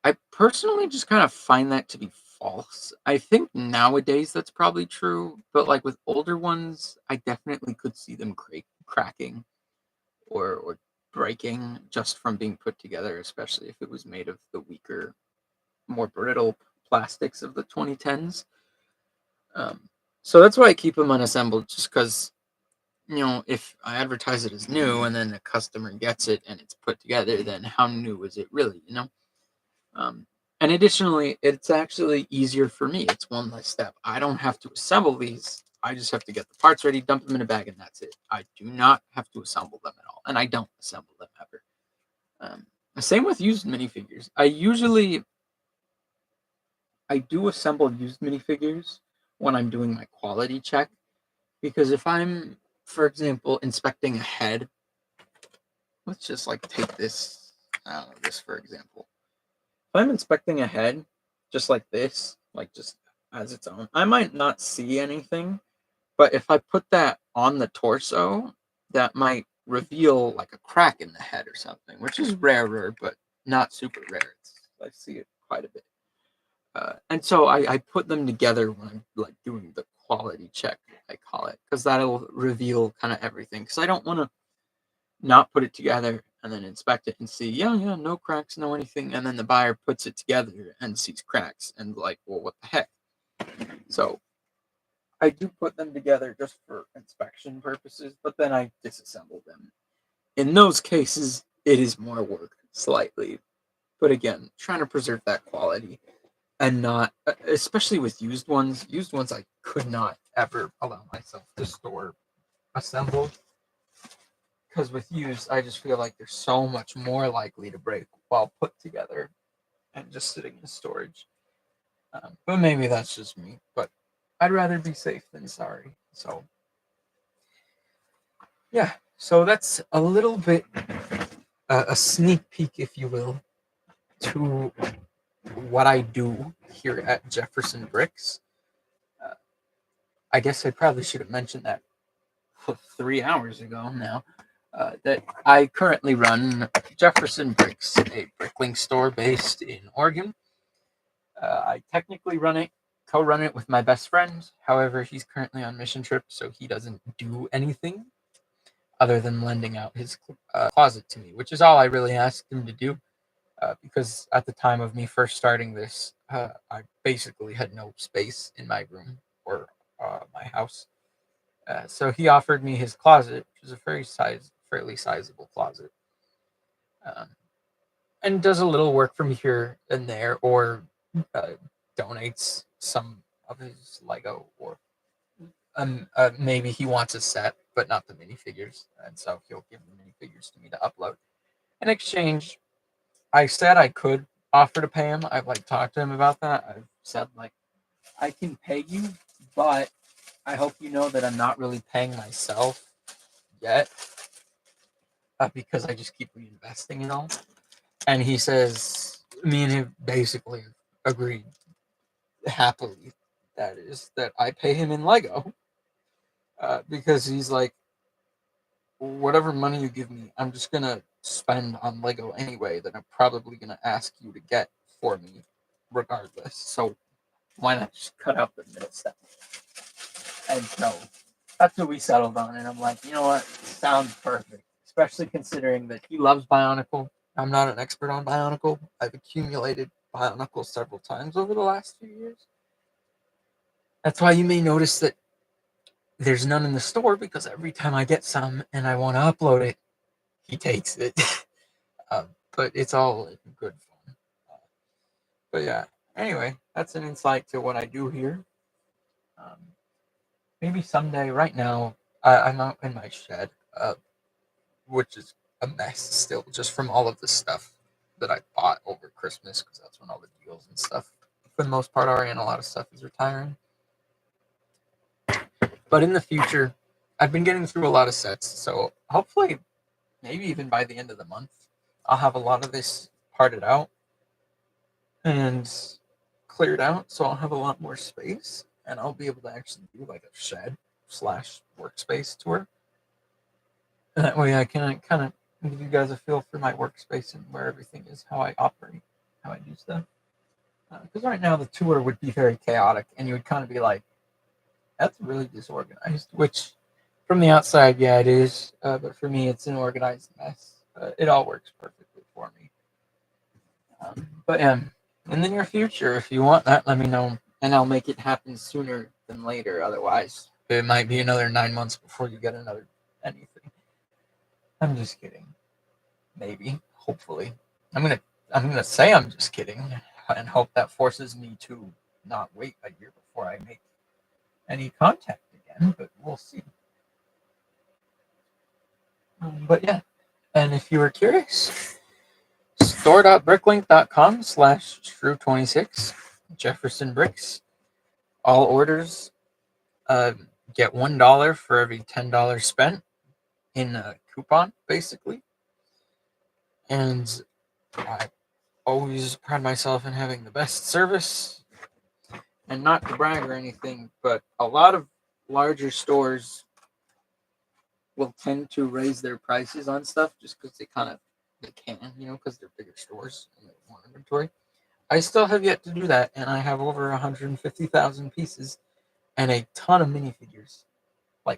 I personally just kind of find that to be false. I think nowadays that's probably true, but like with older ones, I definitely could see them cracking or breaking just from being put together, especially if it was made of the weaker, more brittle plastics of the 2010s. So that's why I keep them unassembled, just because, if I advertise it as new and then a customer gets it and it's put together, then how new is it really? And additionally, it's actually easier for me. It's one less step. I don't have to assemble these. I just have to get the parts ready, dump them in a bag, and that's it. I do not have to assemble them at all, and I don't assemble them ever. Same with used minifigures. I do assemble used minifigures when I'm doing my quality check, because if I'm, for example, inspecting a head, let's just like take this, this for example. If I'm inspecting a head, just like this, like just as its own, I might not see anything, but if I put that on the torso, that might reveal like a crack in the head or something, which is rarer, but not super rare. I see it quite a bit. And so I put them together when I'm like doing the quality check, I call it, because that'll reveal kind of everything. Because I don't want to not put it together and then inspect it and see, yeah, no cracks, no anything, and then the buyer puts it together and sees cracks and like, well, what the heck? So I do put them together just for inspection purposes, but then I disassemble them. In those cases, it is more work, slightly, but again, trying to preserve that quality and not, especially with used ones. Used ones, I could not ever allow myself to store assembled, because with used, I just feel like they're so much more likely to break while put together and just sitting in storage. But maybe that's just me. But I'd rather be safe than sorry. So yeah, so that's a little bit a sneak peek, if you will, to what I do here at Jefferson Bricks. I guess I probably should have mentioned that 3 hours ago now. that I currently run Jefferson Bricks, a Bricklink store based in Oregon. I technically co-run it with my best friend. However, he's currently on mission trip, so he doesn't do anything other than lending out his closet to me, which is all I really asked him to do. Because at the time of me first starting this, I basically had no space in my room or my house. So he offered me his closet, which is a fairly sizable closet, um, and does a little work from here and there, or uh, donates some of his Lego, or maybe he wants a set, but not the minifigures, and so he'll give the minifigures to me to upload. In exchange, I said I could offer to pay him. I've talked to him about that. I've said I can pay you, but I hope you know that I'm not really paying myself yet, because I just keep reinvesting and all. And he says, me and him basically agreed happily, that is, that I pay him in Lego, because he's like, whatever money you give me, I'm just gonna spend on Lego anyway. That I'm probably gonna ask you to get for me, regardless. So why not just cut out the middle step? And so that's what we settled on. And I'm like, you know what? Sounds perfect, especially considering that he loves Bionicle. I'm not an expert on Bionicle. I've accumulated Bionicle several times over the last few years. That's why you may notice that there's none in the store, because every time I get some and I want to upload it, he takes it. But it's all in good fun. But yeah, anyway, that's an insight to what I do here. Um, Maybe someday. Right now, I'm out in my shed, which is a mess still, just from all of the stuff that I bought over Christmas, because that's when all the deals and stuff, for the most part, are in. A lot of stuff is retiring. But in the future, I've been getting through a lot of sets, so hopefully, maybe even by the end of the month, I'll have a lot of this parted out and cleared out, so I'll have a lot more space, and I'll be able to actually do a shed / workspace tour. And that way I can kind of give you guys a feel for my workspace and where everything is, how I operate, how I do stuff. Because right now the tour would be very chaotic, and you would kind of be like, that's really disorganized, which from the outside, yeah, it is. But for me, it's an organized mess. It all works perfectly for me. But in the near future, if you want that, let me know, and I'll make it happen sooner than later. Otherwise, it might be another 9 months before you get another anything. I'm just kidding. Maybe, hopefully. I'm gonna say I'm just kidding, and hope that forces me to not wait a year before I make any contact again. But we'll see. But yeah, and if you were curious, store.bricklink.com/shrew26 Jefferson Bricks. All orders get $1 for every $10 spent in a coupon, basically. And I always pride myself in having the best service. And not to brag or anything, but a lot of larger stores will tend to raise their prices on stuff just because they can, because they're bigger stores and they have more inventory. I still have yet to do that, and I have over 150,000 pieces and a ton of minifigures,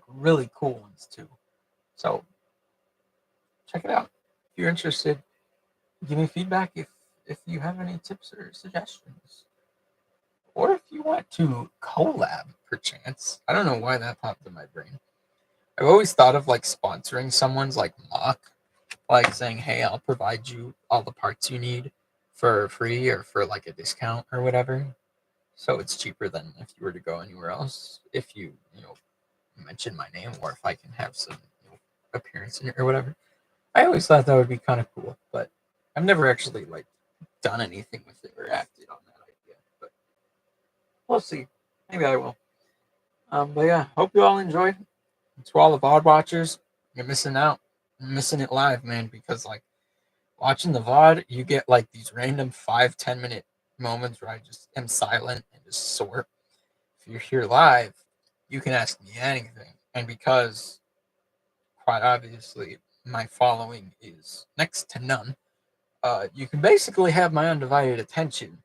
really cool ones too. So check it out if you're interested. Give me feedback if you have any tips or suggestions, or if you want to collab, perchance. I don't know why that popped in my brain. I've always thought of sponsoring someone's mock, saying, "Hey, I'll provide you all the parts you need for free or for a discount or whatever." So it's cheaper than if you were to go anywhere else. If you mention my name, or if I can have some appearance in it or whatever. I always thought that would be kind of cool, but I've never actually done anything with it or acted on that idea. But we'll see. Maybe I will. But yeah, hope you all enjoyed. To all the VOD watchers, you're missing out. You're missing it live, man, because watching the VOD, you get these random 5-10 minute moments where I just am silent and just sort. If you're here live, you can ask me anything. And because quite obviously my following is next to none. You can basically have my undivided attention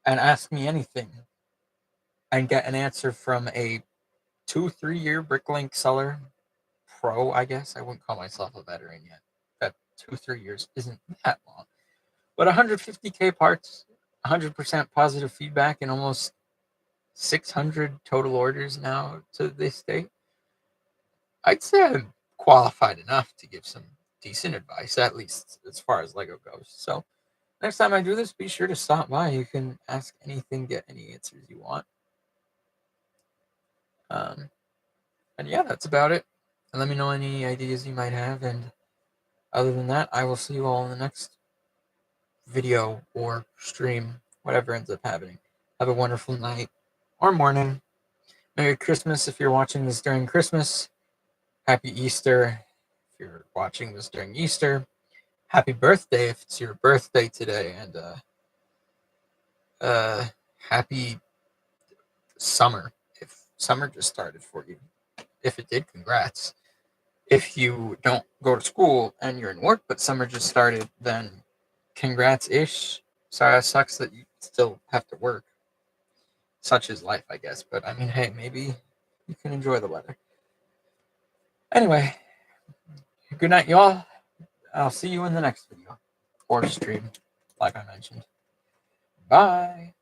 and ask me anything and get an answer from a 2-3 year Bricklink seller pro, I guess. I wouldn't call myself a veteran yet. That 2-3 years isn't that long. But 150K parts, 100% positive feedback, and almost 600 total orders now to this date. I'd say I'm qualified enough to give some decent advice, at least as far as Lego goes. So next time I do this, be sure to stop by. You can ask anything, get any answers you want. And yeah, that's about it. And let me know any ideas you might have. And other than that, I will see you all in the next video or stream, whatever ends up happening. Have a wonderful night or morning. Merry Christmas if you're watching this during Christmas. Happy Easter if you're watching this during Easter. Happy birthday if it's your birthday today. And happy summer if summer just started for you. If it did, congrats. If you don't go to school and you're in work, but summer just started, then congrats-ish. Sorry, it sucks that you still have to work. Such is life, I guess. But I mean, hey, maybe you can enjoy the weather. Anyway, good night, y'all. I'll see you in the next video or stream, like I mentioned. Bye.